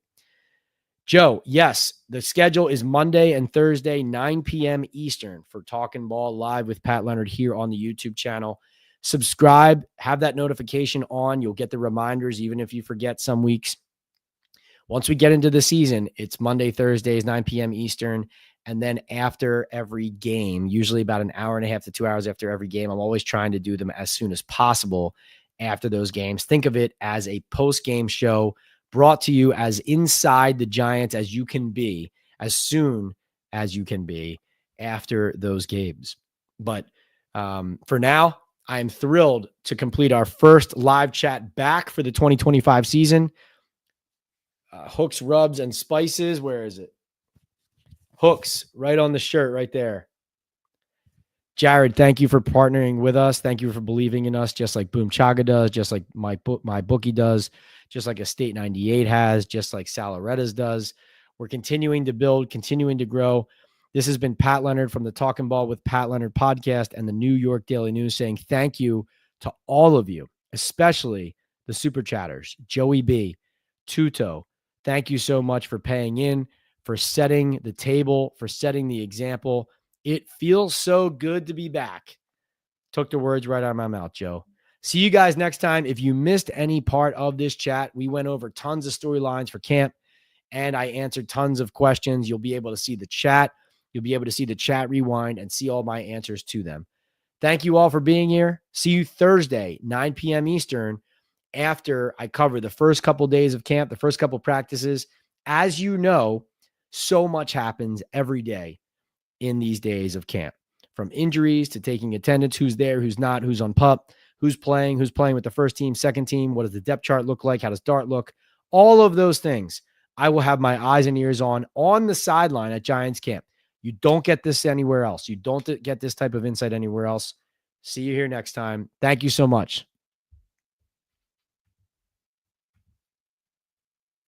Joe, yes, the schedule is Monday and Thursday, 9 p.m. Eastern for Talkin Ball live with Pat Leonard here on the YouTube channel. Subscribe, have that notification on. You'll get the reminders, even if you forget some weeks. Once we get into the season, it's Monday, Thursdays, 9 p.m. Eastern. And then after every game, usually about an hour and a half to 2 hours after every game, I'm always trying to do them as soon as possible after those games. Think of it as a post-game show brought to you as inside the Giants as you can be, as soon as you can be after those games. But for now, I am thrilled to complete our first live chat back for the 2025 season. Hooks, Rubs, and Spices. Where is it? Hooks, right on the shirt right there. Jared, thank you for partnering with us. Thank you for believing in us, just like Boom Chaga does, just like my bookie does, just like Estate 98 has, just like Salaretta's does. We're continuing to build, continuing to grow. This has been Pat Leonard from the Talkin Ball with Pat Leonard podcast and the New York Daily News saying thank you to all of you, especially the super chatters, Joey B, Tuto. Thank you so much for paying in, for setting the table, for setting the example. It feels so good to be back. Took the words right out of my mouth, Joe. See you guys next time. If you missed any part of this chat, we went over tons of storylines for camp, and I answered tons of questions. You'll be able to see the chat. You'll be able to see the chat rewind and see all my answers to them. Thank you all for being here. See you Thursday, 9 p.m. Eastern, after I cover the first couple days of camp, the first couple practices. As you know, so much happens every day in these days of camp, from injuries to taking attendance, who's there, who's not, who's on PUP, who's playing with the first team, second team, what does the depth chart look like, how does Dart look, all of those things I will have my eyes and ears on the sideline at Giants camp. You don't get this anywhere else. You don't get this type of insight anywhere else. See you here next time. Thank you so much.